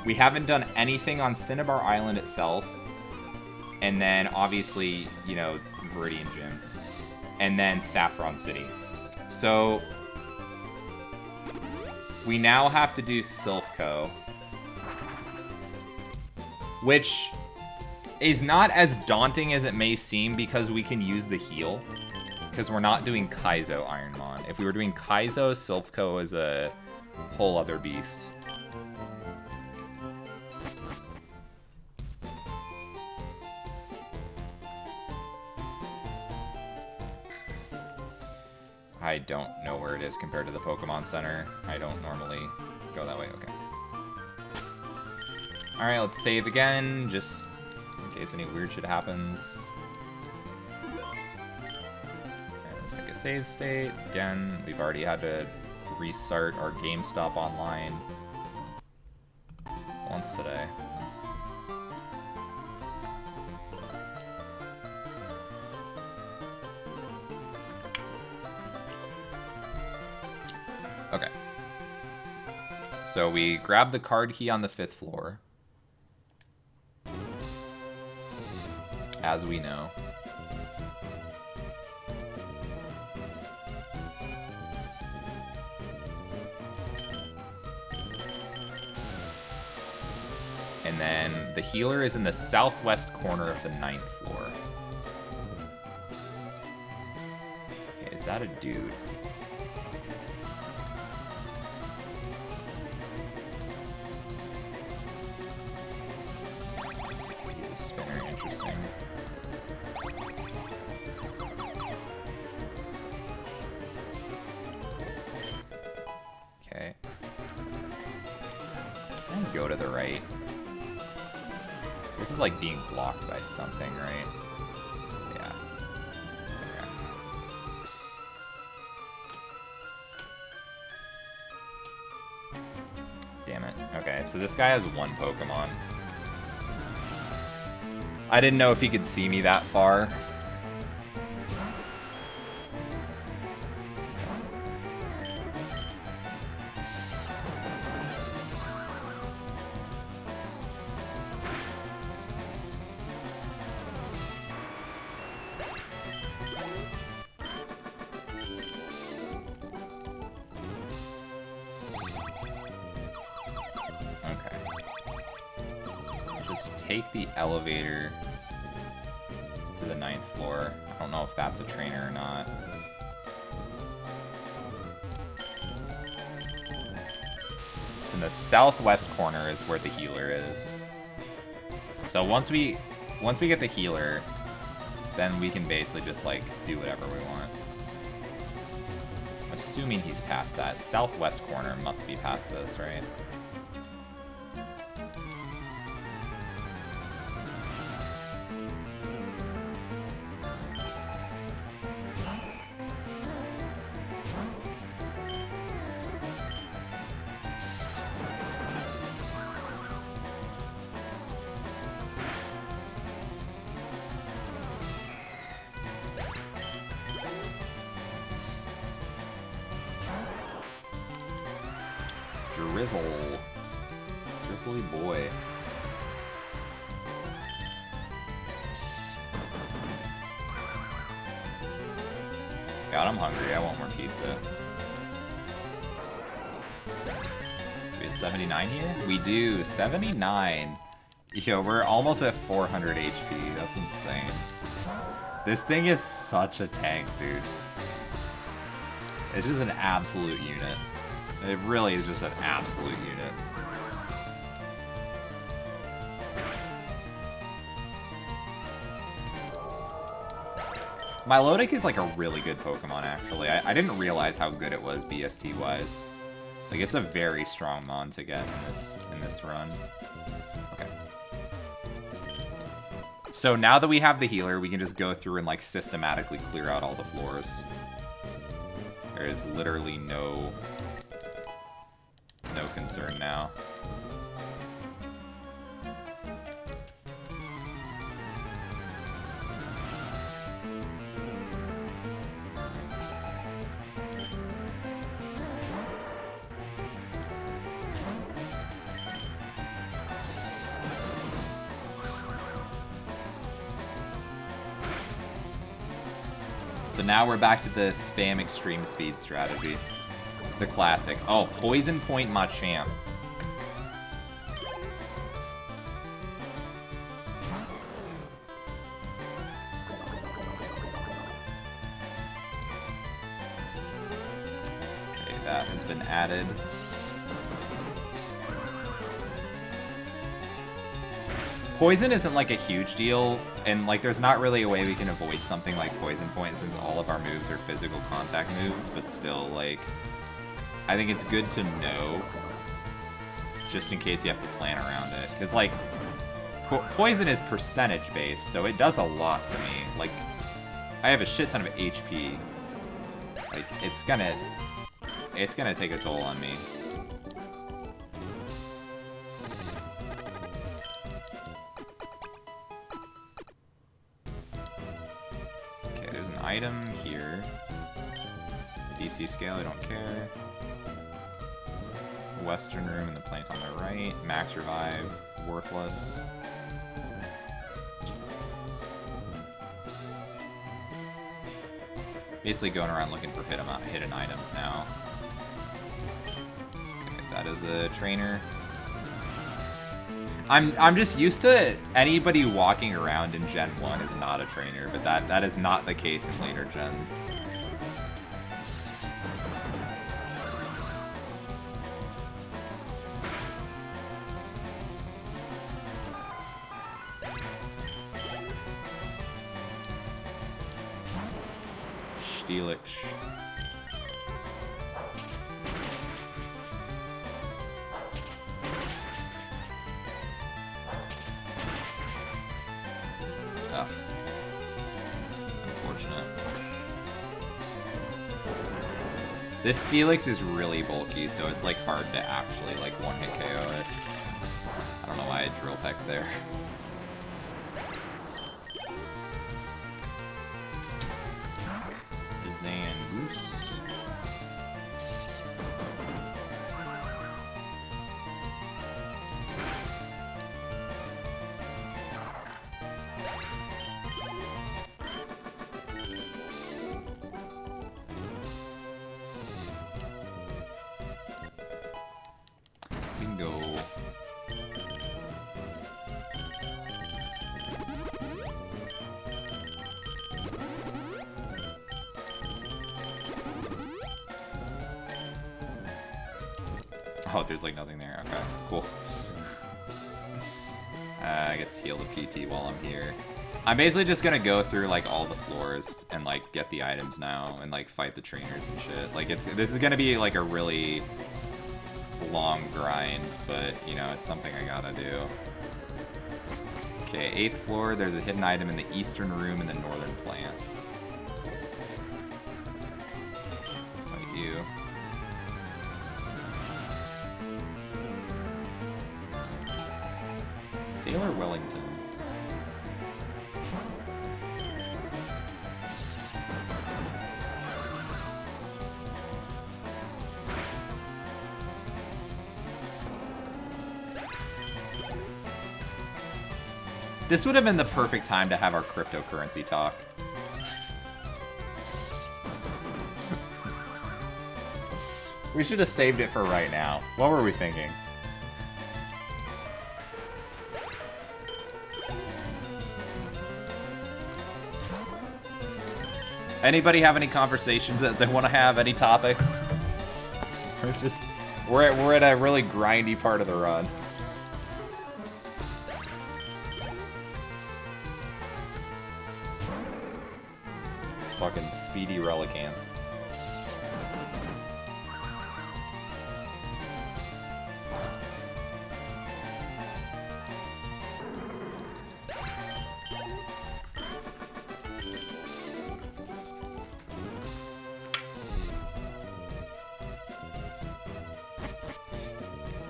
we haven't done anything on Cinnabar Island itself. And then, obviously, you know, Viridian Gym. And then Saffron City. So, we now have to do Silphco. Which is not as daunting as it may seem because we can use the heal. Because we're not doing Kaizo Ironmon. If we were doing Kaizo, Silphco is a whole other beast. I don't know where it is compared to the Pokemon Center. I don't normally go that way. Okay. Alright, let's save again, just in case any weird shit happens. Alright, let's make a save state. Again, we've already had to restart our GameStop online once today. Okay. So we grab the card key on the 5th floor. As we know. And then the healer is in the southwest corner of the 9th floor. Okay, is that a dude? Spinner, interesting. Okay. go to the right. This is like being blocked by something, right? Yeah. Okay. Damn it. Okay, so this guy has one Pokemon. I didn't know if he could see me that far. Take the elevator to the 9th floor. I don't know if that's a trainer or not. It's in the southwest corner is where the healer is. So once we get the healer, then we can basically just like do whatever we want. I'm assuming he's past that. Southwest corner must be past this, right? Drizzly boy. God, I'm hungry. I want more pizza. We had 79 here? We do. 79. Yo, we're almost at 400 HP. That's insane. This thing is such a tank, dude. It's just an absolute unit. It really is just an absolute unit. Milotic is like a really good Pokemon, actually. I didn't realize how good it was BST-wise. Like, it's a very strong Mon to get in this run. Okay. So now that we have the healer, we can just go through and like systematically clear out all the floors. There is literally no concern now. So now we're back to the spam extreme speed strategy. The classic. Oh, Poison Point Machamp. Okay, that has been added. Poison isn't like a huge deal, and like there's not really a way we can avoid something like Poison Point since all of our moves are physical contact moves, but still, like, I think it's good to know just in case you have to plan around it. Because, like, Poison is percentage based, so it does a lot to me. Like, I have a shit ton of HP. Like, it's gonna take a toll on me. Item here. Deep Sea Scale, I don't care. Western Room and the plant on the right. Max Revive, worthless. Basically going around looking for hidden items now. Okay, that is a trainer. I'm just used to anybody walking around in Gen 1 is not a trainer, but that is not the case in later gens. Steelix. This Steelix is really bulky, so it's like hard to actually like one-hit KO it. I don't know why I drill pecked there. Zangoose. Bingo. Oh, there's like nothing there. Okay, cool. I guess heal the PP while I'm here. I'm basically just gonna go through like all the floors and like get the items now and like fight the trainers and shit. Like this is gonna be like a really long grind, but you know, it's something I gotta do. Okay, 8th floor, there's a hidden item in the eastern room in the northern plant. So fight you. Sailor Wellington. This would have been the perfect time to have our cryptocurrency talk. We should have saved it for right now. What were we thinking? Anybody have any conversations that they want to have? Any topics? We're at a really grindy part of the run. This fucking speedy Relicanth.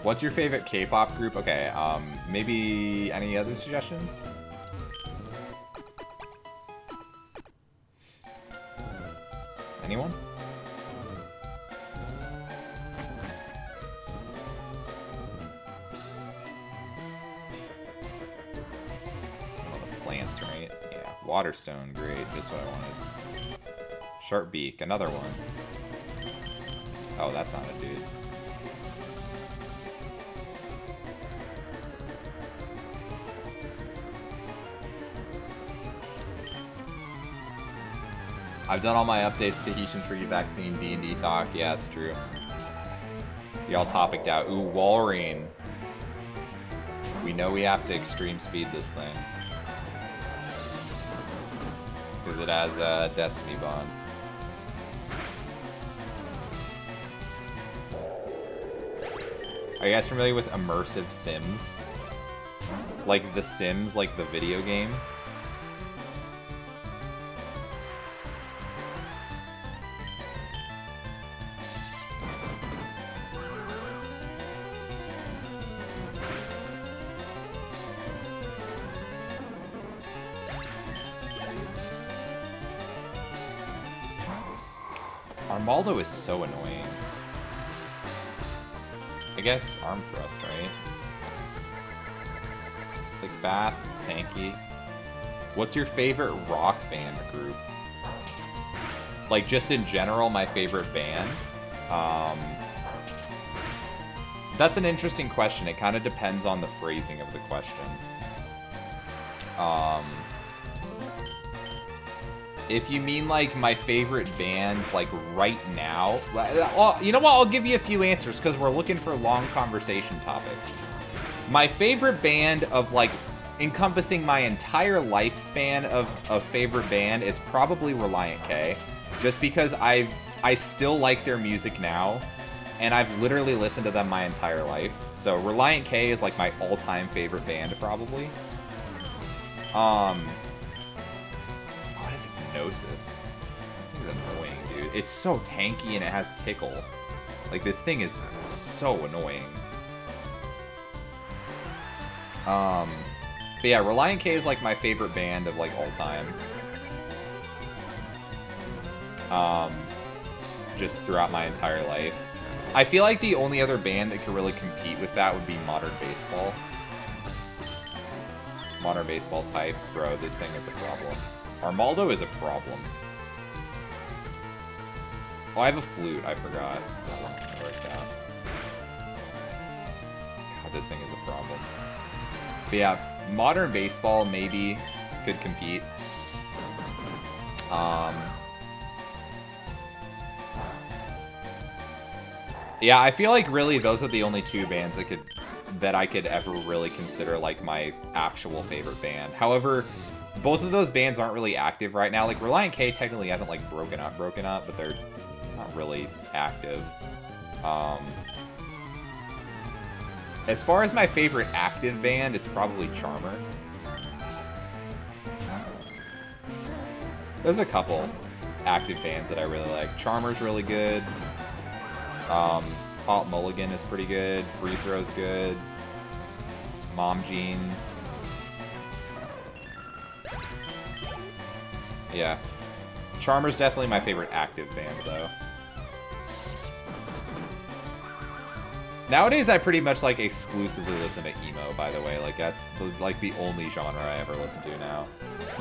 What's your favorite K-pop group? Okay, maybe any other suggestions? Anyone? Oh, the plants, right? Yeah, Waterstone, great, just what I wanted. Sharp Beak, another one. Oh, that's not a dude. I've done all my updates to Tahitian Tree Vaccine D&D talk. Yeah, it's true. Y'all topicked out. Ooh, Walrein. We know we have to extreme speed this thing. Because it has a Destiny Bond. Are you guys familiar with immersive sims? Like The Sims, like the video game? Armaldo is so annoying. I guess Arm Thrust, right? It's like fast, it's tanky. What's your favorite rock band group? Like just in general, my favorite band? That's an interesting question. It kind of depends on the phrasing of the question. If you mean like my favorite band, like right now, well, you know what? I'll give you a few answers because we're looking for long conversation topics. My favorite band of like encompassing my entire lifespan of favorite band is probably Reliant K, just because I still like their music now, and I've literally listened to them my entire life. So Reliant K is like my all-time favorite band, probably. What is it? Gnosis. What's thing's annoying, dude. It's so tanky and it has tickle. Like, this thing is so annoying. But yeah, Relient K is like my favorite band of like all time. Just throughout my entire life. I feel like the only other band that could really compete with that would be Modern Baseball. Modern Baseball's hype. Bro, this thing is a problem. Armaldo is a problem. Oh, I have a flute. I forgot. Where it's at. God, this thing is a problem. But yeah, Modern Baseball maybe could compete. Yeah, I feel like really those are the only two bands that I could ever really consider like my actual favorite band. However, both of those bands aren't really active right now. Like Relient K technically hasn't like broken up, but they're not really active. As far as my favorite active band, it's probably Charmer. There's a couple active bands that I really like. Charmer's really good. Pop Mulligan is pretty good. Free Throw's good. Mom Jeans. Yeah. Charmer's definitely my favorite active band, though. Nowadays, I pretty much, like, exclusively listen to emo, by the way. Like, that's, like, the only genre I ever listen to now.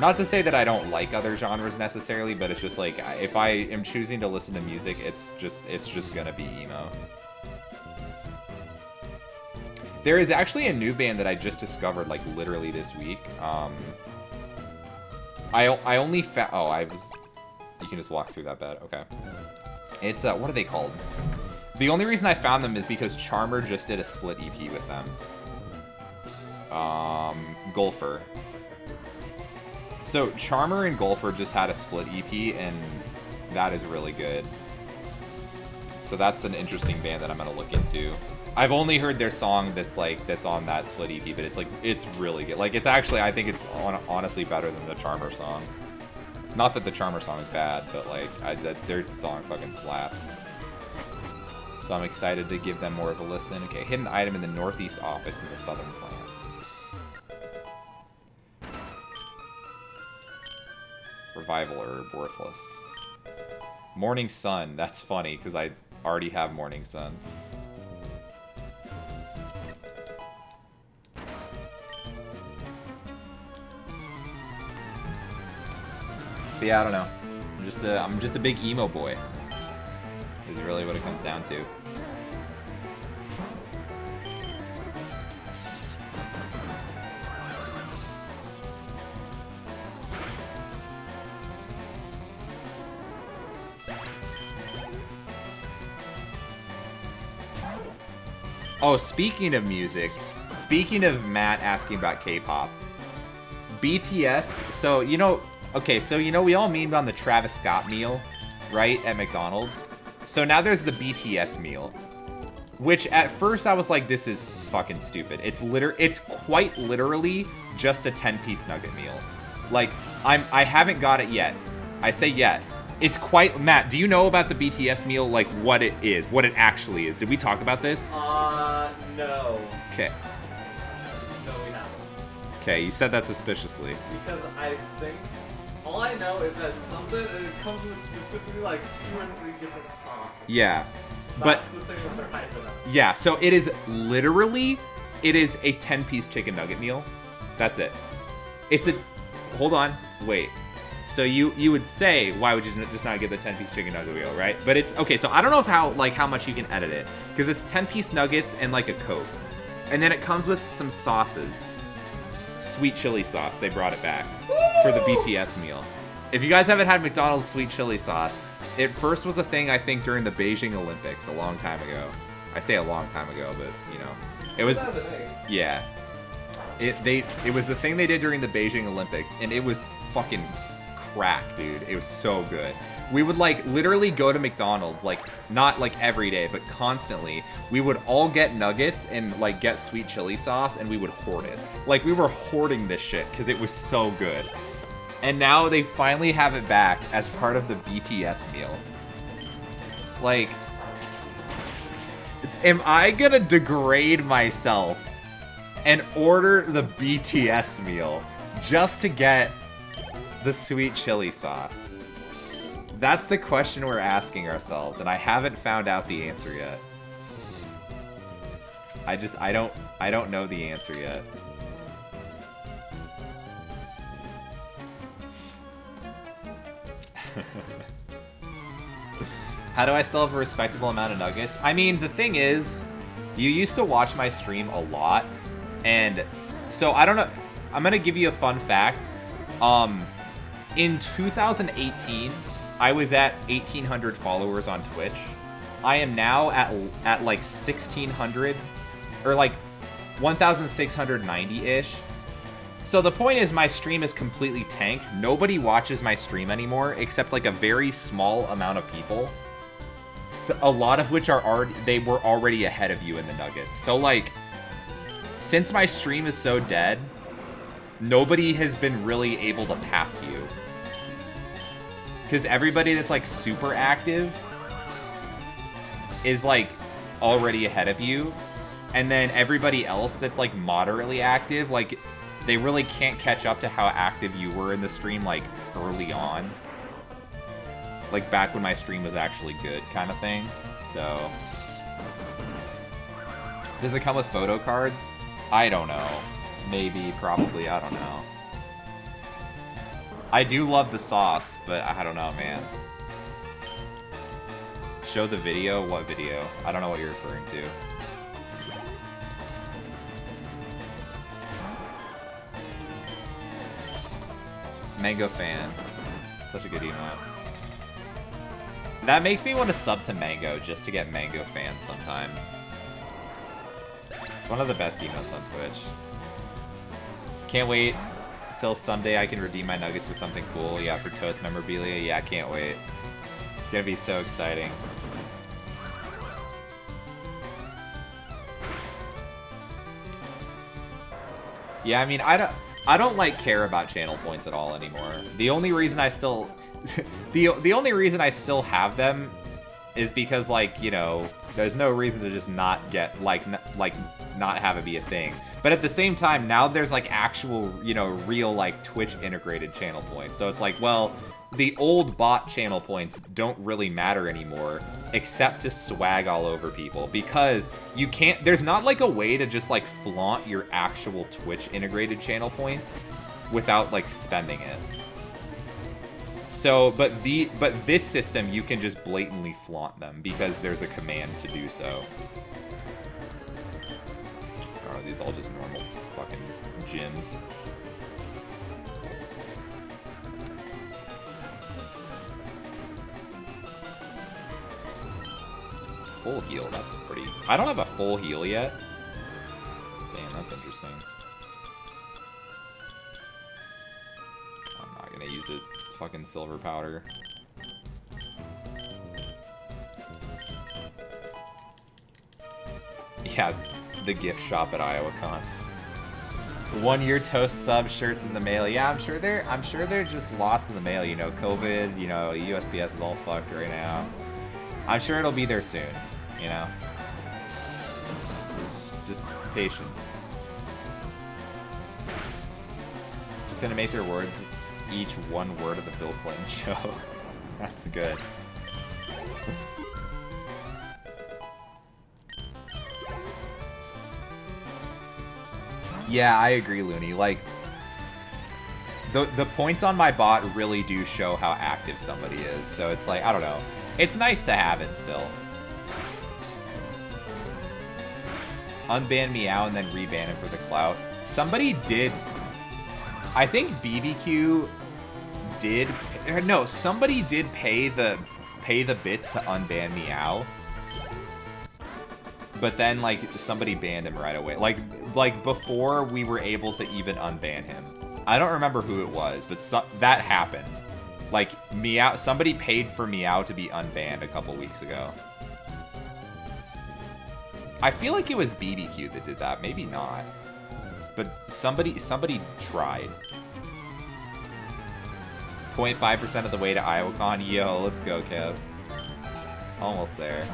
Not to say that I don't like other genres necessarily, but it's just, like, if I am choosing to listen to music, it's just gonna be emo. There is actually a new band that I just discovered, like, literally this week. I only found... Oh, I was... You can just walk through that bed. Okay. It's, what are they called? The only reason I found them is because Charmer just did a split EP with them. Golfer. So, Charmer and Golfer just had a split EP, and that is really good. So that's an interesting band that I'm gonna look into. I've only heard their song that's on that split EP, but it's really good. Like, it's actually, I think it's honestly better than the Charmer song. Not that the Charmer song is bad, but like, their song fucking slaps. So I'm excited to give them more of a listen. Okay, hidden item in the northeast office in the southern plant. Revival herb, worthless. Morning sun, that's funny, because I already have morning sun. But yeah, I don't know. I'm just a big emo boy. Is really what it comes down to. Oh, speaking of music, speaking of Matt asking about K-pop, BTS, so, you know, okay, so, you know, we all memed on the Travis Scott meal, right, at McDonald's? So now there's the BTS meal, which at first I was like, this is fucking stupid. It's quite literally just a 10-piece nugget meal. Like, I haven't got it yet. I say yet. It's quite, Matt, do you know about the BTS meal, like what it is, what it actually is? Did we talk about this? No. Okay. No, we haven't. Okay, you said that suspiciously. Because I think, all I know is that something, and it comes with specifically like 2 or 3 different sauces. Yeah. That's the thing that they're hyping up. Yeah, so it is literally, it is a 10-piece chicken nugget meal. That's it. It's a, hold on, wait. So you would say, why would you just not get the 10-piece chicken nugget meal, right? But it's, okay, so I don't know if how much you can edit it. Because it's 10-piece nuggets and like a Coke. And then it comes with some sauces. Sweet chili sauce, they brought it back for the BTS meal. If you guys haven't had McDonald's sweet chili sauce, it first was a thing I think during the Beijing Olympics a long time ago. I say a long time ago, but you know, it was, yeah. It was the thing they did during the Beijing Olympics, and it was fucking crack, dude. It was so good. We would like literally go to McDonald's, like not like every day, but constantly. We would all get nuggets and like get sweet chili sauce, and we would hoard it. Like we were hoarding this shit because it was so good. And now they finally have it back as part of the BTS meal. Like, am I gonna degrade myself and order the BTS meal just to get the sweet chili sauce? That's the question we're asking ourselves, and I haven't found out the answer yet. I don't know the answer yet. How do I still have a respectable amount of nuggets? I mean, the thing is, you used to watch my stream a lot, and so I don't know. I'm gonna give you a fun fact. In 2018, I was at 1,800 followers on Twitch. I am now at like 1,600, or like 1,690-ish. So the point is, my stream is completely tanked. Nobody watches my stream anymore, except like a very small amount of people. So, a lot of which are already ahead of you in the nuggets. So like, since my stream is so dead, nobody has been really able to pass you. Because everybody that's like super active is like already ahead of you. And then everybody else that's like moderately active, like they really can't catch up to how active you were in the stream like early on. Like back when my stream was actually good kind of thing. So does it come with photo cards? I don't know. Maybe, probably, I don't know. I do love the sauce, but I don't know, man. Show the video? What video? I don't know what you're referring to. Mango fan. Such a good emote. That makes me want to sub to Mango just to get Mango fans sometimes. It's one of the best emotes on Twitch. Can't wait until someday I can redeem my nuggets for something cool. Yeah, for Toast memorabilia. Yeah, I can't wait. It's gonna be so exciting. Yeah, I mean, I don't like care about channel points at all anymore. The only reason I still the only reason I still have them is because, like, you know, there's no reason to just not get not have it be a thing. But at the same time, now there's like actual, you know, real like Twitch integrated channel points. So it's like, well, the old bot channel points don't really matter anymore, except to swag all over people, because you can't, there's not like a way to just like flaunt your actual Twitch integrated channel points without like spending it. So, but this system, you can just blatantly flaunt them because there's a command to do so. Or are these all just normal fucking gyms? Full heal, that's pretty... I don't have a full heal yet. Damn, that's interesting. I'm not gonna use it. Fucking silver powder. Yeah, the gift shop at IowaCon. 1 year Toast sub shirts in the mail. Yeah, I'm sure they're just lost in the mail. You know, COVID, you know, USPS is all fucked right now. I'm sure it'll be there soon, you know. Just patience. Just animate their words, each one word of the Bill Clinton show. That's good. Yeah, I agree, Looney. Like, the points on my bot really do show how active somebody is. So it's like, I don't know. It's nice to have it still. Unban Meow and then reban him for the clout. Somebody did... I think BBQ did... No, somebody did pay the bits to unban Meow. But then, like, somebody banned him right away. Like before we were able to even unban him. I don't remember who it was, but that happened. Like, Meow, somebody paid for Meow to be unbanned a couple weeks ago. I feel like it was BBQ that did that. Maybe not. But somebody tried. 0.5% of the way to IowaCon. Yo, let's go, Kev. Almost there.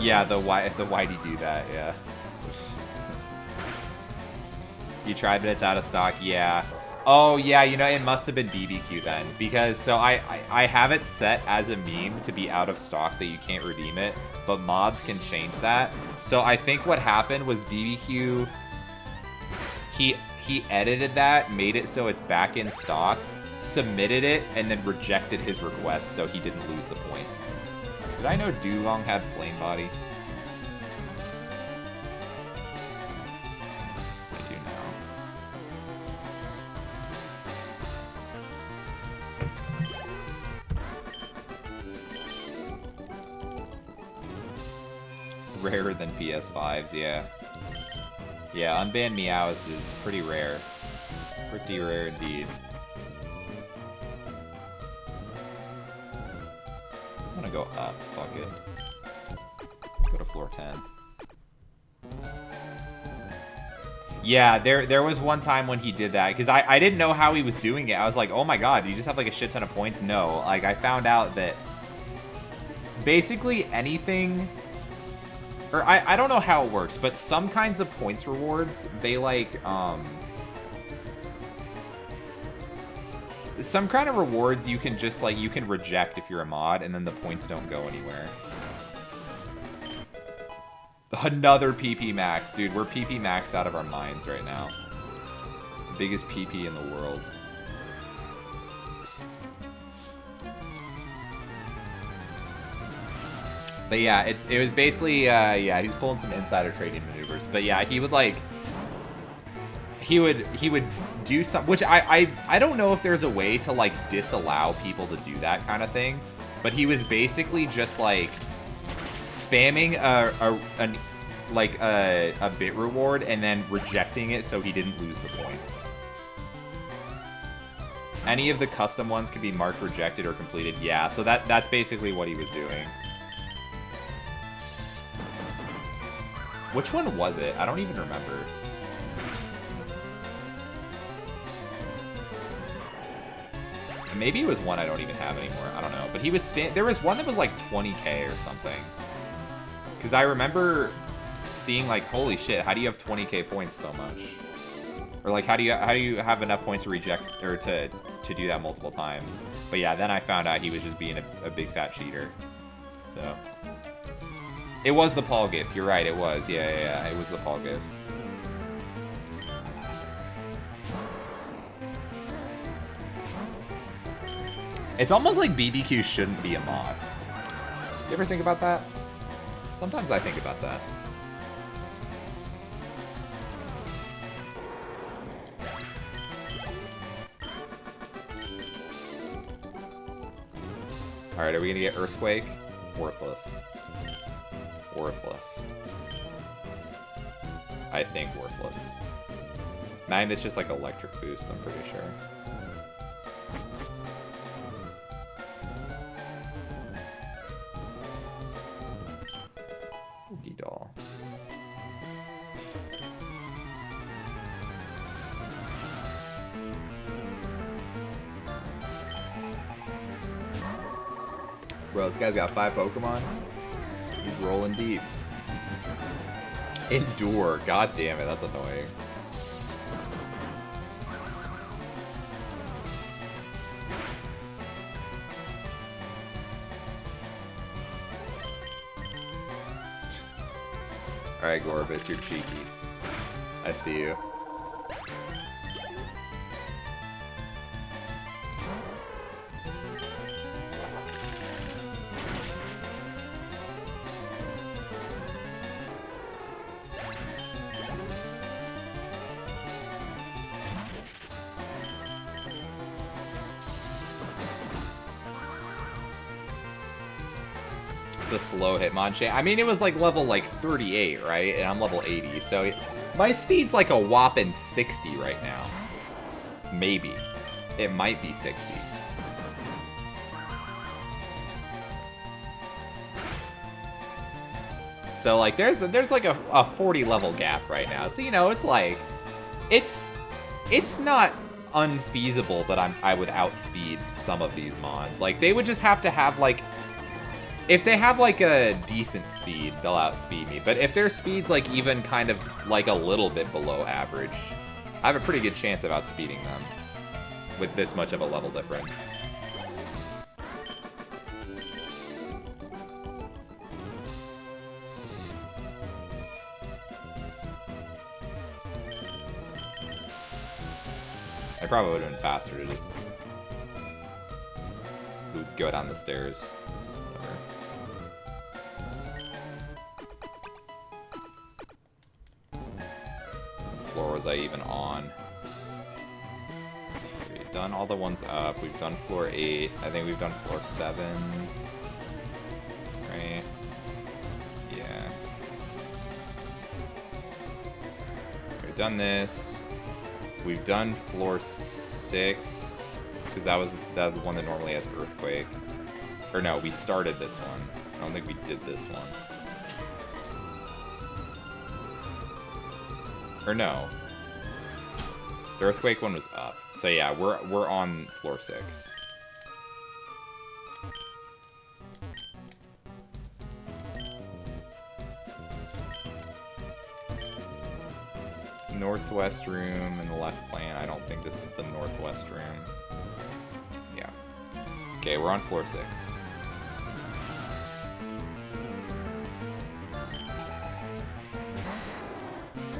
Yeah, the why'd he do that? Yeah. You tried, but it's out of stock. Yeah. Oh yeah, you know it must have been BBQ then, because so I have it set as a meme to be out of stock that you can't redeem it, but mods can change that. So I think what happened was BBQ. He edited that, made it so it's back in stock, submitted it, and then rejected his request so he didn't lose the points. Did I know Dulong had Flame Body? I do now. Rarer than PS5s, yeah. Yeah, unbanned Meows is pretty rare. Pretty rare indeed. I'm gonna go up, fuck it. Go to floor 10. Yeah, there was one time when he did that, because I didn't know how he was doing it. I was like, oh my god, do you just have like a shit ton of points? No, like I found out that basically anything, or I don't know how it works, but some kinds of points rewards, they like, some kind of rewards you can just like, you can reject if you're a mod, and then the points don't go anywhere. Another PP max. Dude, we're PP maxed out of our minds right now. Biggest PP in the world. But yeah, it was basically, yeah, he's pulling some insider trading maneuvers. But yeah, he would like, he would do some, which I don't know if there's a way to like disallow people to do that kind of thing. But he was basically just like spamming a bit reward and then rejecting it so he didn't lose the points. Any of the custom ones can be marked rejected or completed. Yeah, so that's basically what he was doing. Which one was it? I don't even remember. Maybe it was one I don't even have anymore. I don't know. But he was there was one that was like 20k or something. Because I remember seeing like, holy shit, how do you have 20k points so much? Or like, how do you have enough points to reject or to do that multiple times? But yeah, then I found out he was just being a big fat cheater. So it was the Paul GIF. You're right, it was. Yeah, it was the Paul GIF. It's almost like BBQ shouldn't be a mod. You ever think about that? Sometimes I think about that. Alright, are we gonna get Earthquake? Worthless. Worthless. I think worthless. Magnet's just like electric boost, I'm pretty sure. Oogie doll. Bro, this guy's got 5 Pokemon. He's rolling deep. Endure. God damn it, that's annoying. Alright, Gorbis, you're cheeky. I see you. It's a slow Hitmonchan. I mean, it was like level like 38, right? And I'm level 80, so my speed's like a whopping 60 right now. Maybe. It might be 60. So like there's like a 40 level gap right now. So you know it's like it's not unfeasible that I would outspeed some of these mons. Like they would just have to have like, if they have like a decent speed, they'll outspeed me. But if their speed's like even kind of like a little bit below average, I have a pretty good chance of outspeeding them with this much of a level difference. I probably would have been faster to just go down the stairs. What floor was I even on? We've done all the ones up. We've done floor 8. I think we've done floor 7. Right? Yeah. We've done this. We've done floor 6, because that was the one that normally has earthquake. Or no, we started this one. I don't think we did this one. Or no. The earthquake one was up. So yeah, we're on floor 6. Northwest room in the left plane. I don't think this is the northwest room. Yeah. Okay, we're on floor 6.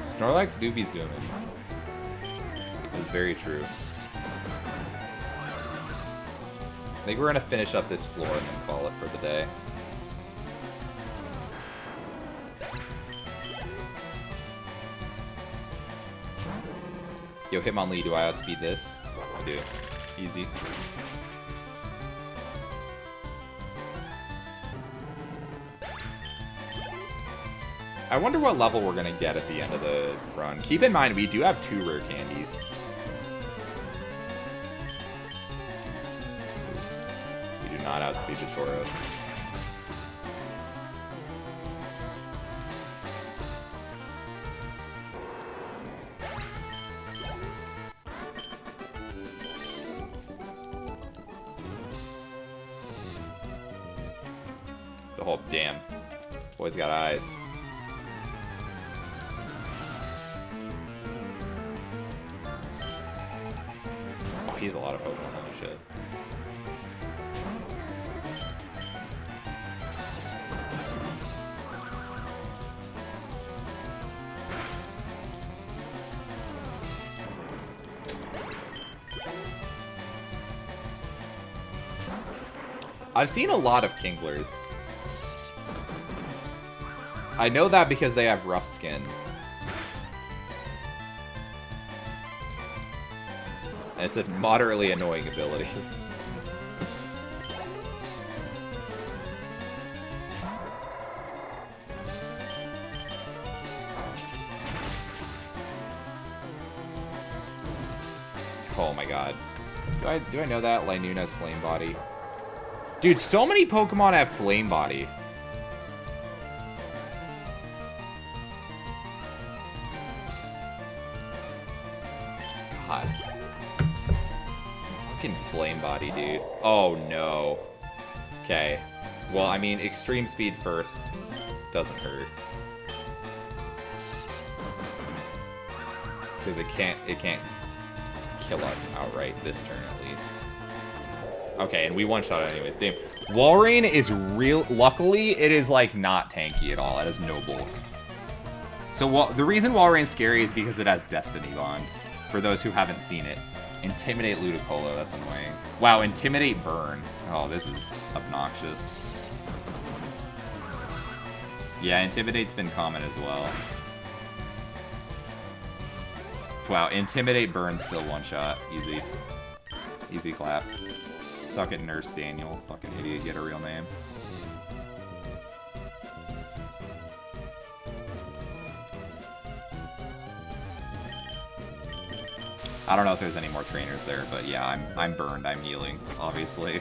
Snorlax do be zooming. That's very true. I think we're gonna finish up this floor and then call it for the day. Yo, Hitmonlee, do I outspeed this? I do. Easy. I wonder what level we're gonna get at the end of the run. Keep in mind, we do have 2 rare candies. We do not outspeed the Tauros. Oh, damn. Boy's got eyes. Oh, he's a lot of Pokemon. Holy shit. I've seen a lot of Kinglers. I know that because they have rough skin. And it's a moderately annoying ability. Oh my god. Do I know that? Lainuna's Flame Body. Dude, so many Pokemon have Flame Body. God. Fucking Flame Body, dude. Oh no. Okay. Well, I mean, extreme speed first. Doesn't hurt. Because it can't kill us outright this turn at least. Okay, and we one-shot it anyways. Damn. Walrein is real. Luckily, it is like not tanky at all. It has no bulk. So the reason Walrein's scary is because it has Destiny Bond. For those who haven't seen it. Intimidate Ludicolo, that's annoying. Wow, Intimidate Burn. Oh, this is obnoxious. Yeah, Intimidate's been common as well. Wow, Intimidate Burn still one-shot. Easy. Easy clap. Suck it, Nurse Daniel. Fucking idiot, get a real name. I don't know if there's any more trainers there, but yeah, I'm burned. I'm healing, obviously.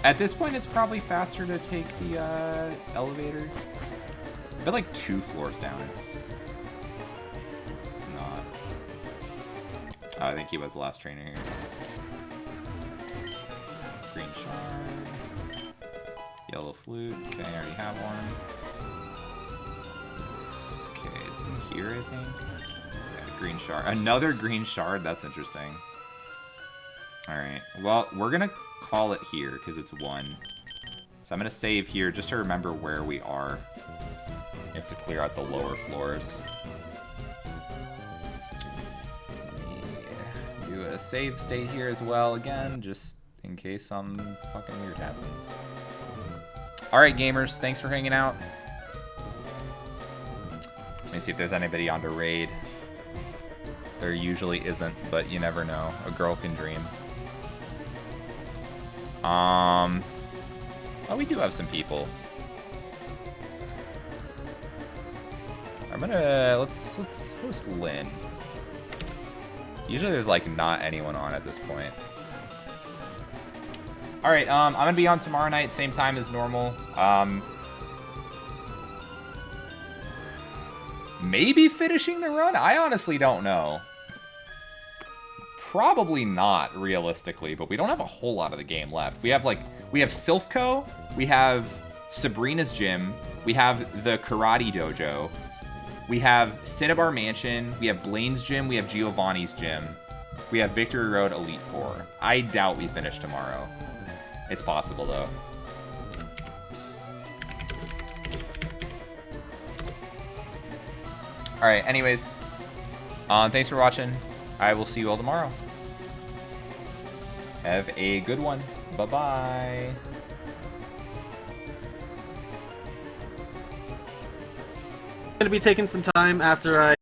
At this point, it's probably faster to take the elevator. But like 2 floors down, it's not. Oh, I think he was the last trainer here. Green shard. Yellow flute. Okay, I already have one. Okay, it's in here, I think. Yeah, green shard. Another green shard? That's interesting. Alright, well, we're gonna call it here, because it's 1. So I'm gonna save here, just to remember where we are. You have to clear out the lower floors. Let me do a save state here as well, again, just in case something fucking weird happens. Alright, gamers, thanks for hanging out. Let me see if there's anybody on to raid. There usually isn't, but you never know. A girl can dream. Oh, we do have some people. I'm gonna let's host Lynn. Usually there's like not anyone on at this point. All right, I'm gonna be on tomorrow night, same time as normal. Maybe finishing the run. I honestly don't know. Probably not, realistically, but we don't have a whole lot of the game left. We have Silphco, we have Sabrina's gym, we have the karate dojo, we have Cinnabar Mansion, we have Blaine's gym, we have Giovanni's gym, we have Victory Road Elite Four. I doubt we finish tomorrow. It's possible, though. Alright, anyways, thanks for watching. I will see you all tomorrow. Have a good one. Bye-bye. Going to be taking some time after I